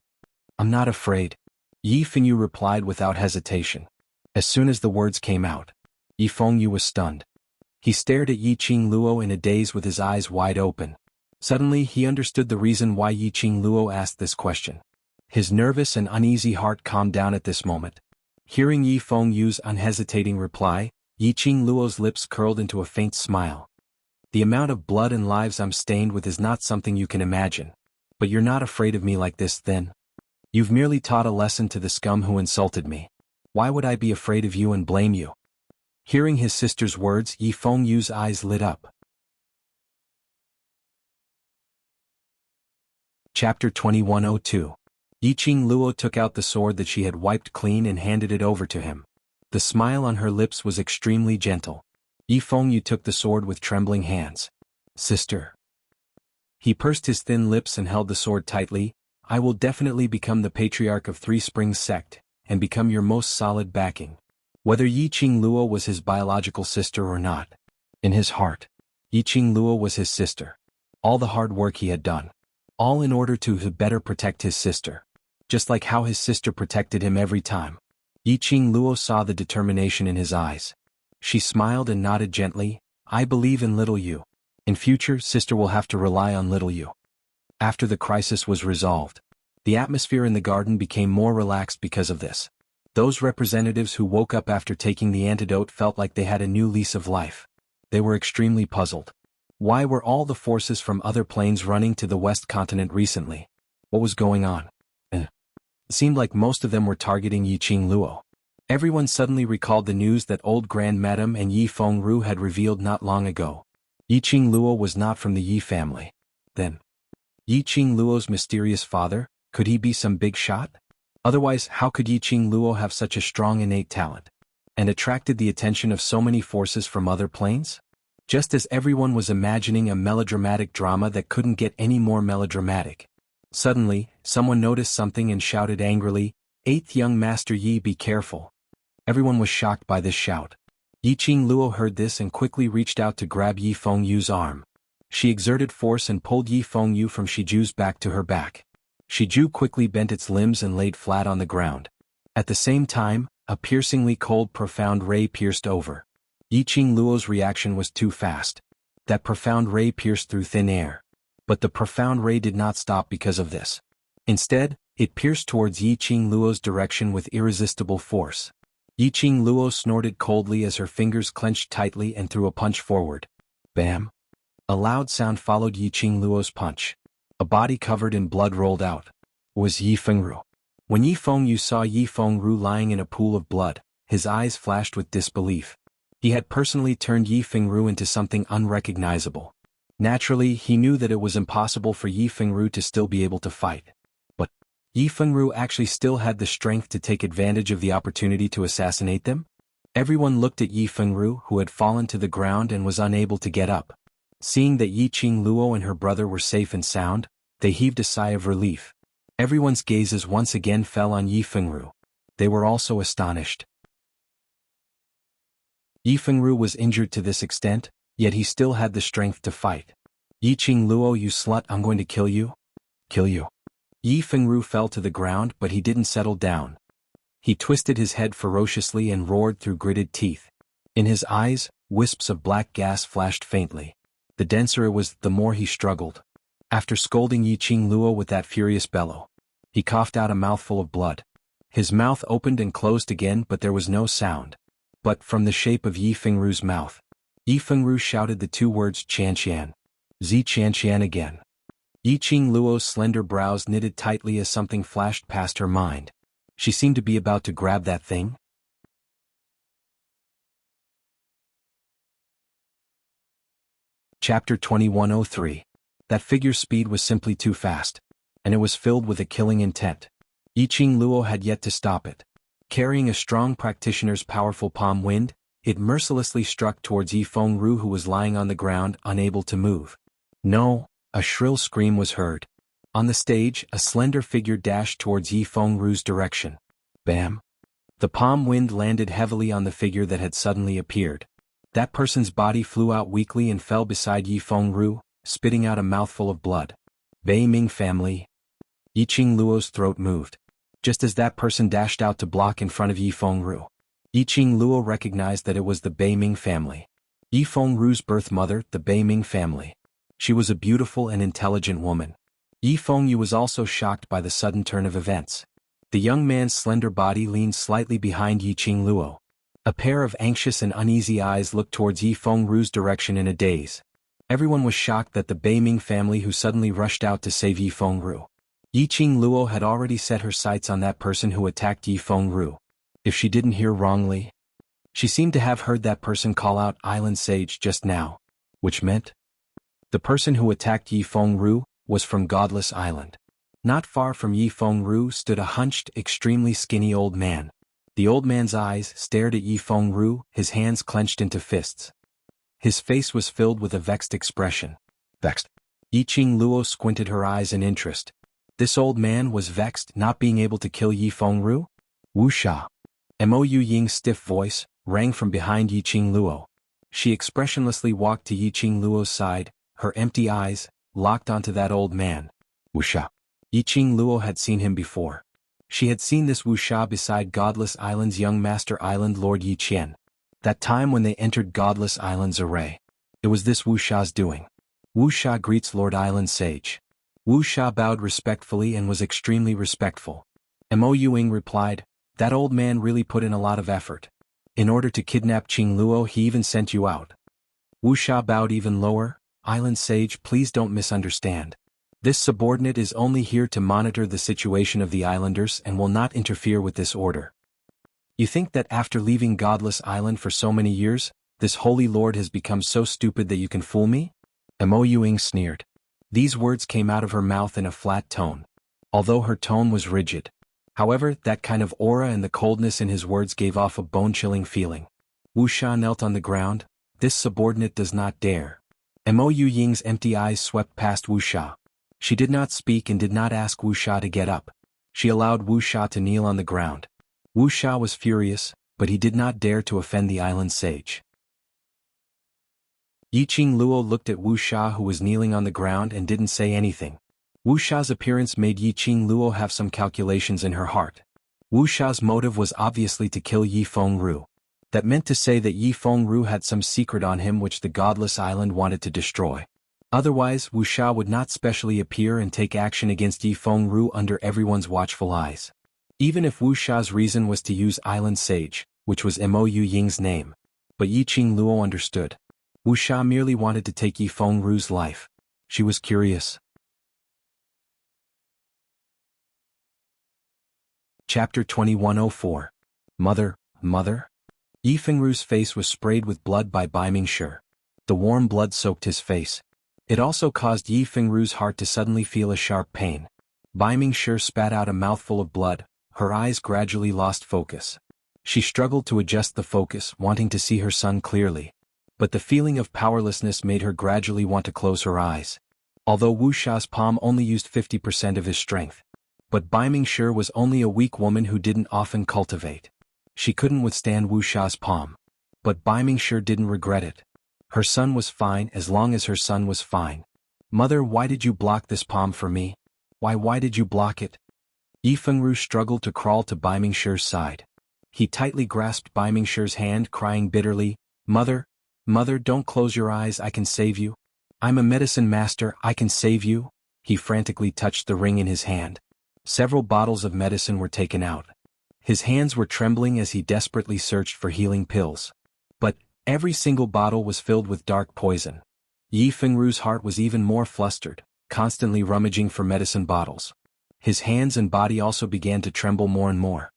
I'm not afraid. Yi Fengyu replied without hesitation. As soon as the words came out, Yi Fengyu was stunned. He stared at Yi Qingluo in a daze with his eyes wide open. Suddenly he understood the reason why Yi Qingluo asked this question. His nervous and uneasy heart calmed down at this moment. Hearing Yi Fengyu's unhesitating reply, Yi Qingluo's lips curled into a faint smile. The amount of blood and lives I'm stained with is not something you can imagine. But you're not afraid of me like this then? You've merely taught a lesson to the scum who insulted me. Why would I be afraid of you and blame you? Hearing his sister's words, Yi Fengyu's eyes lit up. Chapter 2102. Yi Qingluo took out the sword that she had wiped clean and handed it over to him. The smile on her lips was extremely gentle. Yi Fengyu took the sword with trembling hands. Sister. He pursed his thin lips and held the sword tightly. I will definitely become the patriarch of Three Springs sect, and become your most solid backing. Whether Yi Qingluo was his biological sister or not. In his heart, Yi Qingluo was his sister. All the hard work he had done. All in order to better protect his sister. Just like how his sister protected him every time. Yi Qingluo saw the determination in his eyes. She smiled and nodded gently. I believe in little you. In future, sister will have to rely on little you. After the crisis was resolved, the atmosphere in the garden became more relaxed because of this. Those representatives who woke up after taking the antidote felt like they had a new lease of life. They were extremely puzzled. Why were all the forces from other planes running to the West continent recently? What was going on? It seemed like most of them were targeting Yi Qingluo. Everyone suddenly recalled the news that old Grand Madame and Yi Fengru had revealed not long ago. Yi Qingluo was not from the Yi family. Then, Yi Qingluo's mysterious father, could he be some big shot? Otherwise, how could Yi Qingluo have such a strong innate talent? And attracted the attention of so many forces from other planes? Just as everyone was imagining a melodramatic drama that couldn't get any more melodramatic. Suddenly, someone noticed something and shouted angrily, "Eighth young Master Yi, be careful." Everyone was shocked by this shout. Yi Qingluo heard this and quickly reached out to grab Yi Fengyu's arm. She exerted force and pulled Yi Fengyu from Shiju's back to her back. Shiju quickly bent its limbs and laid flat on the ground. At the same time, A piercingly cold profound ray pierced over. Yiqing Luo's reaction was too fast. That profound ray pierced through thin air. But the profound ray did not stop because of this. Instead, it pierced towards Yiqing Luo's direction with irresistible force. Yiqing Luo snorted coldly as her fingers clenched tightly and threw a punch forward. Bam! A loud sound followed Yiqing Luo's punch. A body covered in blood rolled out. It was Yi Fengru. When Yi Fengyu saw Yi Fengru lying in a pool of blood, his eyes flashed with disbelief. He had personally turned Yi Fengru into something unrecognizable. Naturally, he knew that it was impossible for Yi Fengru to still be able to fight. But Yi Fengru actually still had the strength to take advantage of the opportunity to assassinate them? Everyone looked at Yi Fengru, who had fallen to the ground and was unable to get up. Seeing that Yiqing Luo and her brother were safe and sound, they heaved a sigh of relief. Everyone's gazes once again fell on Yi Fengru. They were also astonished. Yi Fengru was injured to this extent, yet he still had the strength to fight. Yiqing Luo, you slut, I'm going to kill you. Kill you. Yi Fengru fell to the ground, but he didn't settle down. He twisted his head ferociously and roared through gritted teeth. In his eyes, wisps of black gas flashed faintly. The denser it was, the more he struggled. After scolding Yiqing Luo with that furious bellow, he coughed out a mouthful of blood. His mouth opened and closed again, but there was no sound. But from the shape of Yi Fengru's mouth, Yi Fengru shouted the two words Qianqian. Zi Qianqian again. Yiqing Luo's slender brows knitted tightly as something flashed past her mind. She seemed to be about to grab that thing. Chapter 2103. That figure's speed was simply too fast, and it was filled with a killing intent. Yiqing Luo had yet to stop it. Carrying a strong practitioner's powerful palm wind, it mercilessly struck towards Yi Fengru, who was lying on the ground, unable to move. No! A shrill scream was heard. On the stage, a slender figure dashed towards Yi Fengru's direction. Bam! The palm wind landed heavily on the figure that had suddenly appeared. That person's body flew out weakly and fell beside Yi Fengru, spitting out a mouthful of blood. Bei Ming family. Yiqing Luo's throat moved. Just as that person dashed out to block in front of Yi Fengru, Yiqing Luo recognized that it was the Bei Ming family. Yi Fengru's birth mother, the Bei Ming family. She was a beautiful and intelligent woman. Yi Fengyu was also shocked by the sudden turn of events. The young man's slender body leaned slightly behind Yiqing Luo. A pair of anxious and uneasy eyes looked towards Yi Fengru's direction in a daze. Everyone was shocked that the Bei Ming family who suddenly rushed out to save Yi Fengru. Yiqing Luo had already set her sights on that person who attacked Yi Fengru. If she didn't hear wrongly, she seemed to have heard that person call out Island Sage just now, which meant the person who attacked Yi Fengru was from Godless Island. Not far from Yi Fengru stood a hunched, extremely skinny old man. The old man's eyes stared at Yi Fengru, his hands clenched into fists. His face was filled with a vexed expression. Vexed. Yiqing Luo squinted her eyes in interest. This old man was vexed not being able to kill Yi Fengru? Wuxia. Mou Ying's stiff voice rang from behind Yiqing Luo. She expressionlessly walked to Yiqing Luo's side, her empty eyes locked onto that old man. Wuxia. Yiqing Luo had seen him before. She had seen this Wuxia beside Godless Island's young master island Lord Yi Qian. That time when they entered Godless Island's array. It was this Wuxia's doing. Wuxia greets Lord Island Sage. Wuxia bowed respectfully and was extremely respectful. Mou Ying replied, that old man really put in a lot of effort. In order to kidnap Qing Luo, he even sent you out. Wuxia bowed even lower. Island Sage, please don't misunderstand. This subordinate is only here to monitor the situation of the islanders and will not interfere with this order. You think that after leaving Godless Island for so many years, this holy lord has become so stupid that you can fool me? Mou Ying sneered. These words came out of her mouth in a flat tone, although her tone was rigid. However, that kind of aura and the coldness in his words gave off a bone-chilling feeling. Wuxia knelt on the ground. This subordinate does not dare. Mou Ying's empty eyes swept past Wuxia. She did not speak and did not ask Wuxia to get up. She allowed Wuxia to kneel on the ground. Wuxia was furious, but he did not dare to offend the island sage. Yiqing Luo looked at Wuxia, who was kneeling on the ground, and didn't say anything. Wuxia's appearance made Yiqing Luo have some calculations in her heart. Wuxia's motive was obviously to kill Yi Fengru. That meant to say that Yi Fengru had some secret on him which the godless island wanted to destroy. Otherwise, Wuxia would not specially appear and take action against Yi Fengru under everyone's watchful eyes. Even if Wuxia's reason was to use Island Sage, which was Mo Ying's name. But Yiqing Luo understood. Wuxia merely wanted to take Yi Fengru's life. She was curious. Chapter 2104. Mother, Mother? Yi Fengru's face was sprayed with blood by Bai Mingshi. The warm blood soaked his face. It also caused Yi Fengru's heart to suddenly feel a sharp pain. Bai Mingshi spat out a mouthful of blood, her eyes gradually lost focus. She struggled to adjust the focus, wanting to see her son clearly. But the feeling of powerlessness made her gradually want to close her eyes. Although Wuxia's palm only used 50% of his strength. But Bai Mingshi was only a weak woman who didn't often cultivate. She couldn't withstand Wuxia's palm. But Bai Mingshi didn't regret it. Her son was fine as long as her son was fine. Mother, why did you block this palm for me? Why did you block it? Yi Fengru struggled to crawl to Bai Mingshi's side. He tightly grasped Bai Mingshi's hand, crying bitterly, Mother, Mother, don't close your eyes, I can save you. I'm a medicine master, I can save you. He frantically touched the ring in his hand. Several bottles of medicine were taken out. His hands were trembling as he desperately searched for healing pills. But every single bottle was filled with dark poison. Yi Fengru's heart was even more flustered, constantly rummaging for medicine bottles. His hands and body also began to tremble more and more.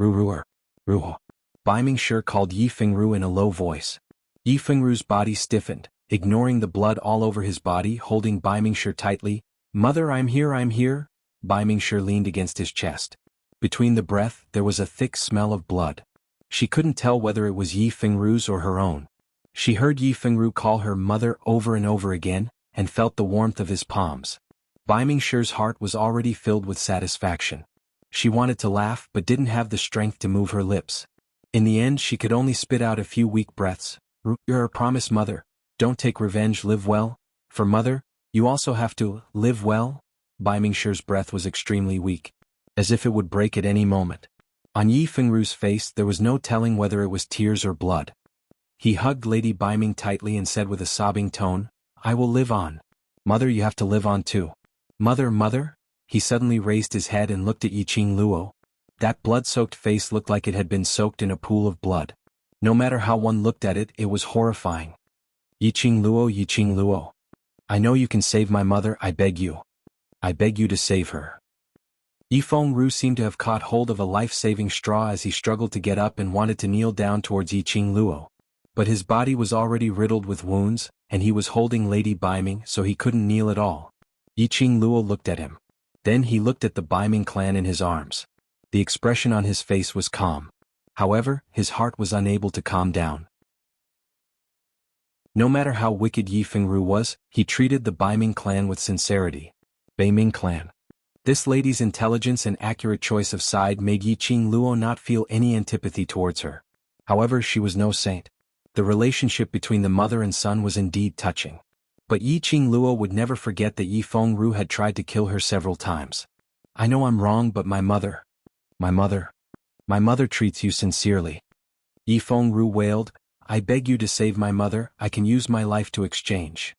Ruruer. Ruho. Bai Mingshi called Yi Fengru in a low voice. Yi Fengru's body stiffened, ignoring the blood all over his body, holding Bai Mingshi tightly. Mother, I'm here, I'm here. Bai Mingshi leaned against his chest. Between the breath, there was a thick smell of blood. She couldn't tell whether it was Yi Fengru's or her own. She heard Yi Fengru call her mother over and over again, and felt the warmth of his palms. Bai Mingshi's heart was already filled with satisfaction. She wanted to laugh but didn't have the strength to move her lips. In the end she could only spit out a few weak breaths. You're a promise, Mother. Don't take revenge, live well. For Mother, you also have to live well. Bai Mingshi's breath was extremely weak, as if it would break at any moment. On Yi Fengru's face there was no telling whether it was tears or blood. He hugged Lady Bai Ming tightly and said with a sobbing tone, I will live on. Mother, you have to live on too. Mother, Mother? He suddenly raised his head and looked at Yiqing Luo. That blood-soaked face looked like it had been soaked in a pool of blood. No matter how one looked at it, it was horrifying. Yiqing Luo. I know you can save my mother, I beg you. I beg you to save her. Yi Fengru seemed to have caught hold of a life-saving straw as he struggled to get up and wanted to kneel down towards Yiqing Luo. But his body was already riddled with wounds, and he was holding Lady Bai Ming, so he couldn't kneel at all. Yiqing Luo looked at him. Then he looked at the Bai Ming clan in his arms. The expression on his face was calm. However, his heart was unable to calm down. No matter how wicked Yi Fengru was, he treated the Bai Ming clan with sincerity. Bai Ming clan. This lady's intelligence and accurate choice of side made Yiqing Luo not feel any antipathy towards her. However, she was no saint. The relationship between the mother and son was indeed touching. But Yiqing Luo would never forget that Yi Fengru had tried to kill her several times. I know I'm wrong, but my mother treats you sincerely. Yi Fengru wailed, I beg you to save my mother, I can use my life to exchange.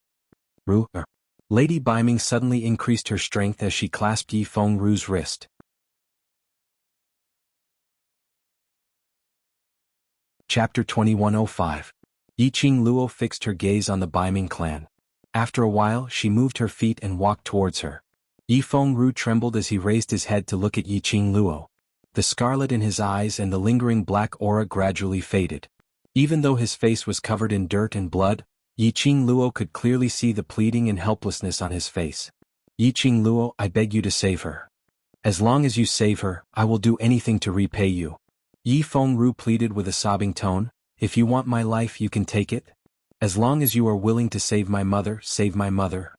Lady Bai Ming suddenly increased her strength as she clasped Yi Fengru's wrist. Chapter 2105. Yiqing Luo fixed her gaze on the Bai Ming clan. After a while she moved her feet and walked towards her. Yi Fengru trembled as he raised his head to look at Yiqing Luo. The scarlet in his eyes and the lingering black aura gradually faded. Even though his face was covered in dirt and blood, Yiqing Luo could clearly see the pleading and helplessness on his face. Yiqing Luo, I beg you to save her. As long as you save her, I will do anything to repay you. Yi Fengru pleaded with a sobbing tone, if you want my life you can take it. As long as you are willing to save my mother, save my mother.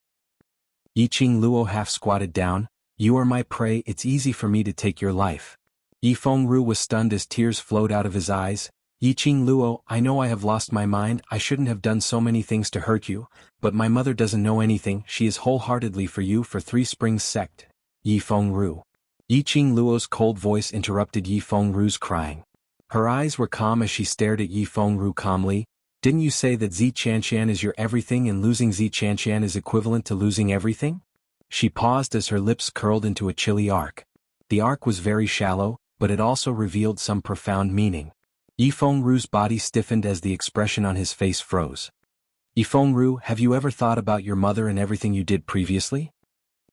Yiqing Luo half squatted down, you are my prey, it's easy for me to take your life. Yi Fengru was stunned as tears flowed out of his eyes. Yiqing Luo, I know I have lost my mind, I shouldn't have done so many things to hurt you, but my mother doesn't know anything, she is wholeheartedly for you for Three Springs sect. Yi Fengru. Yiqing Luo's cold voice interrupted Yi Fengru's crying. Her eyes were calm as she stared at Yi Fengru calmly. Didn't you say that Zi Chanshan is your everything and losing Zi Chanshan is equivalent to losing everything? She paused as her lips curled into a chilly arc. The arc was very shallow, but it also revealed some profound meaning. Yi Fengru's body stiffened as the expression on his face froze. Yi Fengru, have you ever thought about your mother and everything you did previously?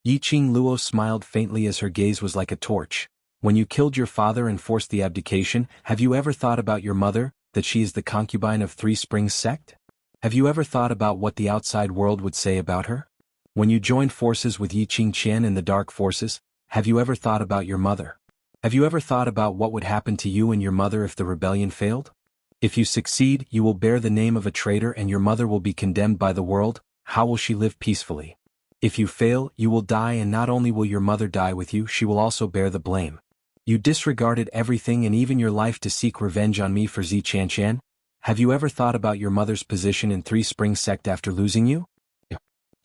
Yiqing Luo smiled faintly as her gaze was like a torch. When you killed your father and forced the abdication, have you ever thought about your mother, that she is the concubine of Three Springs sect? Have you ever thought about what the outside world would say about her? When you joined forces with Yiqing Qian and the Dark Forces, have you ever thought about your mother? Have you ever thought about what would happen to you and your mother if the rebellion failed? If you succeed, you will bear the name of a traitor and your mother will be condemned by the world. How will she live peacefully? If you fail, you will die, and not only will your mother die with you, she will also bear the blame. You disregarded everything and even your life to seek revenge on me for Zi Chanshan? Have you ever thought about your mother's position in Three Springs sect after losing you?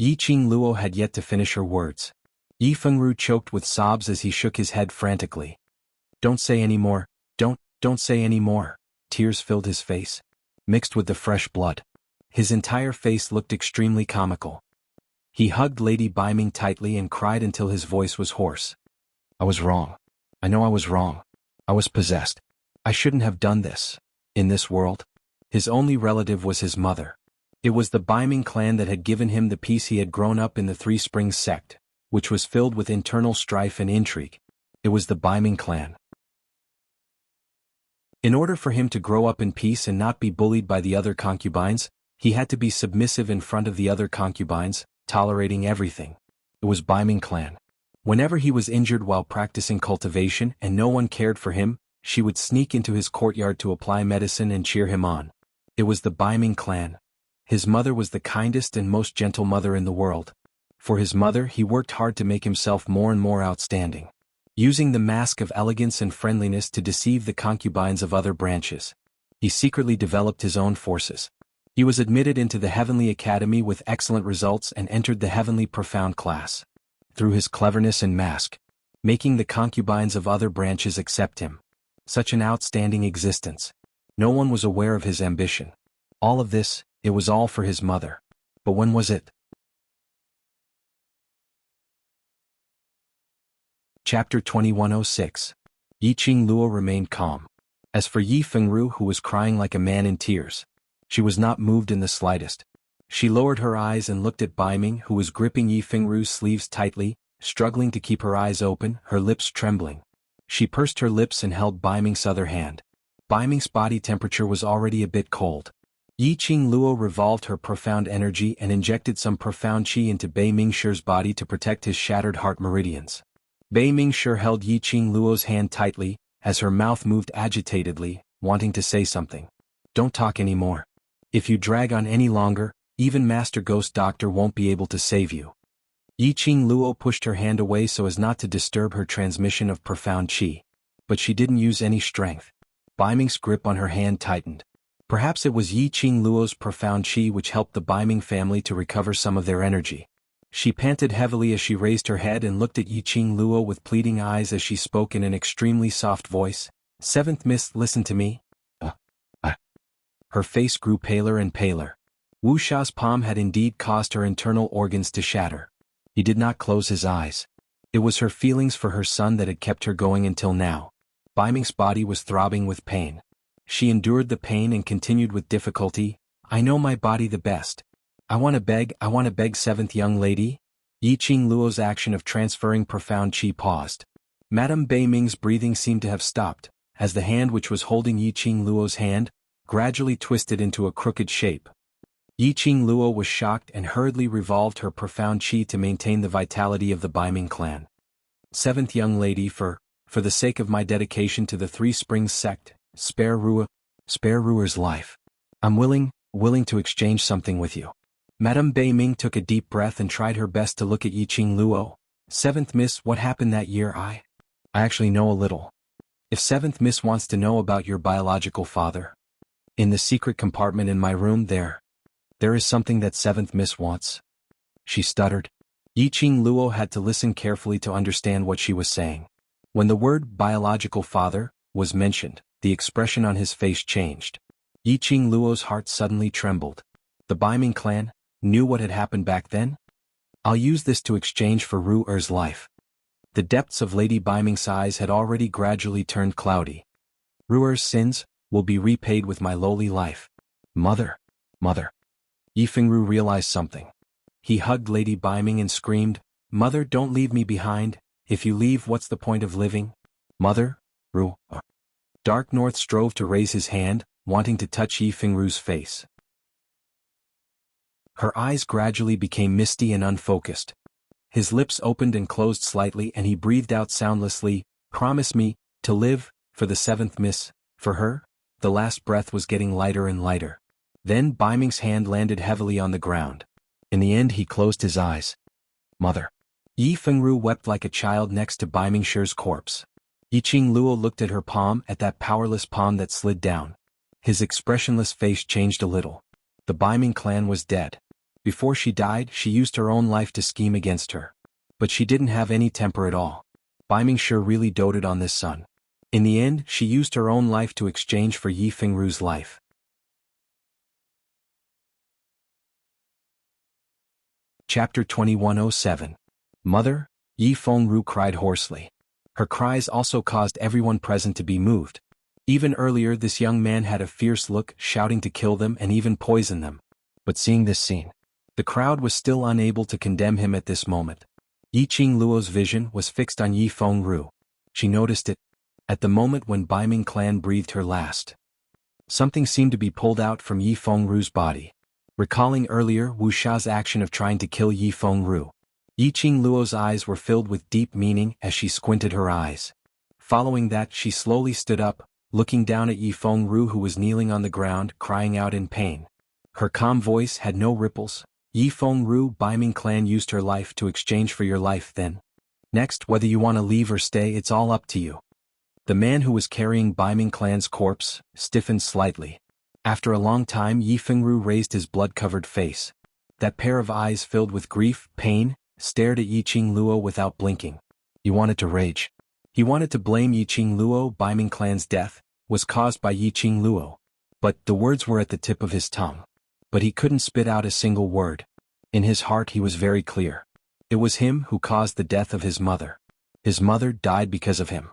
Yiqing Luo had yet to finish her words. Yi Fengru choked with sobs as he shook his head frantically. Don't say any more, don't say any more. Tears filled his face, mixed with the fresh blood. His entire face looked extremely comical. He hugged Lady Baiming tightly and cried until his voice was hoarse. I was wrong. I know I was wrong. I was possessed. I shouldn't have done this. In this world, his only relative was his mother. It was the Baiming clan that had given him the peace he had grown up in the Three Springs sect, which was filled with internal strife and intrigue. It was the Baiming clan. In order for him to grow up in peace and not be bullied by the other concubines, he had to be submissive in front of the other concubines, tolerating everything. It was Baiming clan. Whenever he was injured while practicing cultivation and no one cared for him, she would sneak into his courtyard to apply medicine and cheer him on. It was the Baiming clan. His mother was the kindest and most gentle mother in the world. For his mother, he worked hard to make himself more and more outstanding, using the mask of elegance and friendliness to deceive the concubines of other branches. He secretly developed his own forces. He was admitted into the Heavenly Academy with excellent results and entered the Heavenly Profound class. Through his cleverness and mask, making the concubines of other branches accept him. Such an outstanding existence. No one was aware of his ambition. All of this, it was all for his mother. But when was it? Chapter 2106. Yiqing Luo remained calm. As for Yi Fengru, who was crying like a man in tears, she was not moved in the slightest. She lowered her eyes and looked at Baiming, who was gripping Yi Fengru's sleeves tightly, struggling to keep her eyes open, her lips trembling. She pursed her lips and held Baiming's other hand. Baiming's body temperature was already a bit cold. Yiqing Luo revolved her profound energy and injected some profound qi into Bei Mingshir's body to protect his shattered heart meridians. Bei Mingshir held Yiqing Luo's hand tightly, as her mouth moved agitatedly, wanting to say something. Don't talk anymore. If you drag on any longer, even Master Ghost Doctor won't be able to save you. Yiqing Luo pushed her hand away so as not to disturb her transmission of profound qi. But she didn't use any strength. Baiming's grip on her hand tightened. Perhaps it was Yiqing Luo's profound qi which helped the Baiming family to recover some of their energy. She panted heavily as she raised her head and looked at Yiqing Luo with pleading eyes as she spoke in an extremely soft voice. Seventh Mist, listen to me. Her face grew paler and paler. Wuxia's palm had indeed caused her internal organs to shatter. He did not close his eyes. It was her feelings for her son that had kept her going until now. Baiming's body was throbbing with pain. She endured the pain and continued with difficulty. I know my body the best. I want to beg seventh young lady. Yiqing Luo's action of transferring profound qi paused. Madame Bei Ming's breathing seemed to have stopped, as the hand which was holding Yiqing Luo's hand gradually twisted into a crooked shape. Yiqing Luo was shocked and hurriedly revolved her profound qi to maintain the vitality of the Baiming clan. Seventh young lady, for the sake of my dedication to the Three Springs sect, spare Ruer's life. I'm willing to exchange something with you. Madame Bei Ming took a deep breath and tried her best to look at Yiqing Luo. Seventh Miss, what happened that year? I actually know a little. If Seventh Miss wants to know about your biological father, in the secret compartment in my room there is something that Seventh Miss wants. She stuttered. Yiqing Luo had to listen carefully to understand what she was saying. When the word biological father was mentioned, the expression on his face changed. Yiqing Luo's heart suddenly trembled. The Baiming clan knew what had happened back then? I'll use this to exchange for Ru Er's life. The depths of Lady Baiming's eyes had already gradually turned cloudy. Ru Er's sins will be repaid with my lowly life. Mother. Mother. Yifengru realized something. He hugged Lady Baiming and screamed, Mother, don't leave me behind. If you leave, what's the point of living? Mother, Ru Er. Dark North strove to raise his hand, wanting to touch Yifengru's face. Her eyes gradually became misty and unfocused. His lips opened and closed slightly and he breathed out soundlessly, Promise me, to live, for the seventh miss, for her? The last breath was getting lighter and lighter. Then Baiming's hand landed heavily on the ground. In the end he closed his eyes. Mother. Yifengru wept like a child next to Baiming's corpse. Yiqing Luo looked at her palm, at that powerless palm that slid down. His expressionless face changed a little. The Baiming clan was dead. Before she died, she used her own life to scheme against her. But she didn't have any temper at all. Baiming really doted on this son. In the end, she used her own life to exchange for Yifengru's life. Chapter 2107. Mother, Yifengru cried hoarsely. Her cries also caused everyone present to be moved. Even earlier this young man had a fierce look, shouting to kill them and even poison them. But seeing this scene, the crowd was still unable to condemn him at this moment. Yiqing Luo's vision was fixed on Yifengru. She noticed it. At the moment when Baiming clan breathed her last, something seemed to be pulled out from Yifengru's body. Recalling earlier Wuxia's action of trying to kill Yifengru, Yiqing Luo's eyes were filled with deep meaning as she squinted her eyes. Following that, she slowly stood up, looking down at Yifengru who was kneeling on the ground, crying out in pain. Her calm voice had no ripples. Yifengru, Baiming clan used her life to exchange for your life then. Next, whether you want to leave or stay, it's all up to you. The man who was carrying Baiming clan's corpse stiffened slightly. After a long time, Yifengru raised his blood-covered face. That pair of eyes filled with grief, pain, stared at Yiqing Luo without blinking. He wanted to rage. He wanted to blame Yiqing Luo. Baiming clan's death was caused by Yiqing Luo. But the words were at the tip of his tongue. But he couldn't spit out a single word. In his heart he was very clear. It was him who caused the death of his mother. His mother died because of him.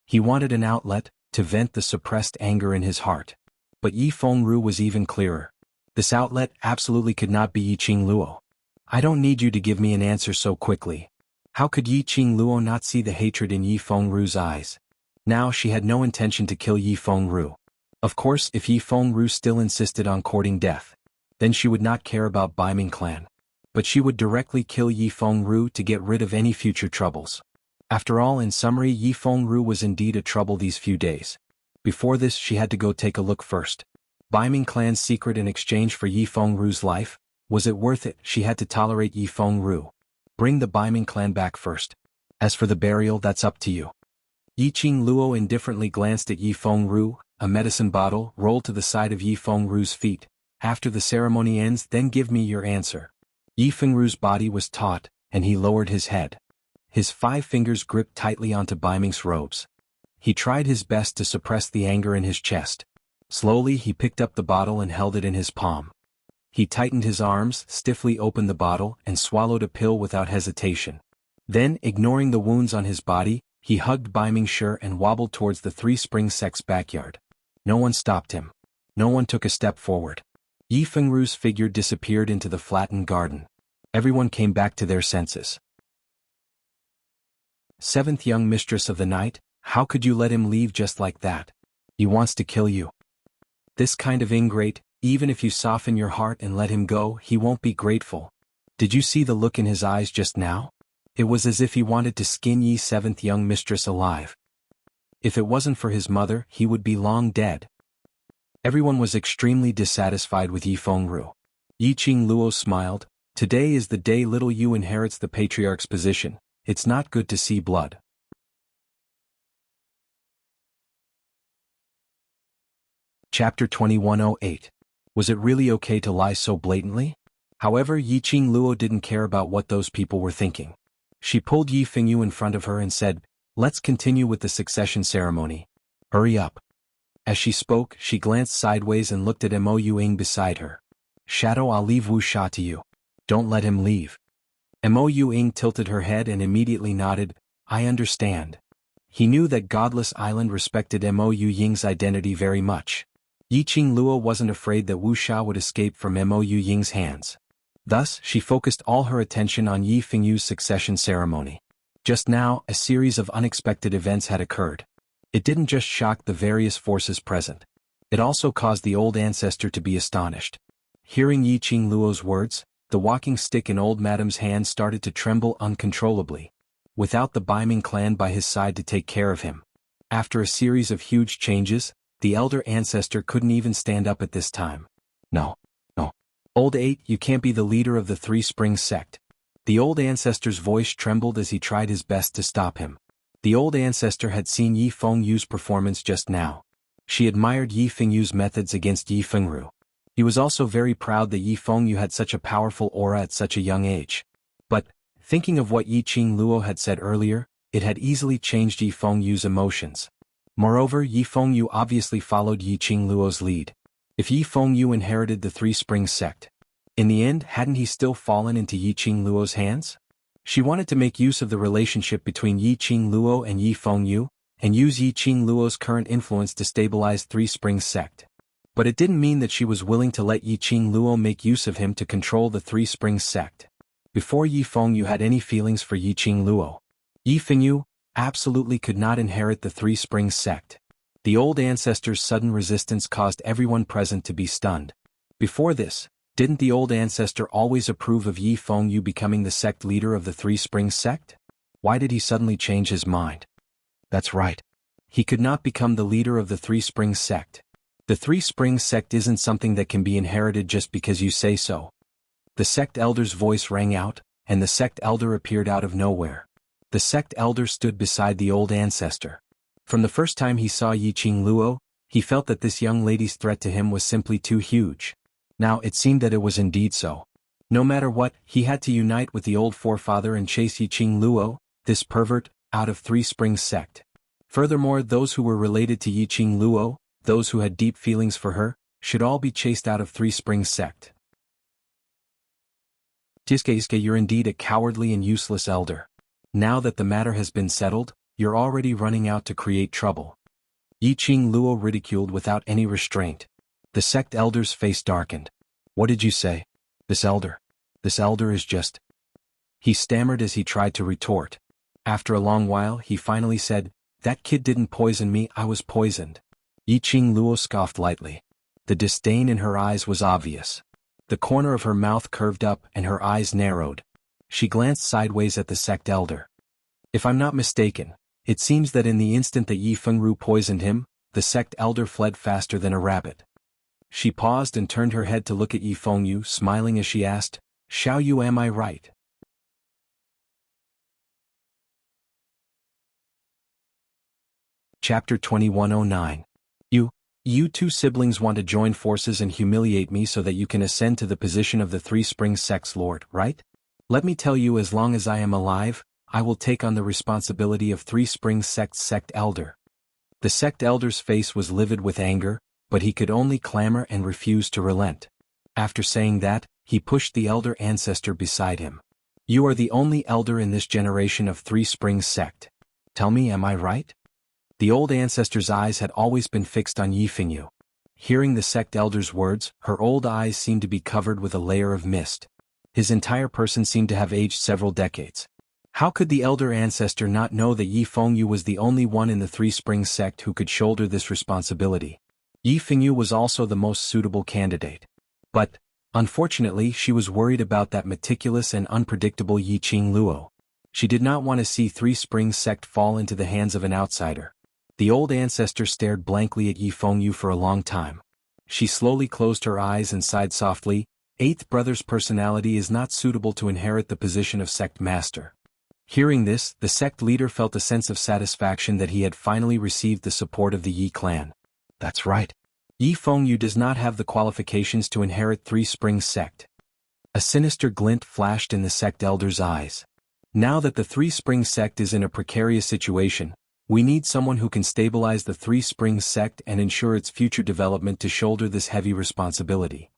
He wanted an outlet to vent the suppressed anger in his heart. But Yifengru was even clearer. This outlet absolutely could not be Yiqing Luo. I don't need you to give me an answer so quickly. How could Yiqing Luo not see the hatred in Yifengru's eyes? Now she had no intention to kill Yifengru. Of course, if Yifengru still insisted on courting death, then she would not care about Baiming clan. But she would directly kill Yifengru to get rid of any future troubles. After all, in summary, Yifengru was indeed a trouble these few days. Before this, she had to go take a look first. Baiming clan's secret in exchange for Yifengru's life, was it worth it? She had to tolerate Yifengru. Bring the Baiming clan back first. As for the burial, that's up to you. Yiqing Luo indifferently glanced at Yifengru. A medicine bottle rolled to the side of Yifengru's feet. After the ceremony ends, then give me your answer. Yifengru's body was taut, and he lowered his head. His 5 fingers gripped tightly onto Baiming's robes. He tried his best to suppress the anger in his chest. Slowly he picked up the bottle and held it in his palm. He tightened his arms, stiffly opened the bottle, and swallowed a pill without hesitation. Then, ignoring the wounds on his body, he hugged Baiming and wobbled towards the 3 Spring Sect's backyard. No one stopped him. No one took a step forward. Yifengru's figure disappeared into the flattened garden. Everyone came back to their senses. 7th young mistress of the night, how could you let him leave just like that? He wants to kill you. This kind of ingrate, even if you soften your heart and let him go, he won't be grateful. Did you see the look in his eyes just now? It was as if he wanted to skin ye 7th young mistress alive. If it wasn't for his mother, he would be long dead. Everyone was extremely dissatisfied with Yifengru. Yiqing Luo smiled. Today is the day little Yu inherits the patriarch's position. It's not good to see blood. Chapter 2108. Was it really okay to lie so blatantly? However, Yiqing Luo didn't care about what those people were thinking. She pulled Yifengyu in front of her and said, Let's continue with the succession ceremony. Hurry up. As she spoke, she glanced sideways and looked at Mo Ying beside her. Shadow, I'll leave Wuxia to you. Don't let him leave. Mo Ying tilted her head and immediately nodded, I understand. He knew that Godless Island respected Mo Ying's identity very much. Yiqing Luo wasn't afraid that Wuxia would escape from Mo Ying's hands. Thus, she focused all her attention on Yi Fingyu's succession ceremony. Just now, a series of unexpected events had occurred. It didn't just shock the various forces present. It also caused the old ancestor to be astonished. Hearing Yiqing Luo's words, the walking stick in old Madam's hand started to tremble uncontrollably. Without the Baiming clan by his side to take care of him. After a series of huge changes, the elder ancestor couldn't even stand up at this time. No. Old 8, you can't be the leader of the Three Springs sect. The old ancestor's voice trembled as he tried his best to stop him. The old ancestor had seen Yi Fengyu's performance just now. She admired Yi Fengyu's methods against Yi Fengru. He was also very proud that Yi Fengyu had such a powerful aura at such a young age. But, thinking of what Yiqing Luo had said earlier, it had easily changed Yi Fengyu's emotions. Moreover, Yi Fengyu obviously followed Yiqing Luo's lead. If Yi Fengyu inherited the Three Springs sect, in the end, hadn't he still fallen into Yiqing Luo's hands? She wanted to make use of the relationship between Yiqing Luo and Yi Fengyu, and use Yiqing Luo's current influence to stabilize Three Springs sect. But it didn't mean that she was willing to let Yiqing Luo make use of him to control the Three Springs sect. Before Yi Fengyu had any feelings for Yiqing Luo, Yi Fengyu absolutely could not inherit the Three Springs sect. The old ancestor's sudden resistance caused everyone present to be stunned. Before this, didn't the old ancestor always approve of Yi Fengyu becoming the sect leader of the Three Springs sect? Why did he suddenly change his mind? That's right. He could not become the leader of the Three Springs sect. The Three Springs sect isn't something that can be inherited just because you say so. The sect elder's voice rang out, and the sect elder appeared out of nowhere. The sect elder stood beside the old ancestor. From the first time he saw Yiqing Luo, he felt that this young lady's threat to him was simply too huge. Now it seemed that it was indeed so. No matter what, he had to unite with the old forefather and chase Yiqing Luo, this pervert, out of Three Springs sect. Furthermore, those who were related to Yiqing Luo, those who had deep feelings for her, should all be chased out of Three Springs sect. Jiske, you're indeed a cowardly and useless elder. Now that the matter has been settled, you're already running out to create trouble. Yiqing Luo ridiculed without any restraint. The sect elder's face darkened. What did you say? This elder is just... He stammered as he tried to retort. After a long while, he finally said, that kid didn't poison me, I was poisoned. Yiqing Luo scoffed lightly. The disdain in her eyes was obvious. The corner of her mouth curved up and her eyes narrowed. She glanced sideways at the sect elder. If I'm not mistaken, it seems that in the instant that Yi Fengru poisoned him, the sect elder fled faster than a rabbit. She paused and turned her head to look at Yi Fengyu, smiling as she asked, Xiao Yu, am I right? Chapter 2109. You two siblings want to join forces and humiliate me so that you can ascend to the position of the Three Springs sect's lord, right? Let me tell you, as long as I am alive, I will take on the responsibility of Three Springs sect's sect elder. The sect elder's face was livid with anger, but he could only clamor and refuse to relent. After saying that, he pushed the elder ancestor beside him. You are the only elder in this generation of Three Springs sect. Tell me, am I right? The old ancestor's eyes had always been fixed on Yi Fengyu. Hearing the sect elder's words, her old eyes seemed to be covered with a layer of mist. His entire person seemed to have aged several decades. How could the elder ancestor not know that Yi Fengyu was the only one in the Three Springs sect who could shoulder this responsibility? Yi Fengyu was also the most suitable candidate. But, unfortunately, she was worried about that meticulous and unpredictable Yiqing Luo. She did not want to see Three Springs sect fall into the hands of an outsider. The old ancestor stared blankly at Yi Fengyu for a long time. She slowly closed her eyes and sighed softly. Eighth brother's personality is not suitable to inherit the position of sect master. Hearing this, the sect leader felt a sense of satisfaction that he had finally received the support of the Yi clan. That's right. Yi Fengyu does not have the qualifications to inherit Three Springs sect. A sinister glint flashed in the sect elder's eyes. Now that the Three Springs sect is in a precarious situation, we need someone who can stabilize the Three Springs sect and ensure its future development to shoulder this heavy responsibility.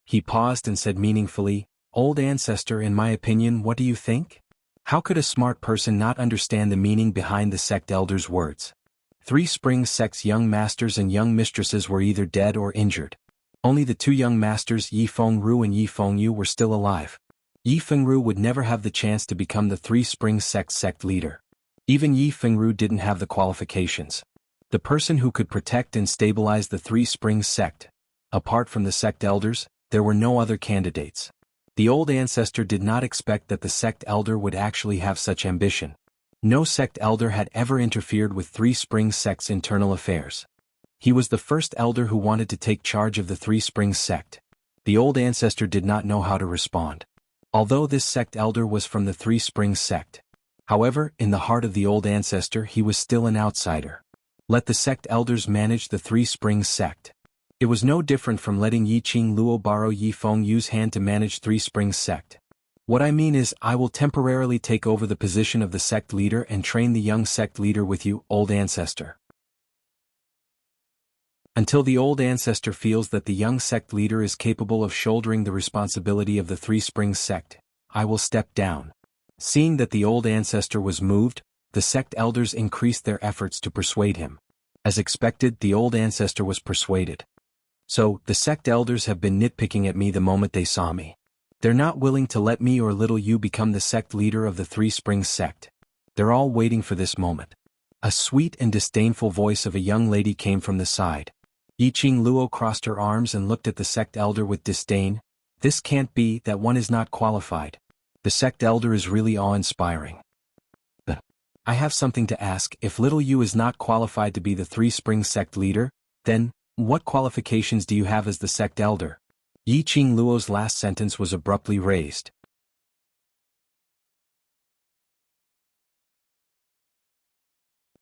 He paused and said meaningfully, "Old ancestor, in my opinion, what do you think? How could a smart person not understand the meaning behind the sect elder's words? Three Springs sect's young masters and young mistresses were either dead or injured. Only the two young masters, Yi Fengru and Yi Fengyu, were still alive. Yi Fengru would never have the chance to become the Three Springs sect leader. Even Yi Fengru didn't have the qualifications. The person who could protect and stabilize the Three Springs sect. Apart from the sect elders, there were no other candidates. The old ancestor did not expect that the sect elder would actually have such ambition. No sect elder had ever interfered with Three Springs sect's internal affairs. He was the first elder who wanted to take charge of the Three Springs sect. The old ancestor did not know how to respond. Although this sect elder was from the Three Springs sect. However, in the heart of the old ancestor he was still an outsider. Let the sect elders manage the Three Springs sect. It was no different from letting Yi Qing Luo borrow Yi Fengyu's hand to manage Three Springs sect. What I mean is, I will temporarily take over the position of the sect leader and train the young sect leader with you, old ancestor. Until the old ancestor feels that the young sect leader is capable of shouldering the responsibility of the Three Springs sect, I will step down." Seeing that the old ancestor was moved, the sect elders increased their efforts to persuade him. As expected, the old ancestor was persuaded. "So, the sect elders have been nitpicking at me the moment they saw me. They're not willing to let me or little you become the sect leader of the Three Springs sect. They're all waiting for this moment." A sweet and disdainful voice of a young lady came from the side. Yi Qing Luo crossed her arms and looked at the sect elder with disdain. "This can't be, that one is not qualified. The sect elder is really awe-inspiring. I have something to ask. If little you is not qualified to be the Three Springs sect leader, then, what qualifications do you have as the sect elder?" Yi Qing Luo's last sentence was abruptly raised.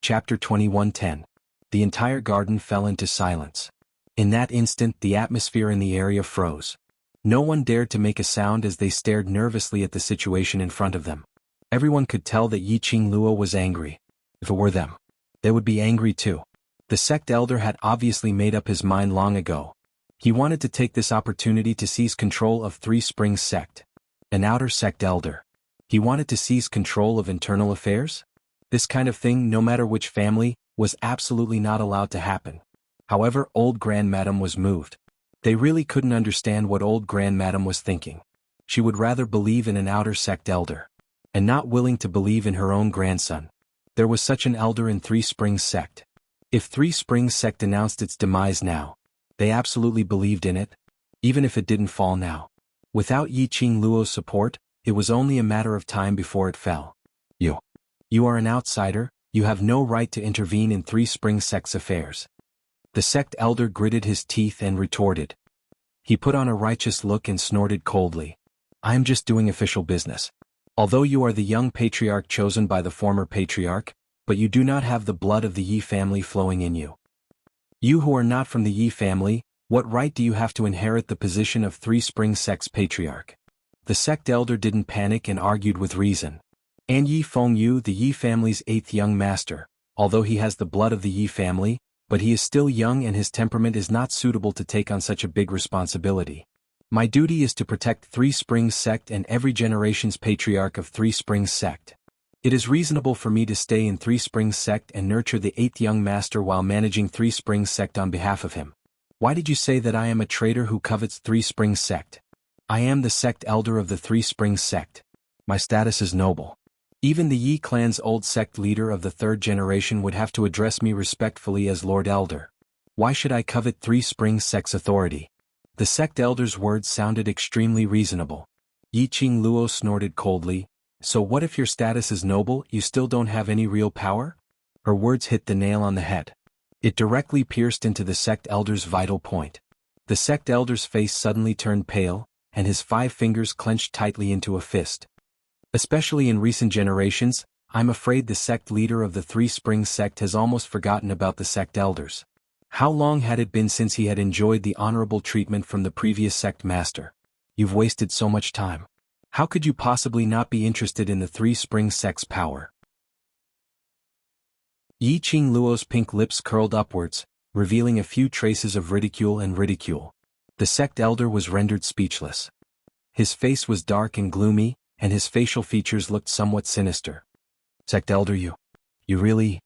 Chapter 21:10. The entire garden fell into silence. In that instant the atmosphere in the area froze. No one dared to make a sound as they stared nervously at the situation in front of them. Everyone could tell that Yi Qing Luo was angry. If it were them, they would be angry too. The sect elder had obviously made up his mind long ago. He wanted to take this opportunity to seize control of Three Springs sect. An outer sect elder. He wanted to seize control of internal affairs? This kind of thing, no matter which family, was absolutely not allowed to happen. However, old grandmadam was moved. They really couldn't understand what old grandmadam was thinking. She would rather believe in an outer sect elder. And not willing to believe in her own grandson. There was such an elder in Three Springs sect. If Three Springs sect announced its demise now, they absolutely believed in it, even if it didn't fall now. Without Yi Qing Luo's support, it was only a matter of time before it fell. You are an outsider, you have no right to intervene in Three Springs sect's affairs." The sect elder gritted his teeth and retorted. He put on a righteous look and snorted coldly. "I am just doing official business. Although you are the young patriarch chosen by the former patriarch, but you do not have the blood of the Yi family flowing in you. You who are not from the Yi family, what right do you have to inherit the position of Three Springs sect's patriarch?" The sect elder didn't panic and argued with reason. "And Yi Fengyu, the Yi family's 8th young master, although he has the blood of the Yi family, but he is still young and his temperament is not suitable to take on such a big responsibility. My duty is to protect Three Springs sect and every generation's patriarch of Three Springs sect. It is reasonable for me to stay in Three Springs sect and nurture the 8th young master while managing Three Springs sect on behalf of him. Why did you say that I am a traitor who covets Three Springs sect? I am the sect elder of the Three Springs sect. My status is noble. Even the Yi clan's old sect leader of the 3rd generation would have to address me respectfully as Lord Elder. Why should I covet Three Springs sect's authority?" The sect elder's words sounded extremely reasonable. Yi Qing Luo snorted coldly. "So what if your status is noble, you still don't have any real power?" Her words hit the nail on the head. It directly pierced into the sect elder's vital point. The sect elder's face suddenly turned pale, and his 5 fingers clenched tightly into a fist. "Especially in recent generations, I'm afraid the sect leader of the Three Springs sect has almost forgotten about the sect elders. How long had it been since he had enjoyed the honorable treatment from the previous sect master? You've wasted so much time. How could you possibly not be interested in the Three Springs sect's power? Yi Qing Luo's pink lips curled upwards, revealing a few traces of ridicule. The sect elder was rendered speechless. His face was dark and gloomy, and his facial features looked somewhat sinister. Sect elder, you really?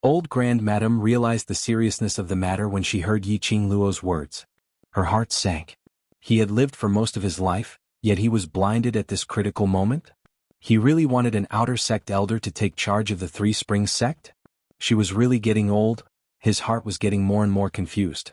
Old Grand Madam realized the seriousness of the matter when she heard Yi Qing Luo's words. Her heart sank. He had lived for most of his life, yet he was blinded at this critical moment? He really wanted an outer sect elder to take charge of the Three Springs sect? She was really getting old. His heart was getting more and more confused.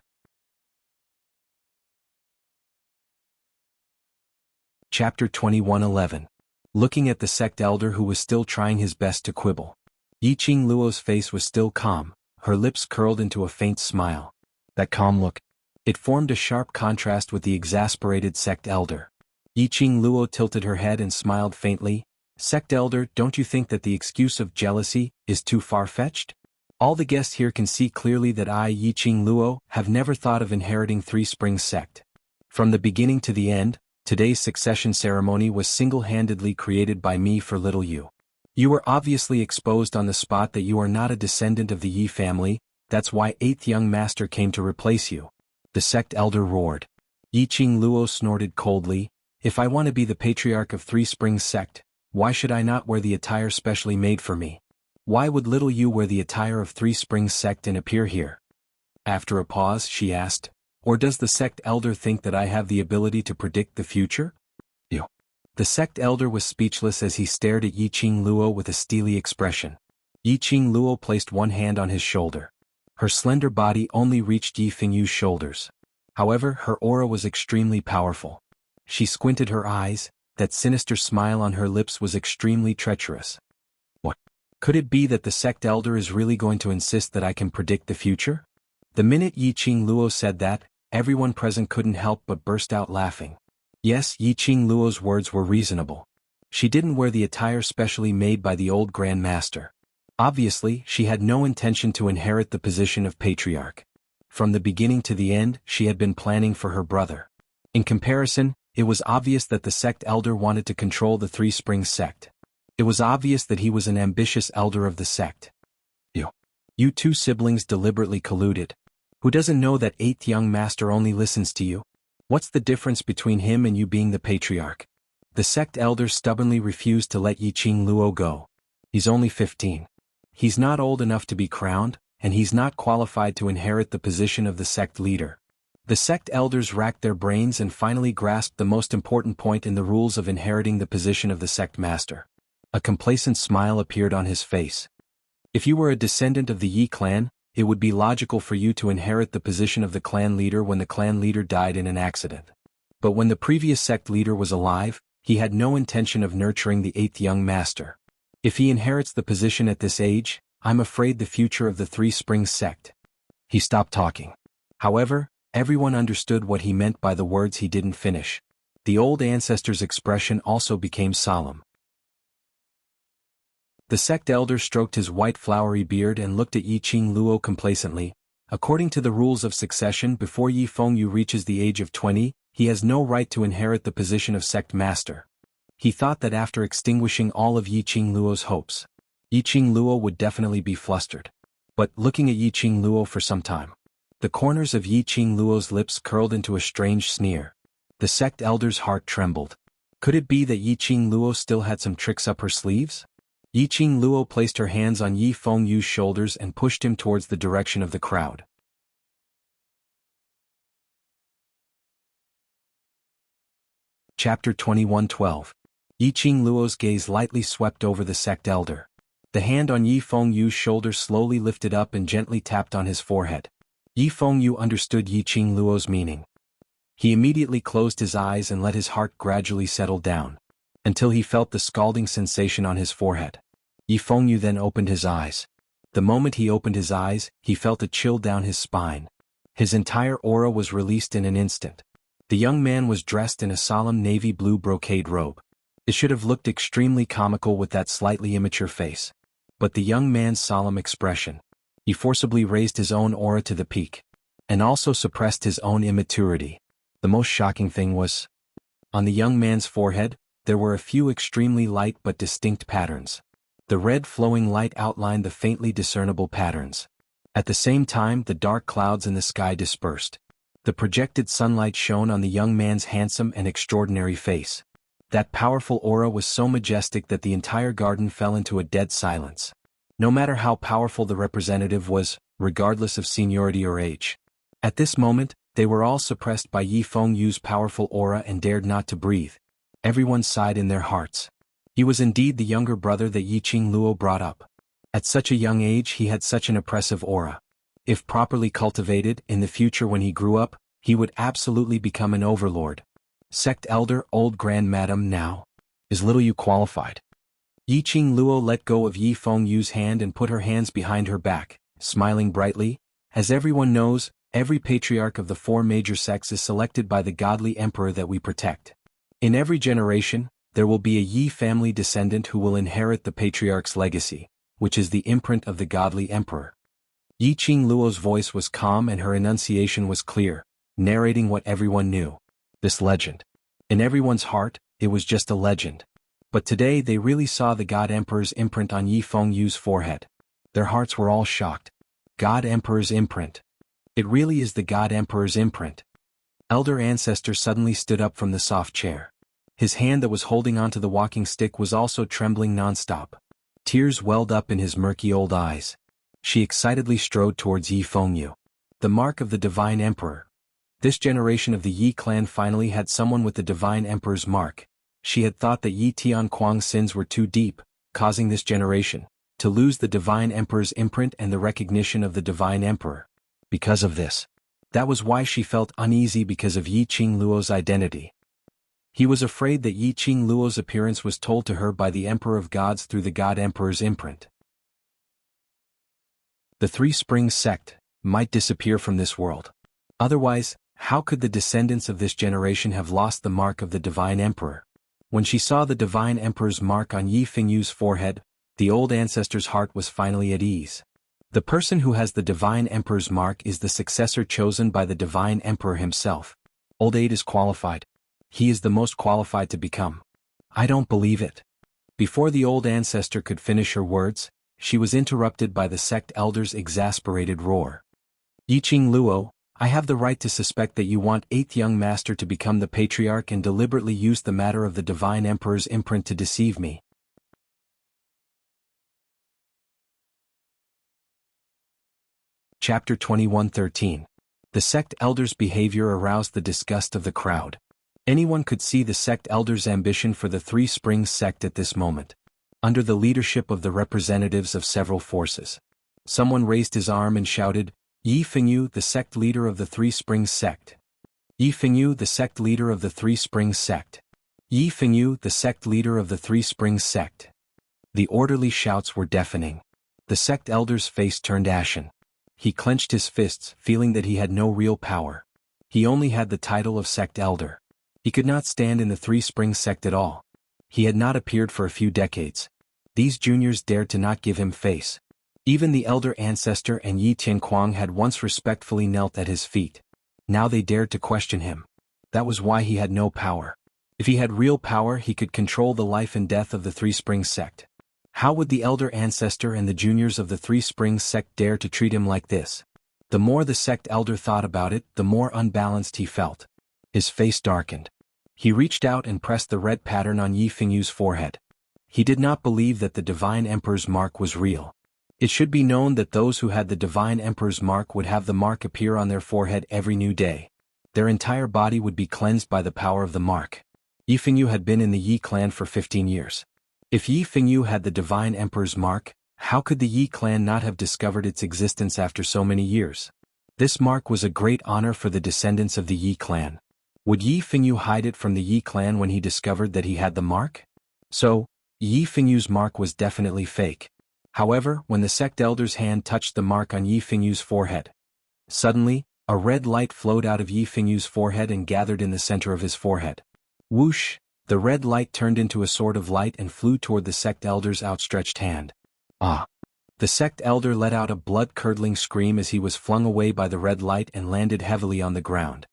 Chapter 21:11. Looking at the sect elder who was still trying his best to quibble. Yi Qing Luo's face was still calm, her lips curled into a faint smile. That calm look. It formed a sharp contrast with the exasperated sect elder. Yi Qing Luo tilted her head and smiled faintly. Sect elder, don't you think that the excuse of jealousy is too far-fetched? All the guests here can see clearly that I, Yi Qing Luo, have never thought of inheriting Three Springs sect. From the beginning to the end, today's succession ceremony was single-handedly created by me for little you. You were obviously exposed on the spot that you are not a descendant of the Yi family, that's why 8th young master came to replace you. The sect elder roared. Yi Qing Luo snorted coldly. If I want to be the patriarch of Three Springs sect, why should I not wear the attire specially made for me? Why would little you wear the attire of Three Springs sect and appear here? After a pause, she asked, or does the sect elder think that I have the ability to predict the future? You. The sect elder was speechless as he stared at Yi Qing Luo with a steely expression. Yi Qing Luo placed one hand on his shoulder. Her slender body only reached Yi Fingyu's shoulders. However, her aura was extremely powerful. She squinted her eyes, that sinister smile on her lips was extremely treacherous. What? Could it be that the sect elder is really going to insist that I can predict the future? The minute Yi Qing Luo said that, everyone present couldn't help but burst out laughing. Yes, Yi Qing Luo's words were reasonable. She didn't wear the attire specially made by the old Grand Master. Obviously, she had no intention to inherit the position of patriarch. From the beginning to the end, she had been planning for her brother. In comparison, it was obvious that the sect elder wanted to control the Three Springs sect. It was obvious that he was an ambitious elder of the sect. You two siblings deliberately colluded. Who doesn't know that 8th young master only listens to you? What's the difference between him and you being the patriarch? The sect elder stubbornly refused to let Yi Qing Luo go. He's only 15. He's not old enough to be crowned, and he's not qualified to inherit the position of the sect leader. The sect elders racked their brains and finally grasped the most important point in the rules of inheriting the position of the sect master. A complacent smile appeared on his face. If you were a descendant of the Yi clan, it would be logical for you to inherit the position of the clan leader when the clan leader died in an accident. But when the previous sect leader was alive, he had no intention of nurturing the 8th young master. If he inherits the position at this age, I'm afraid the future of the Three Springs sect. He stopped talking. However, everyone understood what he meant by the words he didn't finish. The old ancestor's expression also became solemn. The sect elder stroked his white flowery beard and looked at Yi Qing Luo complacently. According to the rules of succession, before Yi Fengyu reaches the age of 20, he has no right to inherit the position of sect master. He thought that after extinguishing all of Yi Qing Luo's hopes, Yi Qing Luo would definitely be flustered. But looking at Yi Qing Luo for some time, the corners of Yi Qing Luo's lips curled into a strange sneer. The sect elder's heart trembled. Could it be that Yi Qing Luo still had some tricks up her sleeves? Yi Qing Luo placed her hands on Yi Fengyu's shoulders and pushed him towards the direction of the crowd. Chapter 21:12. Yi Qing Luo's gaze lightly swept over the sect elder. The hand on Yi Fengyu's shoulder slowly lifted up and gently tapped on his forehead. Yi Fengyu understood Yi Qing Luo's meaning. He immediately closed his eyes and let his heart gradually settle down, until he felt the scalding sensation on his forehead. Yi Fengyu then opened his eyes. The moment he opened his eyes, he felt a chill down his spine. His entire aura was released in an instant. The young man was dressed in a solemn navy blue brocade robe. It should have looked extremely comical with that slightly immature face. But the young man's solemn expression. He forcibly raised his own aura to the peak, and also suppressed his own immaturity. The most shocking thing was, on the young man's forehead, there were a few extremely light but distinct patterns. The red flowing light outlined the faintly discernible patterns. At the same time, the dark clouds in the sky dispersed. The projected sunlight shone on the young man's handsome and extraordinary face. That powerful aura was so majestic that the entire garden fell into a dead silence. No matter how powerful the representative was, regardless of seniority or age. At this moment, they were all suppressed by Yi Fengyu's powerful aura and dared not to breathe. Everyone sighed in their hearts. He was indeed the younger brother that Yiqing Luo brought up. At such a young age he had such an oppressive aura. If properly cultivated, in the future when he grew up, he would absolutely become an overlord. Sect Elder, old Grand Madam now. Is little you qualified? Yiqing Luo let go of Yi Fengyu's hand and put her hands behind her back, smiling brightly. As everyone knows, every patriarch of the 4 major sects is selected by the godly emperor that we protect. In every generation, there will be a Yi family descendant who will inherit the patriarch's legacy, which is the imprint of the godly emperor. Yiqing Luo's voice was calm and her enunciation was clear, narrating what everyone knew. This legend. In everyone's heart, it was just a legend. But today they really saw the God Emperor's imprint on Yi Fengyu's forehead. Their hearts were all shocked. God Emperor's imprint. It really is the God Emperor's imprint. Elder Ancestor suddenly stood up from the soft chair. His hand that was holding onto the walking stick was also trembling non-stop. Tears welled up in his murky old eyes. She excitedly strode towards Yi Fengyu. The mark of the Divine Emperor. This generation of the Yi clan finally had someone with the Divine Emperor's mark. She had thought that Yi Tianquang's sins were too deep, causing this generation to lose the Divine Emperor's imprint and the recognition of the Divine Emperor. Because of this. That was why she felt uneasy because of Yiqing Luo's identity. He was afraid that Yiqing Luo's appearance was told to her by the Emperor of Gods through the God Emperor's imprint. The Three Springs sect might disappear from this world. Otherwise, how could the descendants of this generation have lost the mark of the Divine Emperor? When she saw the Divine Emperor's mark on Yi Fengyu's forehead, the old ancestor's heart was finally at ease. The person who has the Divine Emperor's mark is the successor chosen by the Divine Emperor himself. Old age is qualified. He is the most qualified to become. I don't believe it. Before the old ancestor could finish her words, she was interrupted by the sect elder's exasperated roar. Yiqing Luo, I have the right to suspect that you want 8th young master to become the patriarch and deliberately use the matter of the Divine Emperor's imprint to deceive me. Chapter 21:13. The sect elder's behavior aroused the disgust of the crowd. Anyone could see the sect elder's ambition for the Three Springs sect at this moment. Under the leadership of the representatives of several forces. Someone raised his arm and shouted, Yi Fengyu, the sect leader of the Three Springs sect. Yi Fengyu, the sect leader of the Three Springs sect. Yi Fengyu, the sect leader of the Three Springs sect. The orderly shouts were deafening. The sect elder's face turned ashen. He clenched his fists, feeling that he had no real power. He only had the title of sect elder. He could not stand in the Three Springs sect at all. He had not appeared for a few decades. These juniors dared to not give him face. Even the elder ancestor and Yi Tianquang had once respectfully knelt at his feet. Now they dared to question him. That was why he had no power. If he had real power, he could control the life and death of the Three Springs sect. How would the elder ancestor and the juniors of the Three Springs sect dare to treat him like this? The more the sect elder thought about it, the more unbalanced he felt. His face darkened. He reached out and pressed the red pattern on Yi Fengyu's forehead. He did not believe that the Divine Emperor's mark was real. It should be known that those who had the Divine Emperor's mark would have the mark appear on their forehead every new day. Their entire body would be cleansed by the power of the mark. Yi Fengyu had been in the Yi clan for 15 years. If Yi Fengyu had the Divine Emperor's mark, how could the Yi clan not have discovered its existence after so many years? This mark was a great honor for the descendants of the Yi clan. Would Yi Fengyu hide it from the Yi clan when he discovered that he had the mark? So, Yi Fengyu's mark was definitely fake. However, when the sect elder's hand touched the mark on Yi Fengyu's forehead, suddenly, a red light flowed out of Yi Fengyu's forehead and gathered in the center of his forehead. Whoosh! The red light turned into a sword of light and flew toward the sect elder's outstretched hand. Ah! The sect elder let out a blood-curdling scream as he was flung away by the red light and landed heavily on the ground.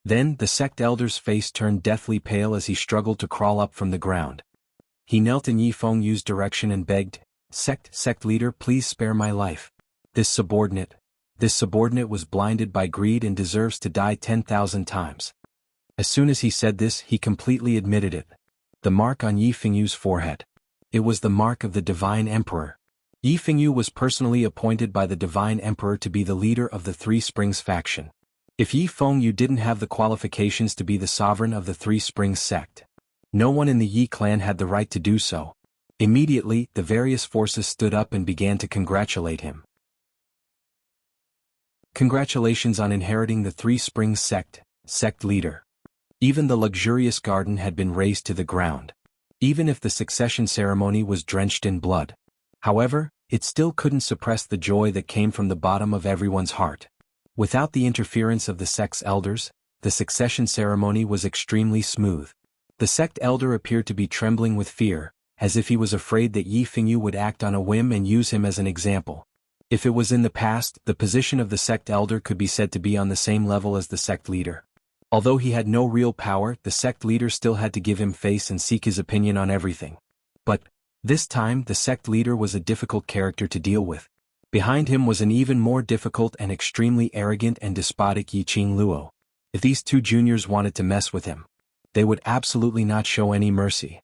Then, the sect elder's face turned deathly pale as he struggled to crawl up from the ground. He knelt in Yi Fengyu's direction and begged, Sect leader, please spare my life. This subordinate was blinded by greed and deserves to die 10,000 times. As soon as he said this, he completely admitted it. The mark on Yi Fengyu's forehead. It was the mark of the Divine Emperor. Yi Fengyu was personally appointed by the Divine Emperor to be the leader of the Three Springs faction. If Yi Fengyu didn't have the qualifications to be the sovereign of the Three Springs sect, no one in the Yi clan had the right to do so. Immediately, the various forces stood up and began to congratulate him. Congratulations on inheriting the Three Springs sect leader. Even the luxurious garden had been razed to the ground. Even if the succession ceremony was drenched in blood. However, it still couldn't suppress the joy that came from the bottom of everyone's heart. Without the interference of the sect's elders, the succession ceremony was extremely smooth. The sect elder appeared to be trembling with fear, as if he was afraid that Yi Fengyu would act on a whim and use him as an example. If it was in the past, the position of the sect elder could be said to be on the same level as the sect leader. Although he had no real power, the sect leader still had to give him face and seek his opinion on everything. But, this time the sect leader was a difficult character to deal with. Behind him was an even more difficult and extremely arrogant and despotic Yiqing Luo. If these two juniors wanted to mess with him, they would absolutely not show any mercy.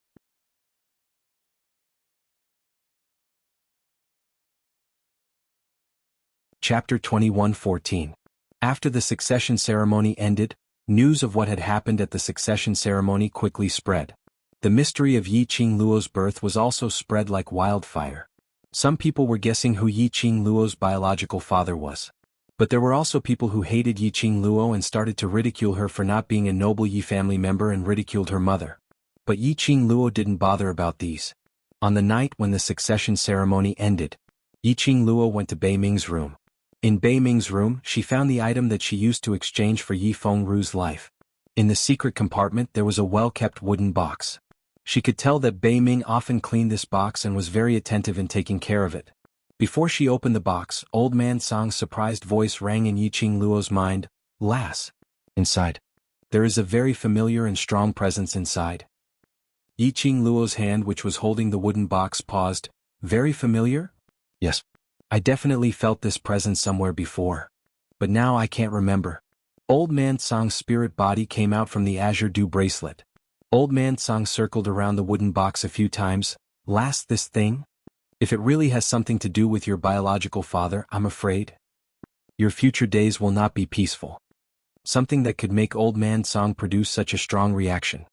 Chapter 21:14. After the succession ceremony ended, news of what had happened at the succession ceremony quickly spread. The mystery of Yiqing Luo's birth was also spread like wildfire. Some people were guessing who Yiqing Luo's biological father was. But there were also people who hated Yiqing Luo and started to ridicule her for not being a noble Yi family member and ridiculed her mother. But Yiqing Luo didn't bother about these. On the night when the succession ceremony ended, Yiqing Luo went to Bei Ming's room. In Bei Ming's room, she found the item that she used to exchange for Yi Fengru's life. In the secret compartment there was a well-kept wooden box. She could tell that Bei Ming often cleaned this box and was very attentive in taking care of it. Before she opened the box, Old Man Song's surprised voice rang in Yiqing Luo's mind, "Lass. Inside. There is a very familiar and strong presence inside." Yiqing Luo's hand, which was holding the wooden box, paused. "Very familiar?" "Yes. I definitely felt this presence somewhere before. But now I can't remember." Old Man Song's spirit body came out from the azure dew bracelet. Old Man Song circled around the wooden box a few times. "Lass, this thing? If it really has something to do with your biological father, I'm afraid your future days will not be peaceful." Something that could make Old Man Song produce such a strong reaction.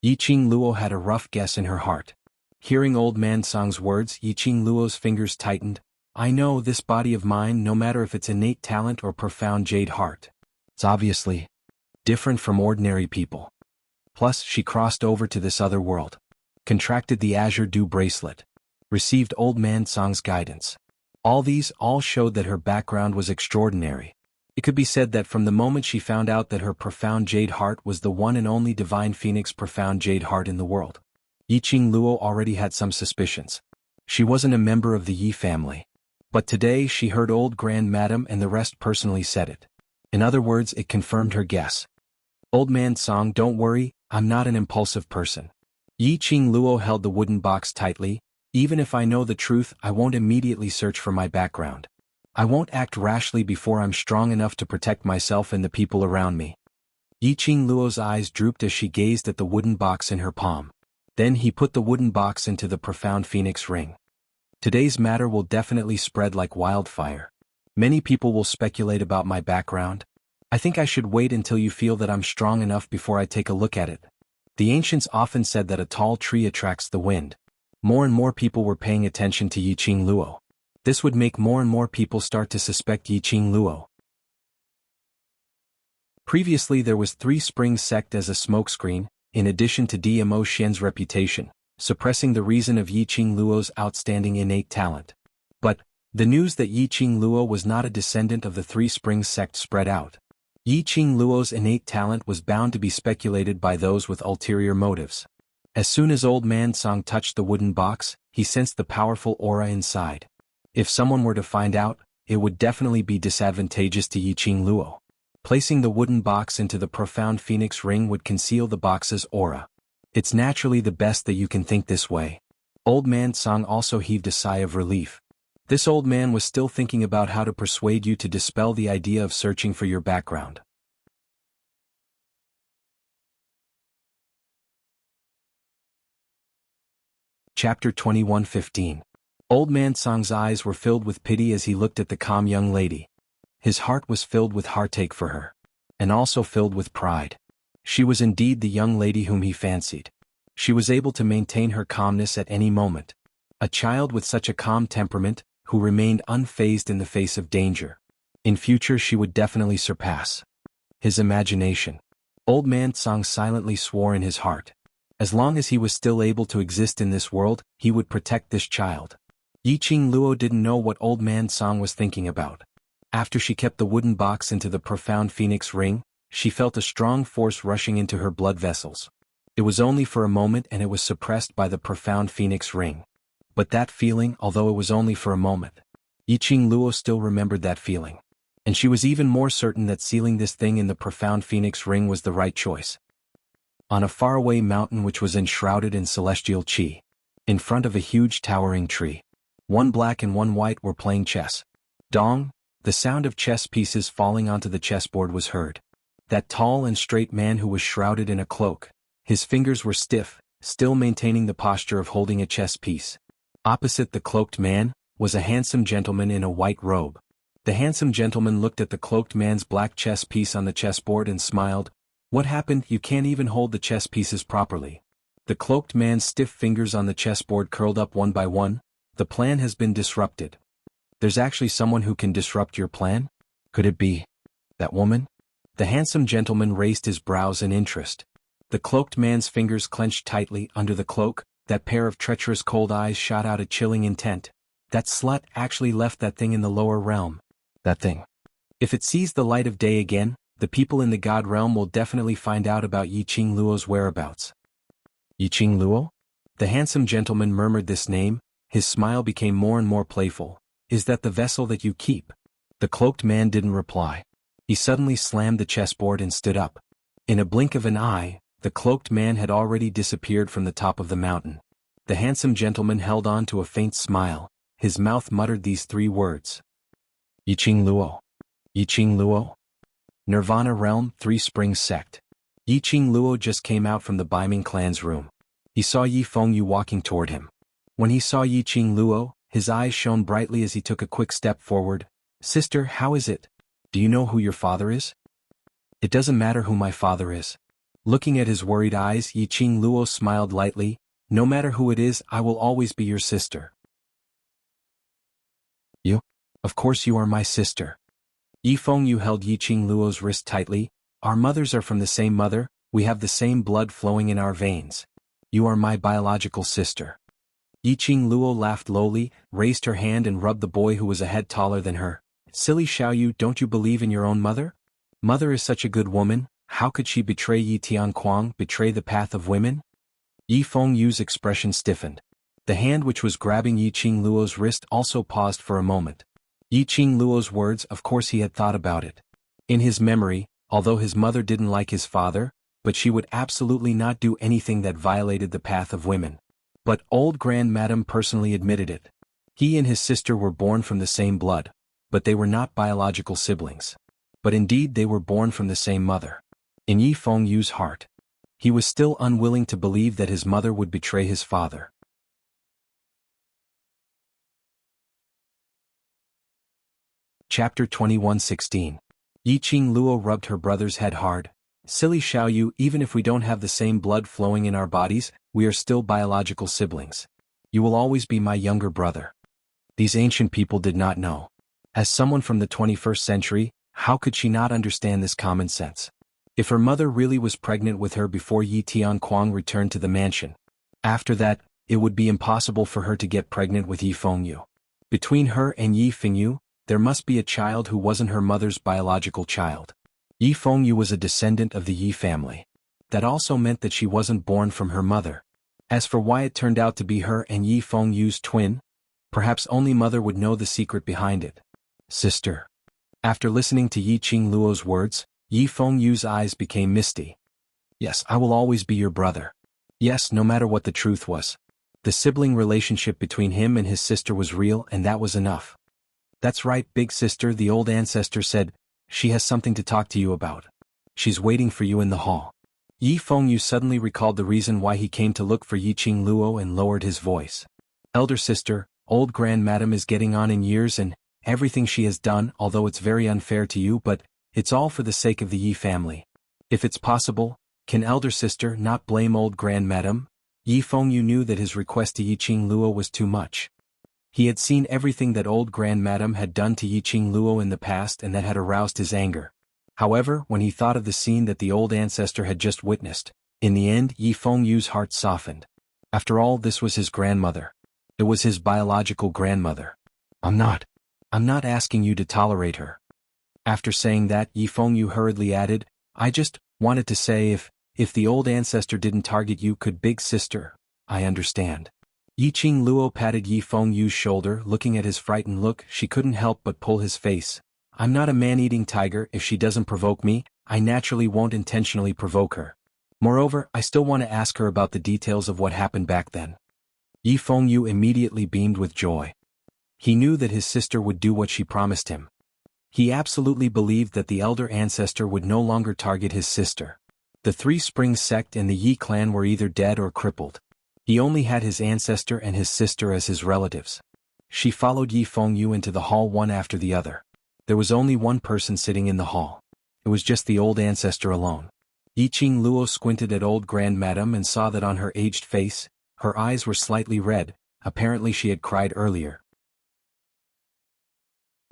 Yiqing Luo had a rough guess in her heart. Hearing Old Man Song's words, Yiqing Luo's fingers tightened. "I know this body of mine, no matter if it's innate talent or profound jade heart. It's obviously different from ordinary people. Plus, she crossed over to this other world, contracted the azure dew bracelet, received Old Man Song's guidance. All these showed that her background was extraordinary. It could be said that from the moment she found out that her profound jade heart was the one and only divine phoenix profound jade heart in the world, Yiqing Luo already had some suspicions. She wasn't a member of the Yi family. But today she heard Old Grand Madam and the rest personally said it. In other words, it confirmed her guess. "Old Man Song, don't worry, I'm not an impulsive person." Yiqing Luo held the wooden box tightly. "Even if I know the truth, I won't immediately search for my background. I won't act rashly before I'm strong enough to protect myself and the people around me." Yiqing Luo's eyes drooped as she gazed at the wooden box in her palm. Then he put the wooden box into the profound phoenix ring. "Today's matter will definitely spread like wildfire. Many people will speculate about my background. I think I should wait until you feel that I'm strong enough before I take a look at it." The ancients often said that a tall tree attracts the wind. More and more people were paying attention to Yiqing Luo. This would make more and more people start to suspect Yiqing Luo. Previously there was Three Springs sect as a smokescreen, in addition to Dmo Shen's reputation, suppressing the reason of Yiqing Luo's outstanding innate talent. But, the news that Yiqing Luo was not a descendant of the Three Springs sect spread out. Yiqing Luo's innate talent was bound to be speculated by those with ulterior motives. As soon as Old Man Song touched the wooden box, he sensed the powerful aura inside. If someone were to find out, it would definitely be disadvantageous to Yiqing Luo. Placing the wooden box into the profound phoenix ring would conceal the box's aura. It's naturally the best that you can think this way. Old man Song also heaved a sigh of relief. This old man was still thinking about how to persuade you to dispel the idea of searching for your background. Chapter 21:15. Old man Song's eyes were filled with pity as he looked at the calm young lady. His heart was filled with heartache for her. And also filled with pride. She was indeed the young lady whom he fancied. She was able to maintain her calmness at any moment. A child with such a calm temperament, who remained unfazed in the face of danger. In future she would definitely surpass his imagination. Old man Song silently swore in his heart. As long as he was still able to exist in this world, he would protect this child. Yiqing Luo didn't know what old man Song was thinking about. After she kept the wooden box into the profound phoenix ring, she felt a strong force rushing into her blood vessels. It was only for a moment and it was suppressed by the profound phoenix ring. But that feeling, although it was only for a moment, Yiqing Luo still remembered that feeling. And she was even more certain that sealing this thing in the profound phoenix ring was the right choice. On a faraway mountain which was enshrouded in celestial qi, in front of a huge towering tree, one black and one white were playing chess. Dong, the sound of chess pieces falling onto the chessboard was heard. That tall and straight man who was shrouded in a cloak, his fingers were stiff, still maintaining the posture of holding a chess piece. Opposite the cloaked man, was a handsome gentleman in a white robe. The handsome gentleman looked at the cloaked man's black chess piece on the chessboard and smiled. "What happened? You can't even hold the chess pieces properly." The cloaked man's stiff fingers on the chessboard curled up one by one. "The plan has been disrupted." "There's actually someone who can disrupt your plan? Could it be that woman?" The handsome gentleman raised his brows in interest. The cloaked man's fingers clenched tightly under the cloak. That pair of treacherous cold eyes shot out a chilling intent. "That slut actually left that thing in the lower realm. That thing. If it sees the light of day again, the people in the God realm will definitely find out about Yiqing Luo's whereabouts." "Yiqing Luo?" The handsome gentleman murmured this name. His smile became more and more playful. "Is that the vessel that you keep?" The cloaked man didn't reply. He suddenly slammed the chessboard and stood up. In a blink of an eye, the cloaked man had already disappeared from the top of the mountain. The handsome gentleman held on to a faint smile. His mouth muttered these three words. "Yiqing Luo. Yiqing Luo." Nirvana Realm, Three Springs Sect. Yiqing Luo just came out from the Baiming clan's room. He saw Yi Fengyu walking toward him. When he saw Yiqing Luo, his eyes shone brightly as he took a quick step forward. "Sister, how is it? Do you know who your father is?" "It doesn't matter who my father is." Looking at his worried eyes, Yiqing Luo smiled lightly. "No matter who it is, I will always be your sister." "You? Of course you are my sister." Yi Fengyu held Yiqing Luo's wrist tightly. "Our mothers are from the same mother, we have the same blood flowing in our veins. You are my biological sister." Yiqing Luo laughed lowly, raised her hand and rubbed the boy who was a head taller than her. "Silly Xiaoyu, don't you believe in your own mother? Mother is such a good woman, how could she betray Yi Tianquang, betray the path of women?" Yi Fengyu's expression stiffened. The hand which was grabbing Yiqing Luo's wrist also paused for a moment. Yiqing Luo's words, of course he had thought about it. In his memory, although his mother didn't like his father, but she would absolutely not do anything that violated the path of women. But old Grand Madam personally admitted it. He and his sister were born from the same blood, but they were not biological siblings. But indeed they were born from the same mother. In Yi Fengyu's heart, he was still unwilling to believe that his mother would betray his father. Chapter 21:16. Yiqing Luo rubbed her brother's head hard. "Silly Xiaoyu, even if we don't have the same blood flowing in our bodies, we are still biological siblings. You will always be my younger brother." These ancient people did not know. As someone from the 21st century, how could she not understand this common sense? If her mother really was pregnant with her before Yi Tianquang returned to the mansion, after that, it would be impossible for her to get pregnant with Yi Fengyu. Between her and Yi Fengyu, there must be a child who wasn't her mother's biological child. Yi Fengyu was a descendant of the Yi family. That also meant that she wasn't born from her mother. As for why it turned out to be her and Yi Fengyu's twin, perhaps only mother would know the secret behind it. "Sister." After listening to Yiqing Luo's words, Yi Fengyu's eyes became misty. Yes, I will always be your brother. Yes, no matter what the truth was. The sibling relationship between him and his sister was real, and that was enough. That's right, big sister, the old ancestor said. She has something to talk to you about. She's waiting for you in the hall. Yi Fengyu suddenly recalled the reason why he came to look for Yiqing Luo and lowered his voice. Elder sister, old grandmadam is getting on in years and everything she has done, although it's very unfair to you, but it's all for the sake of the Yi family. If it's possible, can elder sister not blame old grandmadam? Yi Fengyu knew that his request to Yiqing Luo was too much. He had seen everything that old grandmadam had done to Yiqing Luo in the past and that had aroused his anger. However, when he thought of the scene that the old ancestor had just witnessed, in the end Yi Fengyu's heart softened. After all, this was his grandmother. It was his biological grandmother. I'm not asking you to tolerate her. After saying that, Yi Fengyu hurriedly added, I just wanted to say if the old ancestor didn't target you, could big sister, I understand. Yiqing Luo patted Yi Fengyu's shoulder, looking at his frightened look. She couldn't help but pull his face. I'm not a man-eating tiger. If she doesn't provoke me, I naturally won't intentionally provoke her. Moreover, I still want to ask her about the details of what happened back then. Yi Fengyu immediately beamed with joy. He knew that his sister would do what she promised him. He absolutely believed that the elder ancestor would no longer target his sister. The Three Springs sect and the Yi clan were either dead or crippled. He only had his ancestor and his sister as his relatives. She followed Yi Fengyu into the hall one after the other. There was only one person sitting in the hall. It was just the old ancestor alone. Yiqing Luo squinted at old grandmadam and saw that on her aged face, her eyes were slightly red. Apparently she had cried earlier.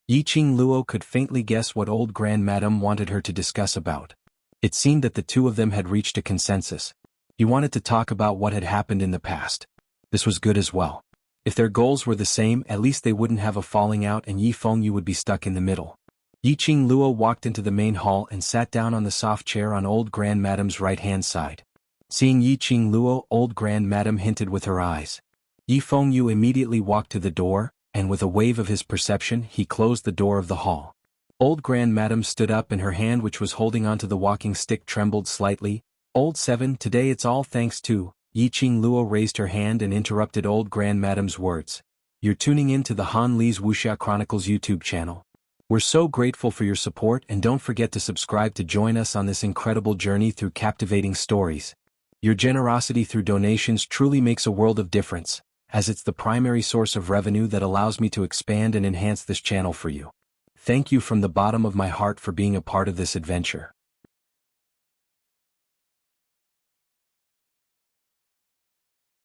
Yiqing Luo could faintly guess what old grandmadam wanted her to discuss about. It seemed that the two of them had reached a consensus. He wanted to talk about what had happened in the past. This was good as well. If their goals were the same, at least they wouldn't have a falling out and Yi Fengyu would be stuck in the middle. Yiqing Luo walked into the main hall and sat down on the soft chair on old grandmadam's right-hand side. Seeing Yiqing Luo, old grandmadam hinted with her eyes. Yi Fengyu immediately walked to the door, and with a wave of his perception, he closed the door of the hall. Old grandmadam stood up and her hand, which was holding onto the walking stick, trembled slightly. Old Seven, today it's all thanks to... Yiqing Luo raised her hand and interrupted old grandmadam's words. You're tuning in to the Han Li's Wuxia Chronicles YouTube channel. We're so grateful for your support, and don't forget to subscribe to join us on this incredible journey through captivating stories. Your generosity through donations truly makes a world of difference, as it's the primary source of revenue that allows me to expand and enhance this channel for you. Thank you from the bottom of my heart for being a part of this adventure.